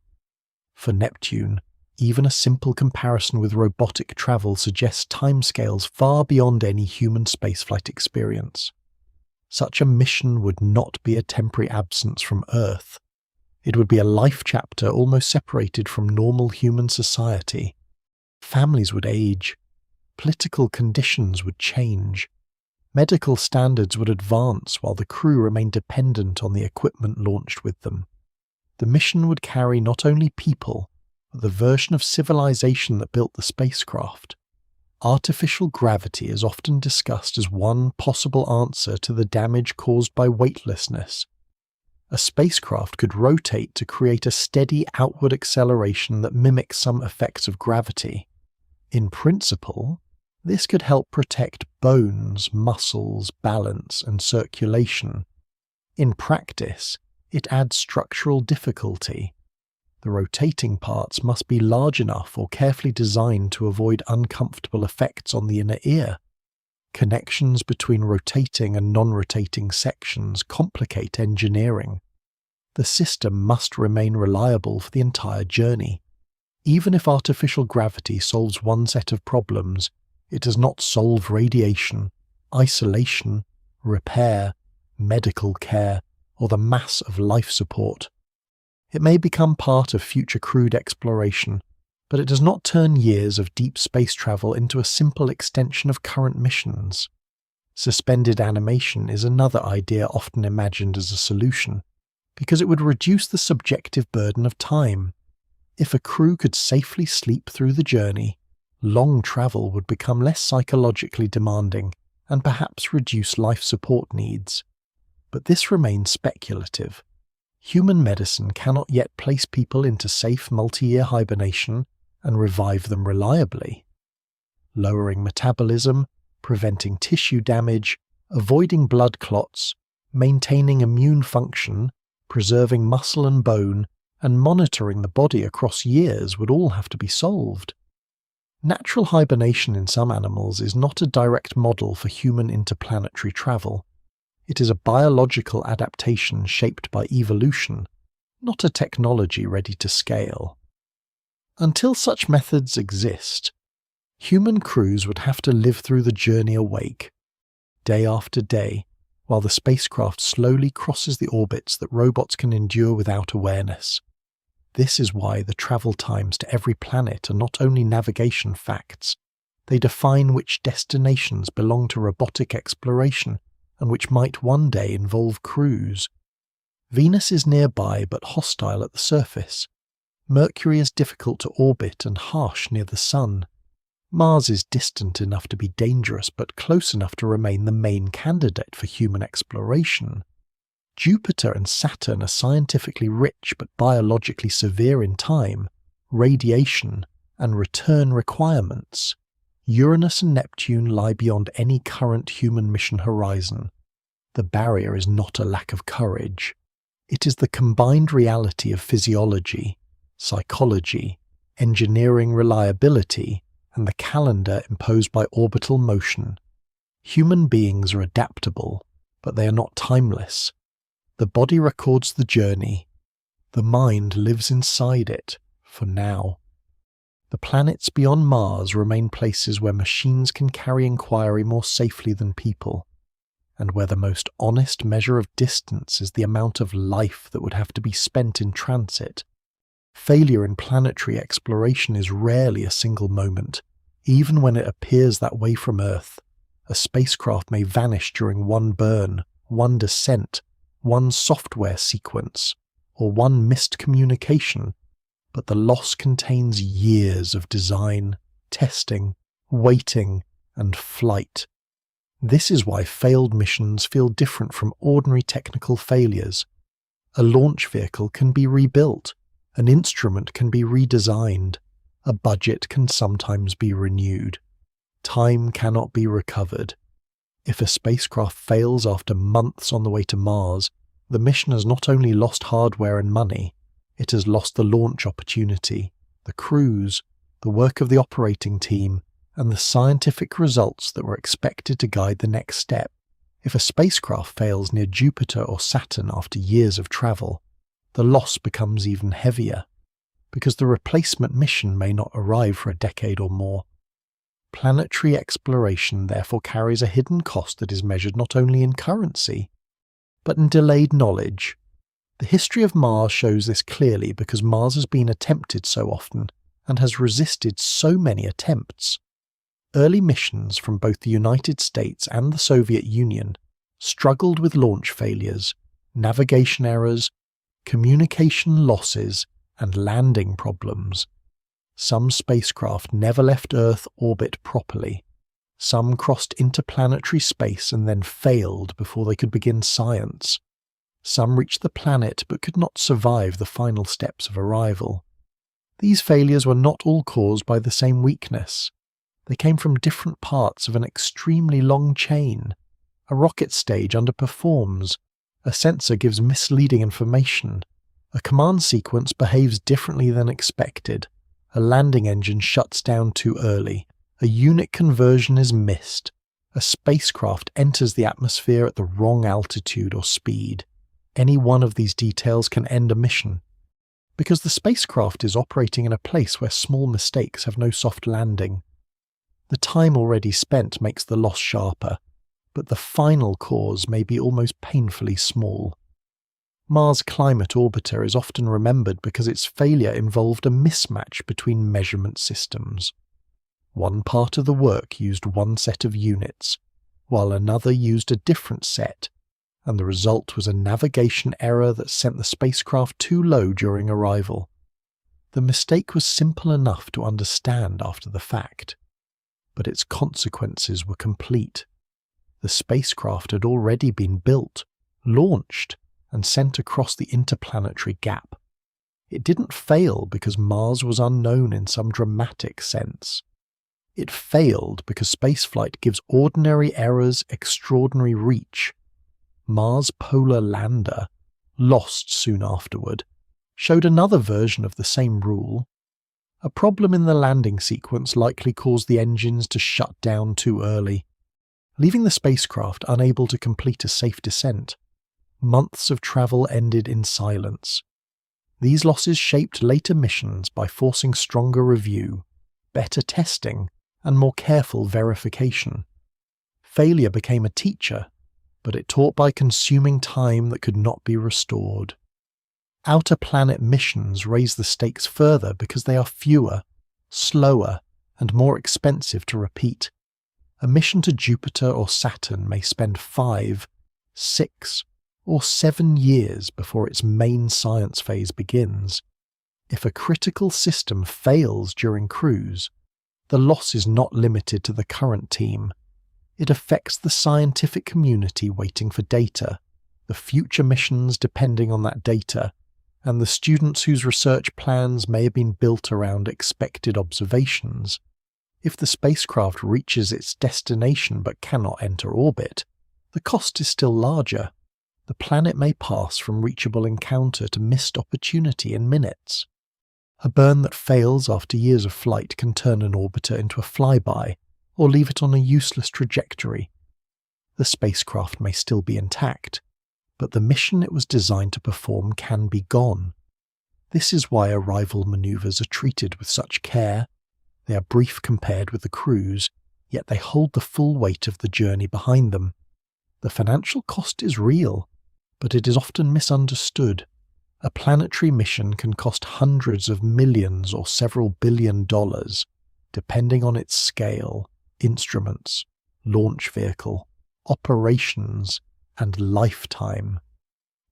For Neptune, even a simple comparison with robotic travel suggests timescales far beyond any human spaceflight experience. Such a mission would not be a temporary absence from Earth. It would be a life chapter almost separated from normal human society. Families would age. Political conditions would change. Medical standards would advance while the crew remained dependent on the equipment launched with them. The mission would carry not only people, but the version of civilization that built the spacecraft. Artificial gravity is often discussed as one possible answer to the damage caused by weightlessness. A spacecraft could rotate to create a steady outward acceleration that mimics some effects of gravity. In principle, this could help protect bones, muscles, balance, and circulation. In practice, it adds structural difficulty. The rotating parts must be large enough or carefully designed to avoid uncomfortable effects on the inner ear. Connections between rotating and non-rotating sections complicate engineering. The system must remain reliable for the entire journey. Even if artificial gravity solves one set of problems, it does not solve radiation, isolation, repair, medical care, or the mass of life support. It may become part of future crewed exploration, but it does not turn years of deep space travel into a simple extension of current missions. Suspended animation is another idea often imagined as a solution, because it would reduce the subjective burden of time. If a crew could safely sleep through the journey, long travel would become less psychologically demanding and perhaps reduce life support needs. But this remains speculative. Human medicine cannot yet place people into safe multi-year hibernation and revive them reliably. Lowering metabolism, preventing tissue damage, avoiding blood clots, maintaining immune function, preserving muscle and bone, and monitoring the body across years would all have to be solved. Natural hibernation in some animals is not a direct model for human interplanetary travel. It is a biological adaptation shaped by evolution, not a technology ready to scale. Until such methods exist, human crews would have to live through the journey awake, day after day, while the spacecraft slowly crosses the orbits that robots can endure without awareness. This is why the travel times to every planet are not only navigation facts, they define which destinations belong to robotic exploration and which might one day involve crews. Venus is nearby but hostile at the surface. Mercury is difficult to orbit and harsh near the Sun. Mars is distant enough to be dangerous but close enough to remain the main candidate for human exploration. Jupiter and Saturn are scientifically rich but biologically severe in time, radiation, and return requirements. Uranus and Neptune lie beyond any current human mission horizon. The barrier is not a lack of courage. It is the combined reality of physiology, psychology, engineering reliability, and the calendar imposed by orbital motion. Human beings are adaptable, but they are not timeless. The body records the journey. The mind lives inside it, for now. The planets beyond Mars remain places where machines can carry inquiry more safely than people, and where the most honest measure of distance is the amount of life that would have to be spent in transit. Failure in planetary exploration is rarely a single moment. Even when it appears that way from Earth, a spacecraft may vanish during one burn one descent, one software sequence, or one missed communication, but the loss contains years of design, testing, waiting, and flight. This is why failed missions feel different from ordinary technical failures. A launch vehicle can be rebuilt, an instrument can be redesigned, a budget can sometimes be renewed. Time cannot be recovered. If a spacecraft fails after months on the way to Mars, the mission has not only lost hardware and money, it has lost the launch opportunity, the crews, the work of the operating team, and the scientific results that were expected to guide the next step. If a spacecraft fails near Jupiter or Saturn after years of travel, the loss becomes even heavier, because the replacement mission may not arrive for a decade or more. Planetary exploration therefore carries a hidden cost that is measured not only in currency, but in delayed knowledge. The history of Mars shows this clearly because Mars has been attempted so often and has resisted so many attempts. Early missions from both the United States and the Soviet Union struggled with launch failures, navigation errors, communication losses, and landing problems. Some spacecraft never left Earth orbit properly. Some crossed interplanetary space and then failed before they could begin science. Some reached the planet but could not survive the final steps of arrival. These failures were not all caused by the same weakness. They came from different parts of an extremely long chain. A rocket stage underperforms. A sensor gives misleading information. A command sequence behaves differently than expected. A landing engine shuts down too early. A unit conversion is missed. A spacecraft enters the atmosphere at the wrong altitude or speed. Any one of these details can end a mission. Because the spacecraft is operating in a place where small mistakes have no soft landing. The time already spent makes the loss sharper, but the final cause may be almost painfully small. Mars Climate Orbiter is often remembered because its failure involved a mismatch between measurement systems. One part of the work used one set of units, while another used a different set, and the result was a navigation error that sent the spacecraft too low during arrival. The mistake was simple enough to understand after the fact, but its consequences were complete. The spacecraft had already been built, launched, and sent across the interplanetary gap. It didn't fail because Mars was unknown in some dramatic sense. It failed because spaceflight gives ordinary errors extraordinary reach. Mars Polar Lander, lost soon afterward, showed another version of the same rule. A problem in the landing sequence likely caused the engines to shut down too early, leaving the spacecraft unable to complete a safe descent. Months of travel ended in silence. These losses shaped later missions by forcing stronger review, better testing, and more careful verification. Failure became a teacher, but it taught by consuming time that could not be restored. Outer planet missions raise the stakes further because they are fewer, slower, and more expensive to repeat. A mission to Jupiter or Saturn may spend 5, 6, or 7 years before its main science phase begins. If a critical system fails during cruise, the loss is not limited to the current team. It affects the scientific community waiting for data, the future missions depending on that data, and the students whose research plans may have been built around expected observations. If the spacecraft reaches its destination but cannot enter orbit, the cost is still larger. The planet may pass from reachable encounter to missed opportunity in minutes. A burn that fails after years of flight can turn an orbiter into a flyby, or leave it on a useless trajectory. The spacecraft may still be intact, but the mission it was designed to perform can be gone. This is why arrival maneuvers are treated with such care. They are brief compared with the cruise, yet they hold the full weight of the journey behind them. The financial cost is real, but it is often misunderstood. A planetary mission can cost hundreds of millions or several $billion, depending on its scale, instruments, launch vehicle, operations, and lifetime.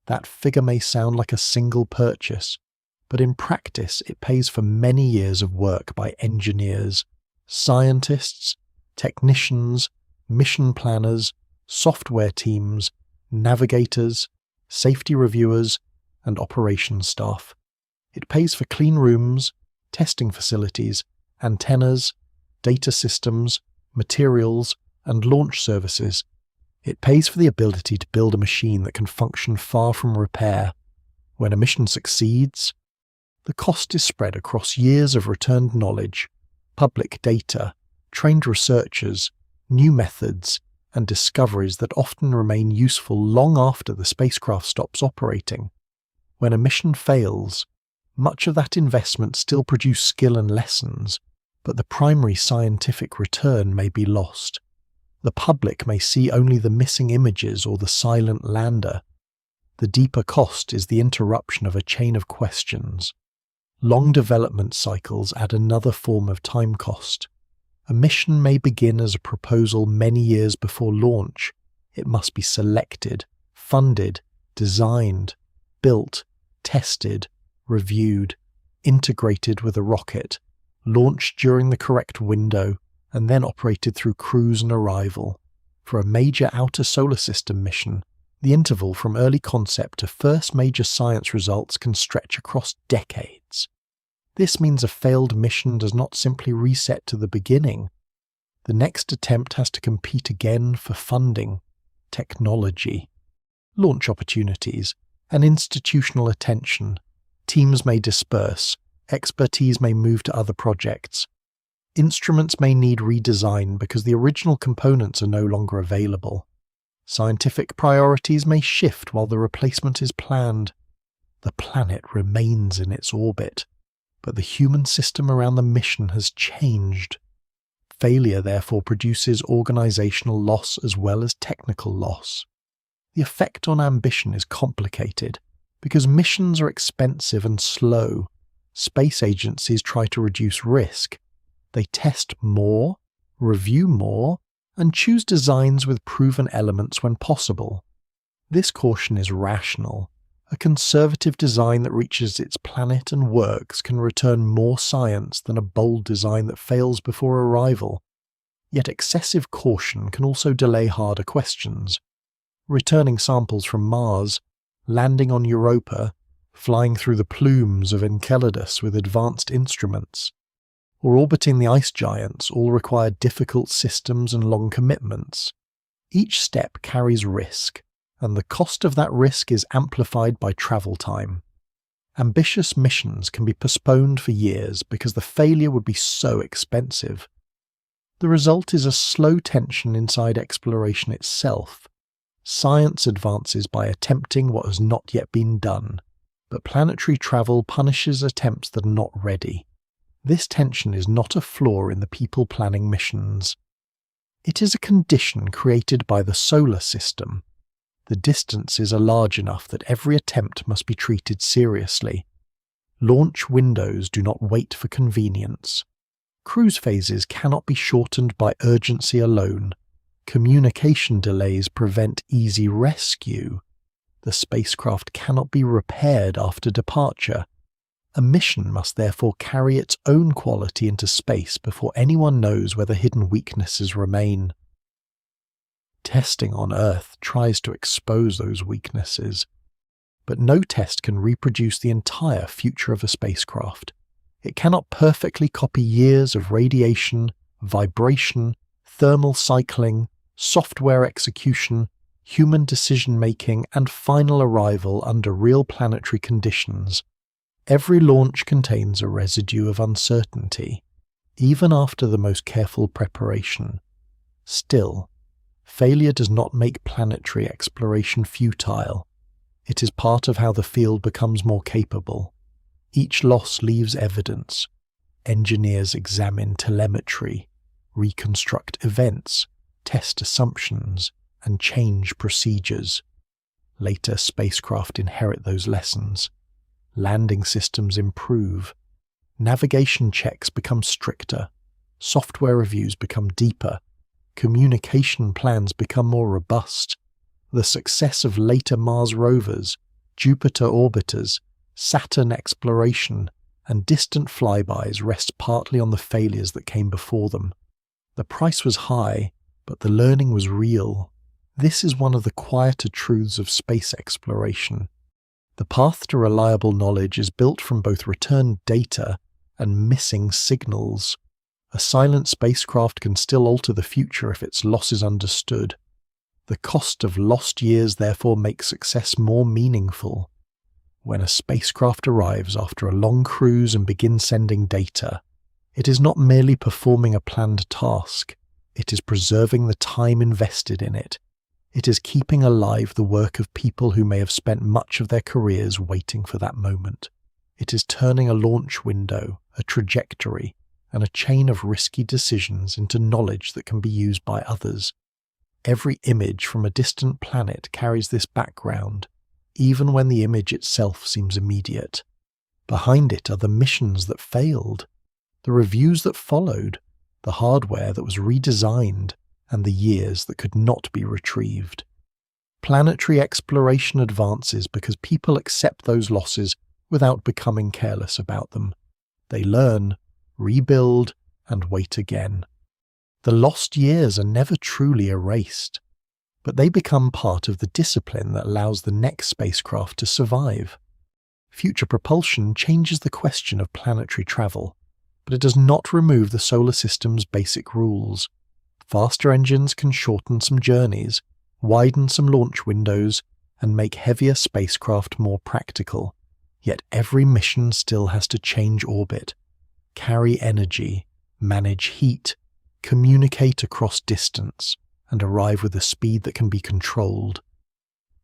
That figure may sound like a single purchase, but in practice it pays for many years of work by engineers, scientists, technicians, mission planners, software teams, navigators, safety reviewers, and operations staff. It pays for clean rooms, testing facilities, antennas, data systems, materials, and launch services. It pays for the ability to build a machine that can function far from repair. When a mission succeeds, the cost is spread across years of returned knowledge, public data, trained researchers, new methods, and discoveries that often remain useful long after the spacecraft stops operating. When a mission fails, much of that investment still produces skill and lessons, but the primary scientific return may be lost. The public may see only the missing images or the silent lander. The deeper cost is the interruption of a chain of questions. Long development cycles add another form of time cost. A mission may begin as a proposal many years before launch. It must be selected, funded, designed, built, tested, reviewed, integrated with a rocket, launched during the correct window, and then operated through cruise and arrival. For a major outer solar system mission, the interval from early concept to first major science results can stretch across decades. This means a failed mission does not simply reset to the beginning. The next attempt has to compete again for funding, technology, launch opportunities, and institutional attention. Teams may disperse, expertise may move to other projects. Instruments may need redesign because the original components are no longer available. Scientific priorities may shift while the replacement is planned. The planet remains in its orbit, but the human system around the mission has changed. Failure therefore produces organizational loss as well as technical loss. The effect on ambition is complicated because missions are expensive and slow. Space agencies try to reduce risk. They test more, review more, and choose designs with proven elements when possible. This caution is rational. A conservative design that reaches its planet and works can return more science than a bold design that fails before arrival. Yet excessive caution can also delay harder questions. Returning samples from Mars, landing on Europa, flying through the plumes of Enceladus with advanced instruments, or orbiting the ice giants all require difficult systems and long commitments. Each step carries risk, and the cost of that risk is amplified by travel time. Ambitious missions can be postponed for years because the failure would be so expensive. The result is a slow tension inside exploration itself. Science advances by attempting what has not yet been done, but planetary travel punishes attempts that are not ready. This tension is not a flaw in the people planning missions. It is a condition created by the solar system. The distances are large enough that every attempt must be treated seriously. Launch windows do not wait for convenience. Cruise phases cannot be shortened by urgency alone. Communication delays prevent easy rescue. The spacecraft cannot be repaired after departure. A mission must therefore carry its own quality into space before anyone knows whether hidden weaknesses remain. Testing on Earth tries to expose those weaknesses, but no test can reproduce the entire future of a spacecraft. It cannot perfectly copy years of radiation, vibration, thermal cycling, software execution, human decision-making, and final arrival under real planetary conditions. Every launch contains a residue of uncertainty, even after the most careful preparation. Still, failure does not make planetary exploration futile. It is part of how the field becomes more capable. Each loss leaves evidence. Engineers examine telemetry, reconstruct events, test assumptions, and change procedures. Later, spacecraft inherit those lessons. Landing systems improve. Navigation checks become stricter. Software reviews become deeper. Communication plans become more robust. The success of later Mars rovers, Jupiter orbiters, Saturn exploration, and distant flybys rests partly on the failures that came before them. The price was high, but the learning was real. This is one of the quieter truths of space exploration. The path to reliable knowledge is built from both returned data and missing signals. A silent spacecraft can still alter the future if its loss is understood. The cost of lost years therefore makes success more meaningful. When a spacecraft arrives after a long cruise and begins sending data, it is not merely performing a planned task, it is preserving the time invested in it. It is keeping alive the work of people who may have spent much of their careers waiting for that moment. It is turning a launch window, a trajectory, and a chain of risky decisions into knowledge that can be used by others. Every image from a distant planet carries this background, even when the image itself seems immediate. Behind it are the missions that failed, the reviews that followed, the hardware that was redesigned, and the years that could not be retrieved. Planetary exploration advances because people accept those losses without becoming careless about them. They learn, rebuild, and wait again. The lost years are never truly erased, but they become part of the discipline that allows the next spacecraft to survive. Future propulsion changes the question of planetary travel, but it does not remove the solar system's basic rules. Faster engines can shorten some journeys, widen some launch windows, and make heavier spacecraft more practical. Yet every mission still has to change orbit, carry energy, manage heat, communicate across distance, and arrive with a speed that can be controlled.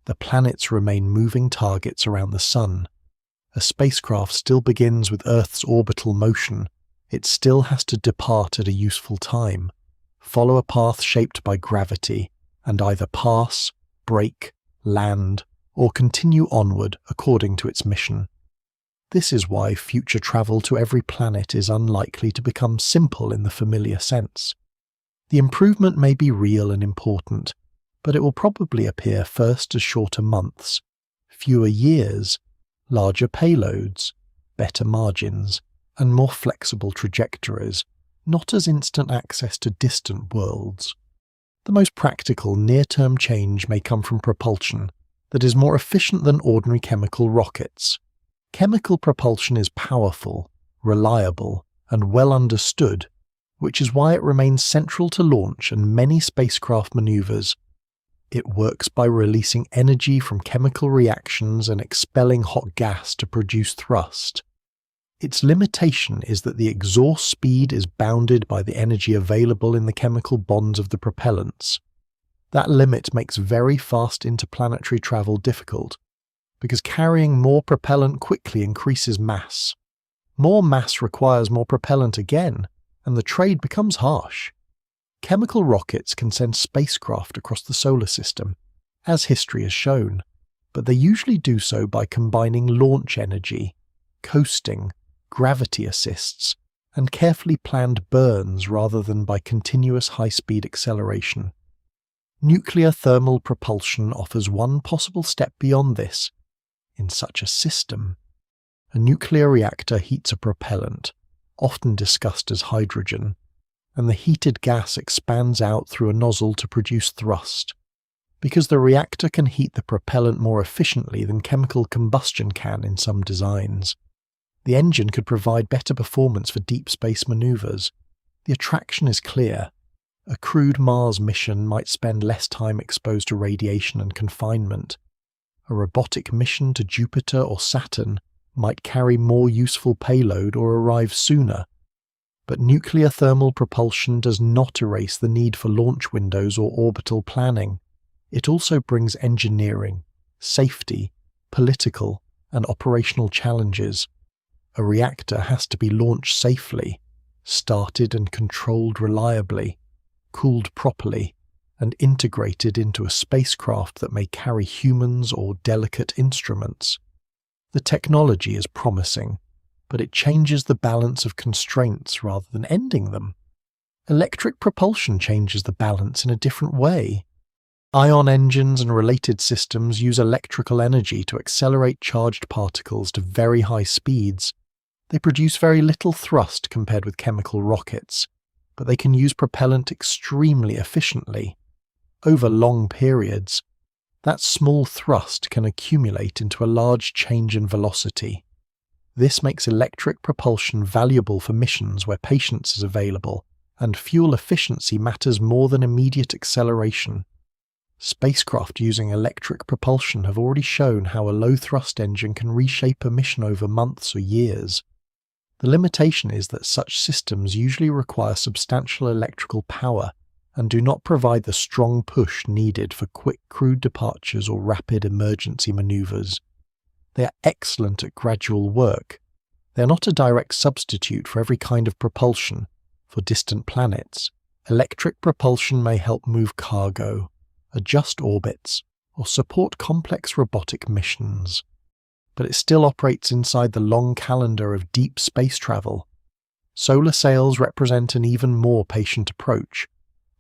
The planets remain moving targets around the Sun. A spacecraft still begins with Earth's orbital motion. It still has to depart at a useful time, follow a path shaped by gravity, and either pass, brake, land, or continue onward according to its mission. This is why future travel to every planet is unlikely to become simple in the familiar sense. The improvement may be real and important, but it will probably appear first as shorter months, fewer years, larger payloads, better margins, and more flexible trajectories, not as instant access to distant worlds. The most practical near-term change may come from propulsion that is more efficient than ordinary chemical rockets. Chemical propulsion is powerful, reliable, and well understood, which is why it remains central to launch and many spacecraft maneuvers. It works by releasing energy from chemical reactions and expelling hot gas to produce thrust. Its limitation is that the exhaust speed is bounded by the energy available in the chemical bonds of the propellants. That limit makes very fast interplanetary travel difficult, because carrying more propellant quickly increases mass. More mass requires more propellant again, and the trade becomes harsh. Chemical rockets can send spacecraft across the solar system, as history has shown, but they usually do so by combining launch energy, coasting, gravity assists, and carefully planned burns rather than by continuous high-speed acceleration. Nuclear thermal propulsion offers one possible step beyond this. In such a system, a nuclear reactor heats a propellant, often discussed as hydrogen, and the heated gas expands out through a nozzle to produce thrust. Because the reactor can heat the propellant more efficiently than chemical combustion can in some designs, the engine could provide better performance for deep space maneuvers. The attraction is clear. A crewed Mars mission might spend less time exposed to radiation and confinement. A robotic mission to Jupiter or Saturn might carry more useful payload or arrive sooner. But nuclear thermal propulsion does not erase the need for launch windows or orbital planning. It also brings engineering, safety, political, and operational challenges. A reactor has to be launched safely, started and controlled reliably, cooled properly, and integrated into a spacecraft that may carry humans or delicate instruments. The technology is promising, but it changes the balance of constraints rather than ending them. Electric propulsion changes the balance in a different way. Ion engines and related systems use electrical energy to accelerate charged particles to very high speeds. They produce very little thrust compared with chemical rockets, but they can use propellant extremely efficiently. Over long periods, that small thrust can accumulate into a large change in velocity. This makes electric propulsion valuable for missions where patience is available, and fuel efficiency matters more than immediate acceleration. Spacecraft using electric propulsion have already shown how a low-thrust engine can reshape a mission over months or years. The limitation is that such systems usually require substantial electrical power and do not provide the strong push needed for quick crewed departures or rapid emergency maneuvers. They are excellent at gradual work. They are not a direct substitute for every kind of propulsion. For distant planets, electric propulsion may help move cargo, adjust orbits, or support complex robotic missions. But it still operates inside the long calendar of deep space travel. Solar sails represent an even more patient approach.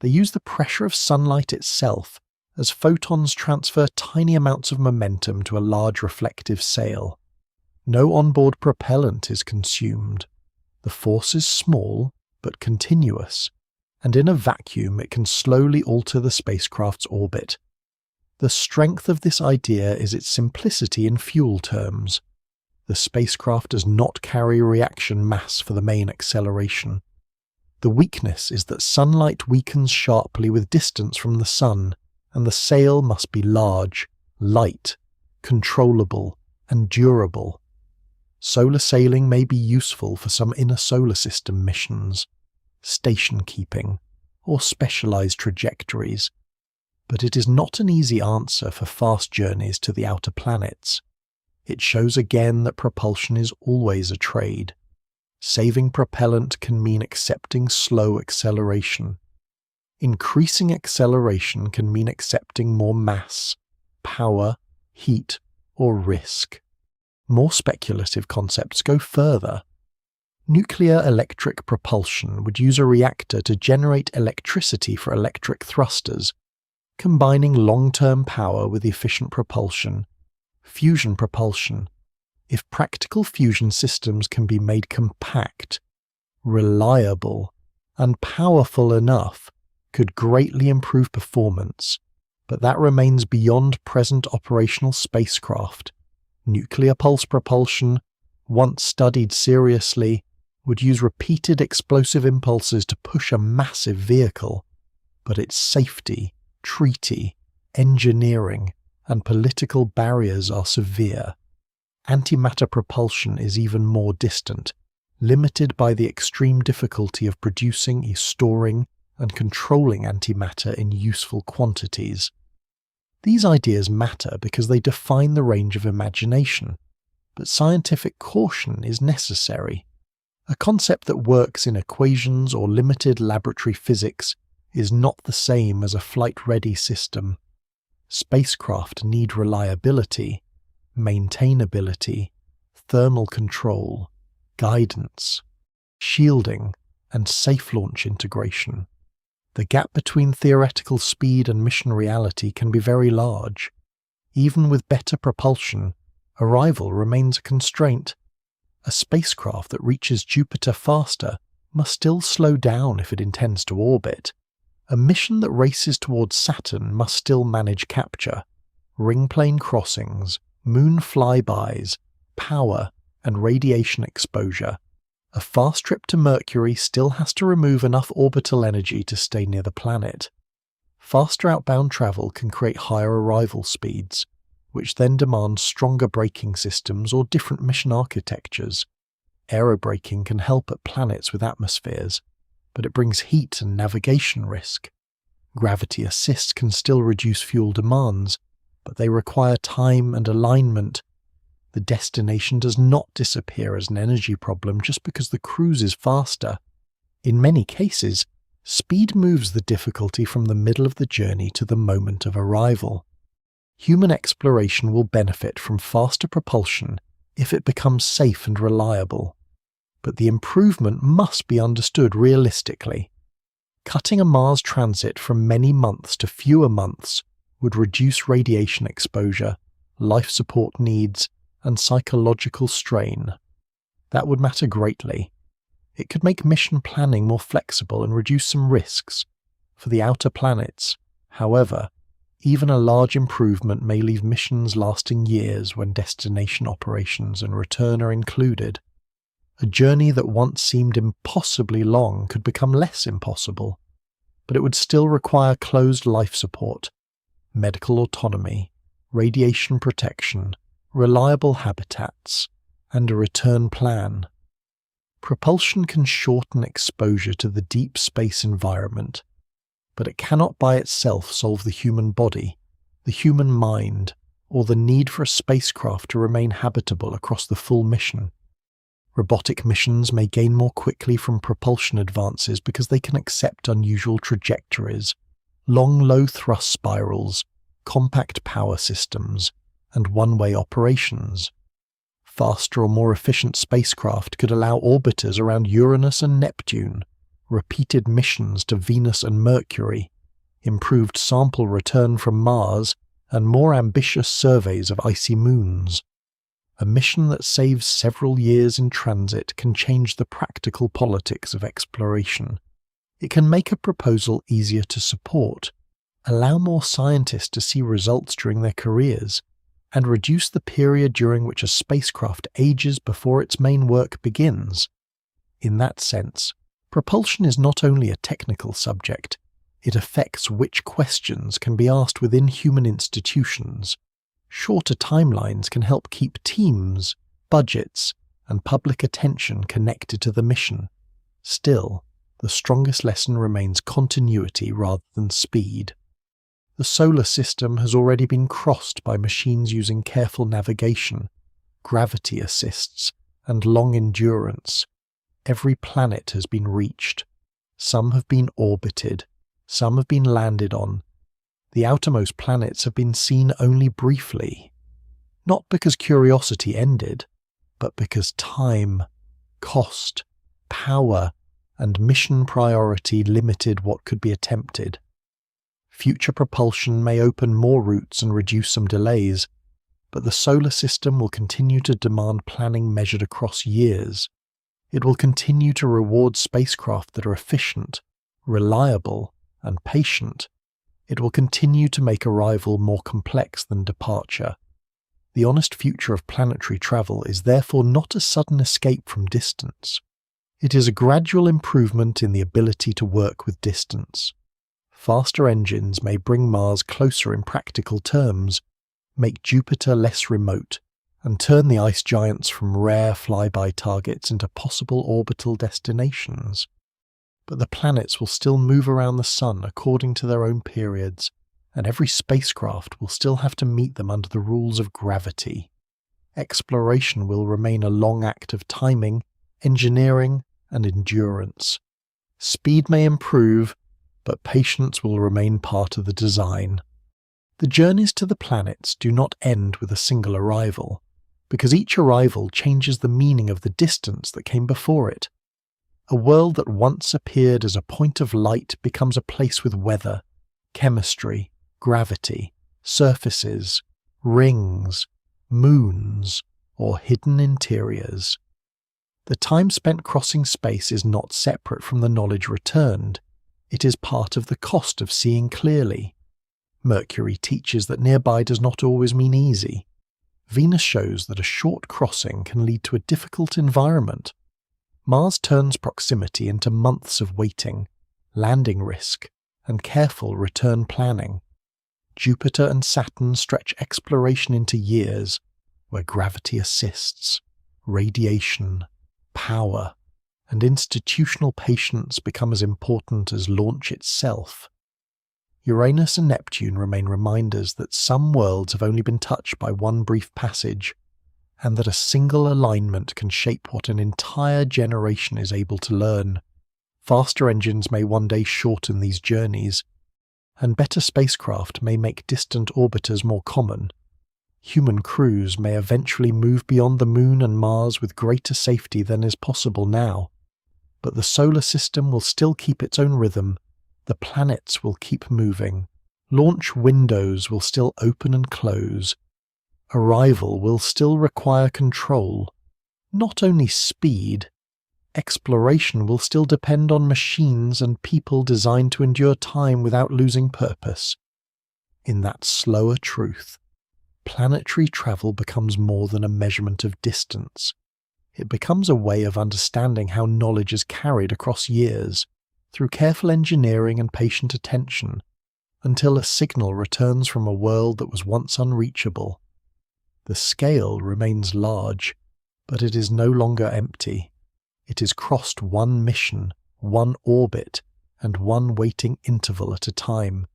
They use the pressure of sunlight itself, as photons transfer tiny amounts of momentum to a large reflective sail. No onboard propellant is consumed. The force is small, but continuous, and in a vacuum it can slowly alter the spacecraft's orbit. The strength of this idea is its simplicity in fuel terms. The spacecraft does not carry reaction mass for the main acceleration. The weakness is that sunlight weakens sharply with distance from the sun, and the sail must be large, light, controllable, and durable. Solar sailing may be useful for some inner solar system missions, station keeping, or specialized trajectories, but it is not an easy answer for fast journeys to the outer planets. It shows again that propulsion is always a trade. Saving propellant can mean accepting slow acceleration. Increasing acceleration can mean accepting more mass, power, heat, or risk. More speculative concepts go further. Nuclear electric propulsion would use a reactor to generate electricity for electric thrusters, combining long-term power with efficient propulsion. Fusion propulsion. If practical fusion systems can be made compact, reliable, and powerful enough, could greatly improve performance, but that remains beyond present operational spacecraft. Nuclear pulse propulsion, once studied seriously, would use repeated explosive impulses to push a massive vehicle, but its safety, treaty, engineering, and political barriers are severe. Antimatter propulsion is even more distant, limited by the extreme difficulty of producing, storing, and controlling antimatter in useful quantities. These ideas matter because they define the range of imagination, but scientific caution is necessary. A concept that works in equations or limited laboratory physics is not the same as a flight-ready system. Spacecraft need reliability, maintainability, thermal control, guidance, shielding, and safe launch integration. The gap between theoretical speed and mission reality can be very large. Even with better propulsion, arrival remains a constraint. A spacecraft that reaches Jupiter faster must still slow down if it intends to orbit. A mission that races towards Saturn must still manage capture, ring plane crossings, moon flybys, power, and radiation exposure. A fast trip to Mercury still has to remove enough orbital energy to stay near the planet. Faster outbound travel can create higher arrival speeds, which then demand stronger braking systems or different mission architectures. Aerobraking can help at planets with atmospheres, but it brings heat and navigation risk. Gravity assist can still reduce fuel demands, but they require time and alignment. The destination does not disappear as an energy problem just because the cruise is faster. In many cases, speed moves the difficulty from the middle of the journey to the moment of arrival. Human exploration will benefit from faster propulsion if it becomes safe and reliable. But the improvement must be understood realistically. Cutting a Mars transit from many months to fewer months would reduce radiation exposure, life support needs, and psychological strain. That would matter greatly. It could make mission planning more flexible and reduce some risks. For the outer planets, however, even a large improvement may leave missions lasting years when destination operations and return are included. A journey that once seemed impossibly long could become less impossible, but it would still require closed life support, medical autonomy, radiation protection, reliable habitats, and a return plan. Propulsion can shorten exposure to the deep space environment, but it cannot by itself solve the human body, the human mind, or the need for a spacecraft to remain habitable across the full mission. Robotic missions may gain more quickly from propulsion advances because they can accept unusual trajectories, long low-thrust spirals, compact power systems, and one-way operations. Faster or more efficient spacecraft could allow orbiters around Uranus and Neptune, repeated missions to Venus and Mercury, improved sample return from Mars, and more ambitious surveys of icy moons. A mission that saves several years in transit can change the practical politics of exploration. It can make a proposal easier to support, allow more scientists to see results during their careers, and reduce the period during which a spacecraft ages before its main work begins. In that sense, propulsion is not only a technical subject, it affects which questions can be asked within human institutions. Shorter timelines can help keep teams, budgets, and public attention connected to the mission. Still, the strongest lesson remains continuity rather than speed. The solar system has already been crossed by machines using careful navigation, gravity assists, and long endurance. Every planet has been reached. Some have been orbited, some have been landed on. The outermost planets have been seen only briefly, not because curiosity ended, but because time, cost, power, and mission priority limited what could be attempted. Future propulsion may open more routes and reduce some delays, but the solar system will continue to demand planning measured across years. It will continue to reward spacecraft that are efficient, reliable, and patient. It will continue to make arrival more complex than departure. The honest future of planetary travel is therefore not a sudden escape from distance. It is a gradual improvement in the ability to work with distance. Faster engines may bring Mars closer in practical terms, make Jupiter less remote, and turn the ice giants from rare flyby targets into possible orbital destinations. But the planets will still move around the Sun according to their own periods, and every spacecraft will still have to meet them under the rules of gravity. Exploration will remain a long act of timing, engineering, and endurance. Speed may improve, but patience will remain part of the design. The journeys to the planets do not end with a single arrival, because each arrival changes the meaning of the distance that came before it. A world that once appeared as a point of light becomes a place with weather, chemistry, gravity, surfaces, rings, moons, or hidden interiors. The time spent crossing space is not separate from the knowledge returned. It is part of the cost of seeing clearly. Mercury teaches that nearby does not always mean easy. Venus shows that a short crossing can lead to a difficult environment. Mars turns proximity into months of waiting, landing risk, and careful return planning. Jupiter and Saturn stretch exploration into years, where gravity assists, radiation, power, and institutional patience become as important as launch itself. Uranus and Neptune remain reminders that some worlds have only been touched by one brief passage, and that a single alignment can shape what an entire generation is able to learn. Faster engines may one day shorten these journeys, and better spacecraft may make distant orbiters more common. Human crews may eventually move beyond the Moon and Mars with greater safety than is possible now. But the solar system will still keep its own rhythm, the planets will keep moving, Launch windows will still open and close. Arrival will still require control, not only speed. Exploration will still depend on machines and people designed to endure time without losing purpose. In that slower truth, planetary travel becomes more than a measurement of distance. It becomes a way of understanding how knowledge is carried across years, through careful engineering and patient attention, until a signal returns from a world that was once unreachable. The scale remains large, but it is no longer empty. It has crossed one mission, one orbit, and one waiting interval at a time.